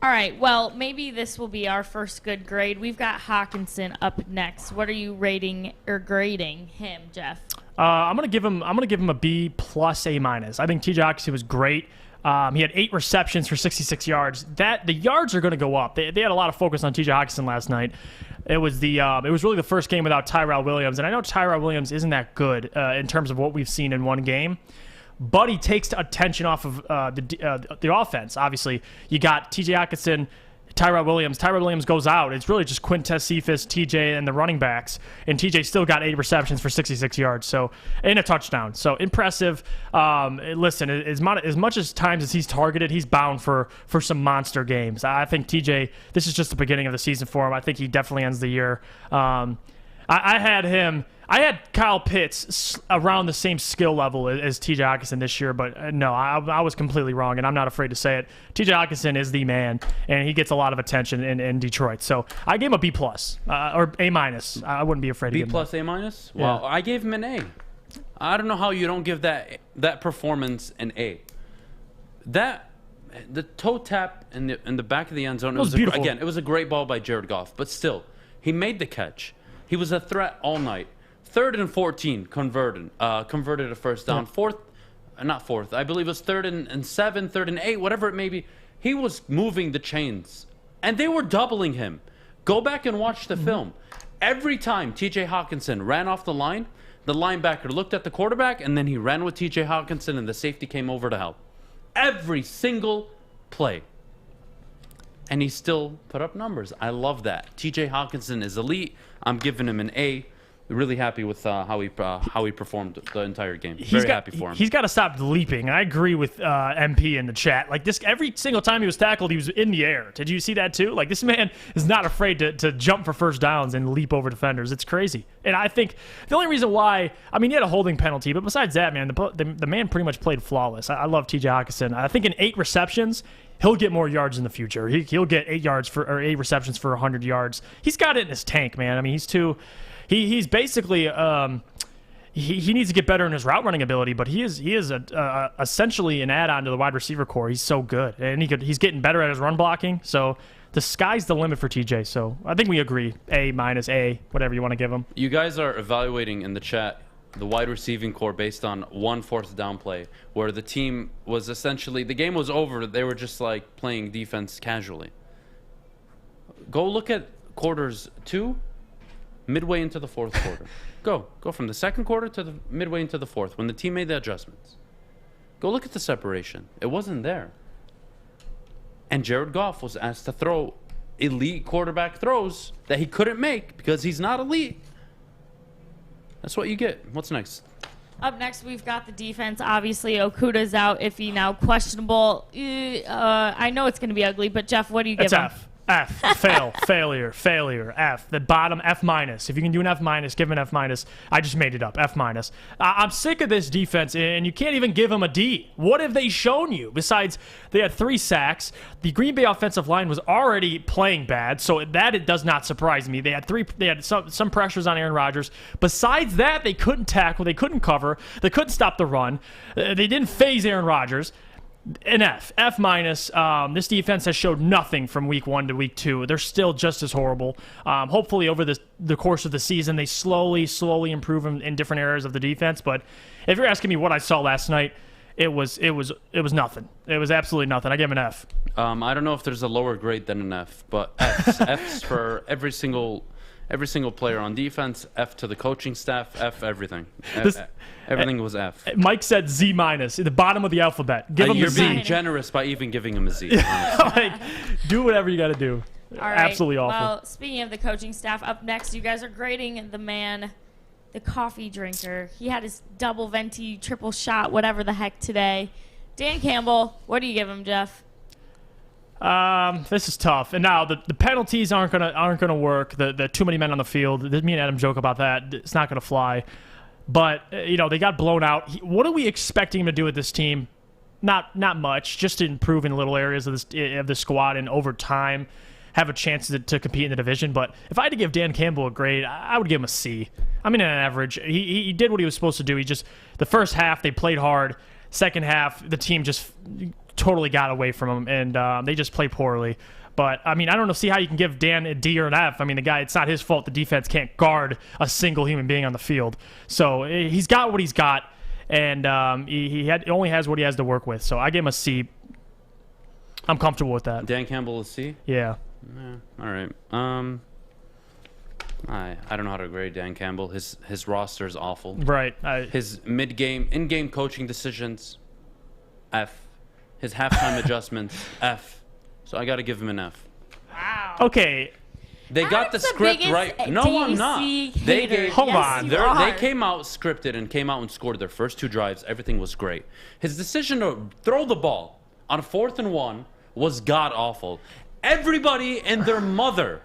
All right, well, maybe this will be our first good grade. We've got Hockenson up next. What are you rating or grading him, Jeff? I'm gonna give him a B plus A-. I think TJ Hockenson was great. He had 8 receptions for 66 yards. The yards are going to go up. They had a lot of focus on TJ Hockenson last night. It was really the first game without Tyrell Williams, and I know Tyrell Williams isn't that good in terms of what we've seen in one game. But he takes attention off of the offense. Obviously, you got TJ Hockenson, Tyrell Williams. Tyrell Williams goes out. It's really just Quintez Cephas, TJ, and the running backs. And TJ still got 8 receptions for 66 yards, and a touchdown. So impressive. Listen, as much as times as he's targeted, he's bound for some monster games. I think TJ, this is just the beginning of the season for him. I think he definitely ends the year. I had Kyle Pitts around the same skill level as TJ Hockenson this year, but no, I was completely wrong, and I'm not afraid to say it. TJ Hockenson is the man, and he gets a lot of attention in Detroit. So I gave him a B plus or A minus. I wouldn't be afraid to give him B plus, A minus? Wow, yeah. I gave him an A. I don't know how you don't give that performance an A. the toe tap in the back of the end zone. It was beautiful. Again, it was a great ball by Jared Goff, but still, he made the catch. He was a threat all night. 3rd and 14 converted a first down. Not fourth. I believe it was 3rd and 7, 3rd and 8, whatever it may be. He was moving the chains, and they were doubling him. Go back and watch the film. Every time T.J. Hockenson ran off the line, the linebacker looked at the quarterback, and then he ran with T.J. Hockenson, and the safety came over to help. Every single play. And he still put up numbers. I love that. T.J. Hockenson is elite. I'm giving him an A. Really happy with how he performed the entire game. Very happy for him. He's got to stop leaping. I agree with MP in the chat. Like this, every single time he was tackled, he was in the air. Did you see that too? Like this man is not afraid to jump for first downs and leap over defenders. It's crazy. And I think the only reason why, I mean, he had a holding penalty, but besides that, man, the man pretty much played flawless. I love T.J. Hockenson. I think in 8 receptions, he'll get more yards in the future. He'll get 8 receptions for 100 yards. He's got it in his tank, man. I mean, he's basically he needs to get better in his route running ability, but he is essentially an add-on to the wide receiver core. He's so good, and he's getting better at his run blocking. So the sky's the limit for TJ. So I think we agree. A minus A, whatever you want to give him. You guys are evaluating in the chat the wide receiving core based on 1 4th down play, where the team was essentially, the game was over. They were just like playing defense casually. Go look at quarters 2. Midway into the 4th quarter. Go from the 2nd quarter to the midway into the 4th when the team made the adjustments. Go look at the separation. It wasn't there. And Jared Goff was asked to throw elite quarterback throws that he couldn't make because he's not elite. That's what you get. What's next? Up next, we've got the defense. Obviously, Okuda's out. Iffy now questionable. I know it's going to be ugly, but Jeff, what do you give him? F. Failure. F. The bottom, F minus. If you can do an F minus, give him an F minus. I just made it up. F minus. I'm sick of this defense, and you can't even give them a D. What have they shown you? Besides, they had 3 sacks. The Green Bay offensive line was already playing bad, so that it does not surprise me. They had some pressures on Aaron Rodgers. Besides that, they couldn't tackle, they couldn't cover, they couldn't stop the run. They didn't phase Aaron Rodgers. An F minus. This defense has showed nothing from week 1 to week 2. They're still just as horrible. Hopefully, over the course of the season, they slowly improve in different areas of the defense. But if you're asking me what I saw last night, it was nothing. It was absolutely nothing. I give him an F. I don't know if there's a lower grade than an F, but F's for every single player on defense. F to the coaching staff. F everything. Everything was F. Mike said Z minus, the bottom of the alphabet. Give him you're a Z. being generous by even giving him a Z. Like, do whatever you got to do. All right. Absolutely awful. Well, speaking of the coaching staff, up next, you guys are grading the man, the coffee drinker. He had his double venti, triple shot, whatever the heck today. Dan Campbell, what do you give him, Jeff? This is tough. And now the penalties aren't gonna work. The too many men on the field. Me and Adam joke about that. It's not gonna fly. But they got blown out. What are we expecting him to do with this team? Not much. Just to improve in little areas of the squad and over time have a chance to compete in the division. But if I had to give Dan Campbell a grade, I would give him a C. I mean, an average. He did what he was supposed to do. The first half they played hard. Second half the team just totally got away from him, and they just played poorly. But, I mean, I don't know, see how you can give Dan a D or an F. I mean, the guy, it's not his fault the defense can't guard a single human being on the field. So he's got what he's got, and he only has what he has to work with. So I give him a C. I'm comfortable with that. Dan Campbell is C? Yeah. All right. I don't know how to grade Dan Campbell. His roster is awful. Right. His in-game coaching decisions, F. His halftime adjustments, F. So I got to give him an F. Wow. Okay. They got the script right. No, I'm not. They came out scripted and came out and scored their first 2 drives. Everything was great. His decision to throw the ball on 4th and 1 was god-awful. Everybody and their mother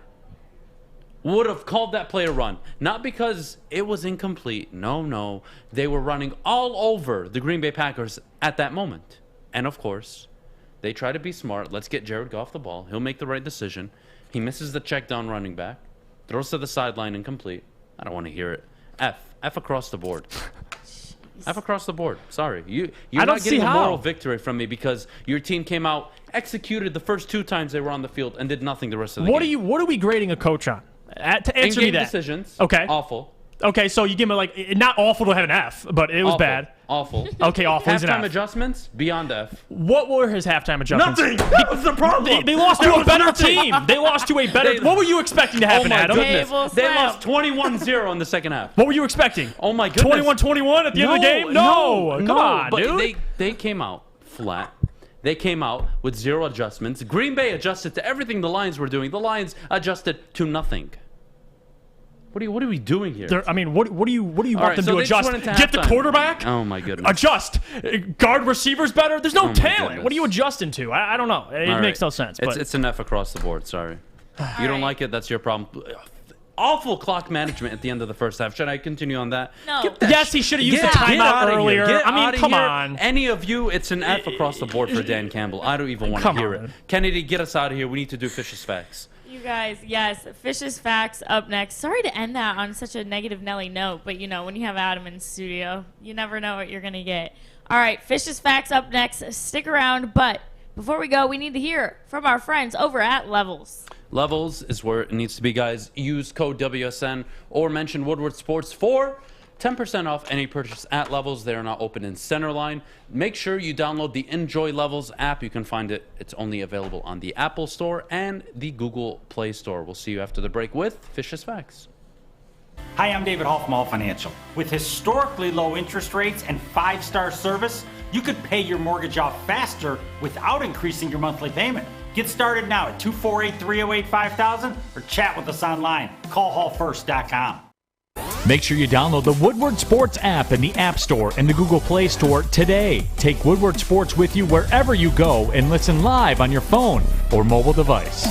would have called that play a run. Not because it was incomplete. No. They were running all over the Green Bay Packers at that moment. And, of course, they try to be smart. Let's get Jared Goff the ball. He'll make the right decision. He misses the check down running back. Throws to the sideline incomplete. I don't want to hear it. F across the board. F across the board. Sorry. You're not getting a moral victory from me because your team came out executed the first 2 times they were on the field and did nothing the rest of the game. What are we grading a coach on? To answer me In-game that. decisions. Okay. Awful. Okay, so you give me not awful to have an F, but it was Awful. bad. Awful. Okay, awful. He's an Halftime F. adjustments, beyond F. What were his halftime adjustments? Nothing. That was the problem. They lost to a better team. They lost to a better. What were you expecting to happen, Adam? Goodness. They lost 21-0 in the second half. What were you expecting? Oh my goodness. 21-21 at the end of the game? No. Come on, but dude. They came out flat. They came out with 0 adjustments. Green Bay adjusted to everything the Lions were doing. The Lions adjusted to nothing. What are we doing here? What do you want them so to they just adjust? went into Get the halftime. quarterback? Oh my goodness. Adjust. Guard receivers better? There's no my talent. goodness. What are you adjusting to? I don't know. It makes no sense. But It's an F across the board. Sorry. You don't like it? That's your problem. Awful clock management at the end of the first half. Should I continue on that? No. Yes, he should have used the timeout earlier. I mean, come on. Any of you, it's an F across the board for Dan Campbell. I don't even want to hear it. Kennedy, get us out of here. We need to do Fish's Facts. You guys, yes, Fish's Facts up next. Sorry to end that on such a negative Nelly note, but when you have Adam in the studio, you never know what you're going to get. All right, Fish's Facts up next. Stick around, but before we go, we need to hear from our friends over at Levels. Levels is where it needs to be, guys. Use code WSN or mention Woodward Sports for 10% off any purchase at Levels. They are now open in Centerline. Make sure you download the Enjoy Levels app. You can find it. It's only available on the Apple Store and the Google Play Store. We'll see you after the break with Fish's Facts. Hi, I'm David Hall from Hall Financial. With historically low interest rates and 5-star service, you could pay your mortgage off faster without increasing your monthly payment. Get started now at 248-308-5000 or chat with us online. Call hallfirst.com. Make sure you download the Woodward Sports app in the App Store and the Google Play Store today. Take Woodward Sports with you wherever you go and listen live on your phone or mobile device.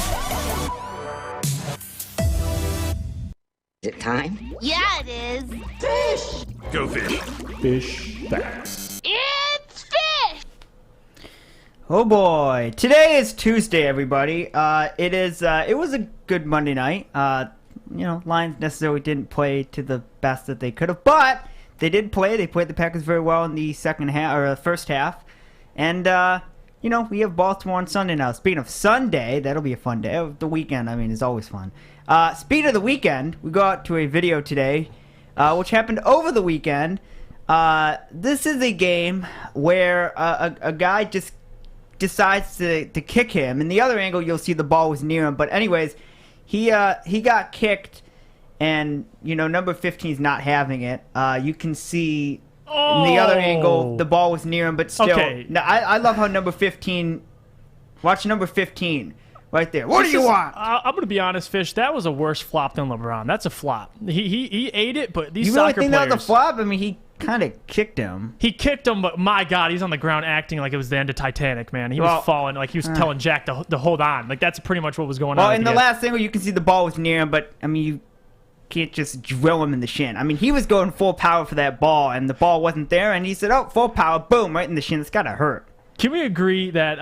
Is it time? Yeah, it is. Fish! Go fish. Fish Facts. It's fish! Oh boy! Today is Tuesday, everybody. It was a good Monday night. Lions necessarily didn't play to the best that they could have, but they did play. They played the Packers very well in the first half, and we have Baltimore on Sunday now. Speaking of Sunday, that'll be a fun day. The weekend, is always fun. Speaking of the weekend, we go out to a video today, which happened over the weekend. This is a game where a guy just decides to kick him. In the other angle, you'll see the ball was near him. But anyways, he got kicked, and number 15 is not having it. You can see in the other angle the ball was near him, but still. Okay. Now, I love how number 15. Watch number 15 right there. What do you want? I'm gonna be honest, Fish. That was a worse flop than LeBron. That's a flop. He ate it, but these soccer players. You really think that was a flop? He kind of kicked him. He kicked him, but my God, he's on the ground acting like it was the end of Titanic, man. He was falling, like he was telling Jack to hold on. Like that's pretty much what was going on. Well, in the last angle, you can see the ball was near him, but you can't just drill him in the shin. He was going full power for that ball, and the ball wasn't there, and he said, "Oh, full power, boom, right in the shin." It's gotta hurt. Can we agree that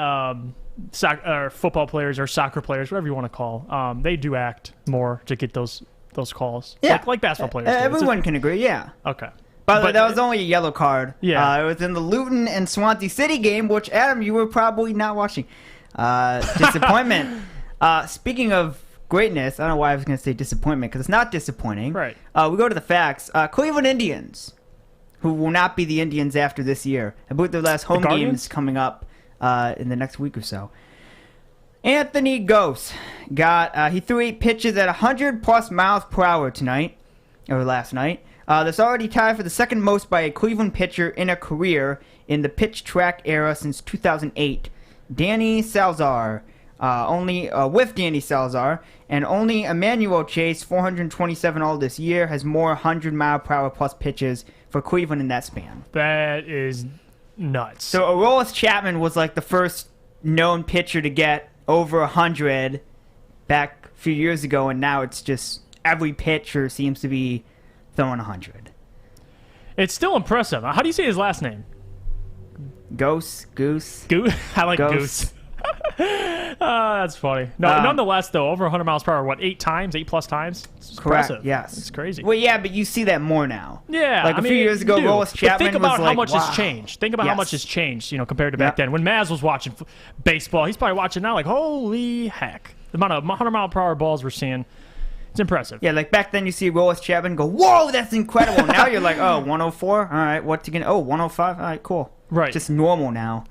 football players or soccer players, whatever you want to call, they do act more to get those calls? Yeah, like basketball players. Everyone can agree. Yeah. Okay. But that was only a yellow card. Yeah. It was in the Luton and Swansea City game, which, Adam, you were probably not watching. Disappointment. Speaking of greatness, I don't know why I was going to say disappointment, because it's not disappointing. Right. We go to the facts. Cleveland Indians, who will not be the Indians after this year. I believe their last home game is coming up in the next week or so. Anthony Gose he threw 8 pitches at 100+ miles per hour last night. That's already tied for the second most by a Cleveland pitcher in a career in the pitch track era since 2008. Danny Salazar, with Danny Salazar, and only Emmanuel Chase, 427 all this year, has more 100-mile-per-hour plus pitches for Cleveland in that span. That is nuts. So Aroldis Chapman was like the first known pitcher to get over 100 back a few years ago, and now it's just every pitcher seems to be throwing 100. It's still impressive. How do you say his last name? Goose. I like Goose. That's funny. No, nonetheless, though, over 100 miles per hour, what, 8 plus times? It's Correct. impressive. Yes. It's crazy. Well, yeah, but you see that more now. Yeah. Like a few years ago, Willis Chapman think about was how like, much wow. has changed. Think about how much has changed, compared to back then. When Maz was watching baseball, he's probably watching now like, holy heck. The amount of 100 mile per hour balls we're seeing, it's impressive. Yeah, like back then you see Willis Chapman go, whoa, that's incredible. Now you're like, oh, 104? All right, what's he going to, 105? All right, cool. Right. Just normal now.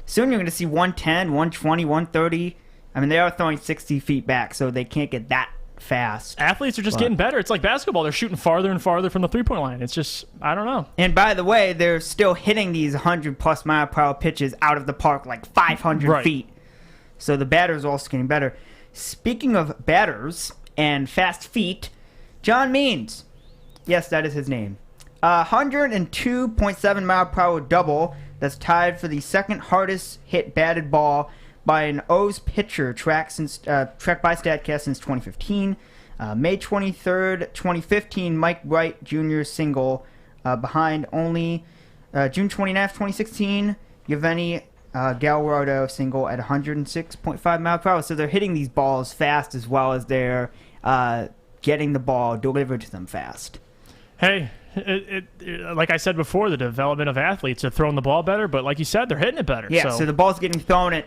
Soon you're going to see 110, 120, 130. I mean, they are throwing 60 feet back, so they can't get that fast. Athletes are just getting better. It's like basketball. They're shooting farther and farther from the three-point line. It's just, I don't know. And by the way, they're still hitting these 100-plus mile per hour pitches out of the park like 500 feet. So the batters are also getting better. Speaking of batters and fast feet, John Means. Yes, that is his name. 102.7 mile per hour double. That's tied for the second hardest hit batted ball by an O's pitcher tracked by StatCast since 2015. May 23rd, 2015, Mike Wright Jr. single behind only June 29th, 2016, Yevgeny Gallardo single at 106.5 mile per hour. So they're hitting these balls fast as well as they're getting the ball delivered to them fast. Hey, like I said before, the development of athletes are throwing the ball better, but like you said, they're hitting it better. Yeah, so the ball's getting thrown at,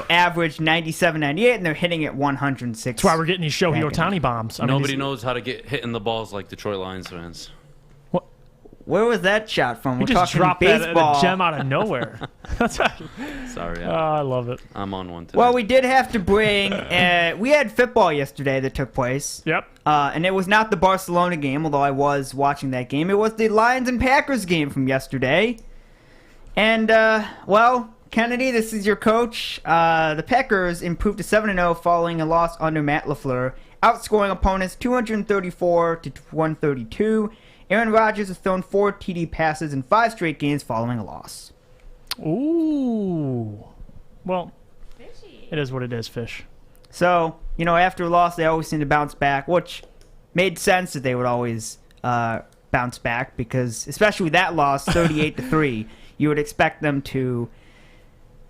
average 97, 98, and they're hitting it 106. That's why we're getting these Shohei Ohtani bombs. Nobody knows how to get hit in the balls like Detroit Lions fans. Where was that shot from? We just dropped that gem out of nowhere. Sorry. I love it. I'm on one today. Well, we did have to bring... we had football yesterday that took place. Yep. And it was not the Barcelona game, although I was watching that game. It was the Lions and Packers game from yesterday. And, Kennedy, this is your coach. The Packers improved to 7-0 following a loss under Matt LaFleur, outscoring opponents 234 to 132. Aaron Rodgers has thrown 4 TD passes in 5 straight games following a loss. Ooh. Well, it is what it is, Fish. So, after a loss, they always seem to bounce back, which made sense that they would always bounce back because, especially with that loss, 38-3, you would expect them to,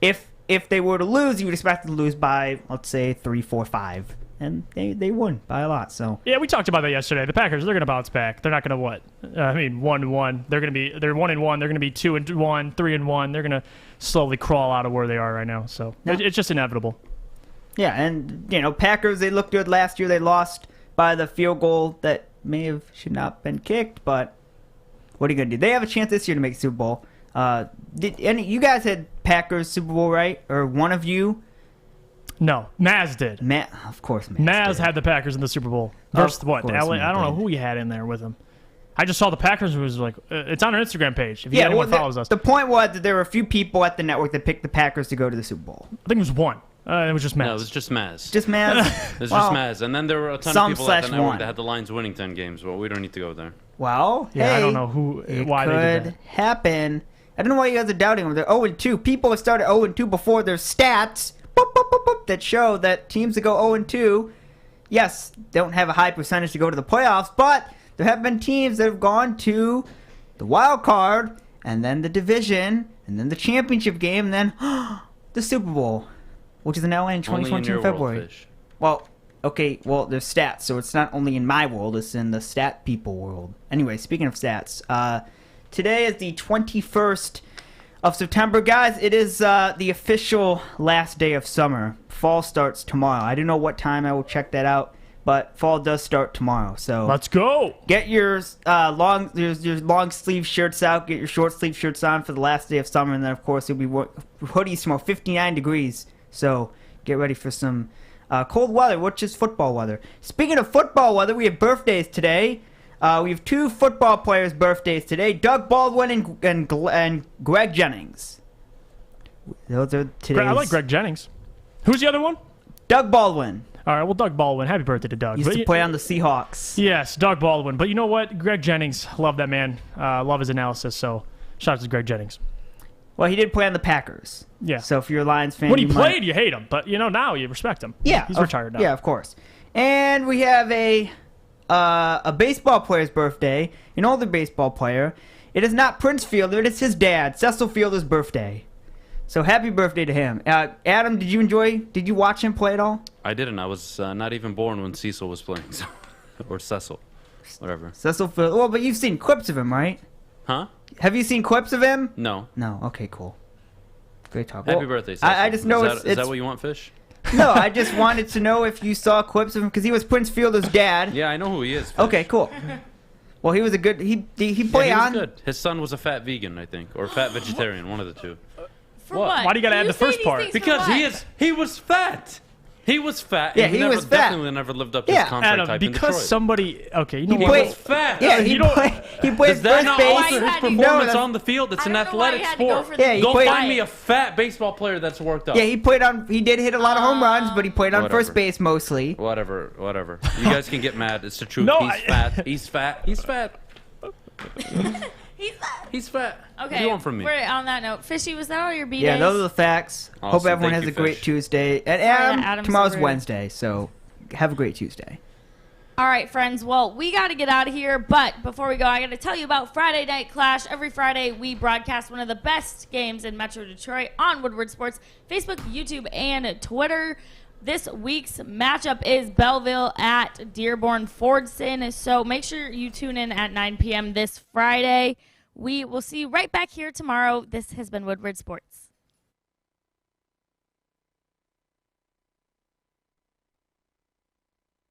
if they were to lose, you would expect them to lose by, let's say, 3, 4, 5. And they won by a lot. So yeah, we talked about that yesterday. The Packers, they're going to bounce back. They're not going to what? 1-1. They're 1-1. They're going to be 2-1, 3-1. They're going to slowly crawl out of where they are right now. So it's just inevitable. Yeah, and Packers, they looked good last year. They lost by the field goal that should not have been kicked. But what are you going to do? They have a chance this year to make the Super Bowl. You guys had Packers Super Bowl, right? Or one of you? No, Maz did. Of course, Maz had the Packers in the Super Bowl. Versus what? LA, I don't know who he had in there with him. I just saw the Packers was like, it's on our Instagram page. If anyone follows us. The point was that there were a few people at the network that picked the Packers to go to the Super Bowl. I think it was one. It was just Maz. No, it was just Maz. Just Maz? It was just Maz. And then there were a ton of people at the network one. that had the Lions winning 10 games. Well, we don't need to go there. Well, I don't know why they did that. It could happen. I don't know why you guys are doubting them. They're 0-2. People have started 0-2 before their stats that show that teams that go 0-2, yes, don't have a high percentage to go to the playoffs, but there have been teams that have gone to the wild card, and then the division, and then the championship game, and then the Super Bowl, which is in LA in 2022 in February. Well, okay, there's stats, so it's not only in my world, it's in the stat people world. Anyway, speaking of stats, today is the 21st of September. Guys, it is the official last day of summer. Fall starts tomorrow. I don't know what time. I will check that out. But fall does start tomorrow. So let's go. Get your long sleeve shirts out. Get your short sleeve shirts on for the last day of summer. And then, of course, it'll be hoodies tomorrow, 59 degrees. So get ready for some cold weather, which is football weather. Speaking of football weather, we have birthdays today. We have 2 football players' birthdays today: Doug Baldwin and Greg Jennings. Those are today's. I like Greg Jennings. Who's the other one? Doug Baldwin. All right, well, Doug Baldwin. Happy birthday to Doug. Used to play on the Seahawks. Yes, Doug Baldwin. But you know what? Greg Jennings. Love that man. Love his analysis. So shout out to Greg Jennings. Well, he did play on the Packers. Yeah. So if you're a Lions fan, when he played, you hate him. But now you respect him. Yeah. He's retired now. Yeah, of course. And we have a baseball player's birthday, an older baseball player. It is not Prince Fielder, it is his dad, Cecil Fielder's birthday. So happy birthday to him. Adam, did you watch him play at all? I didn't. I was not even born when Cecil was playing. So. Or Cecil. Whatever. Cecil Phil. Well, but you've seen clips of him, right? Huh? Have you seen clips of him? No. No. Okay, cool. Great talk. Happy birthday, Cecil. I just know is that what you want, Fish? No, I just wanted to know if you saw clips of him because he was Prince Fielder's dad. Yeah, I know who he is. Fish. Okay, cool. Well, he was a good. He played yeah, he was on. good. His son was a fat vegan, I think, or fat vegetarian, one of the two. For what? Why do you gotta add the first part? Because he was fat. He was fat. Yeah, and he never, was fat. Definitely never lived up to his contract Adam, type in because Detroit. somebody. Okay, you know He what? was fat. Yeah, he played Does that first not base. alter his performance on the field? It's an athletic sport. Yeah, Go find me a fat baseball player that's worked out. Yeah, he played on. He did hit a lot of home runs, but he played on first base mostly. Whatever. You guys can get mad. It's the truth. No, He's fat. He's fat. He's fat. He's fat. Okay. What do you want from me? On that note, Fishy, was that all your B days? Yeah, those are the facts. Awesome. Hope everyone Thank has you, a great Fish. Tuesday. And Adam's tomorrow's so rude. Wednesday, so have a great Tuesday. All right, friends. Well, we got to get out of here. But before we go, I got to tell you about Friday Night Clash. Every Friday, we broadcast one of the best games in Metro Detroit on Woodward Sports, Facebook, YouTube, and Twitter. This week's matchup is Belleville at Dearborn Fordson. So make sure you tune in at 9 p.m. this Friday. We will see you right back here tomorrow. This has been Woodward Sports.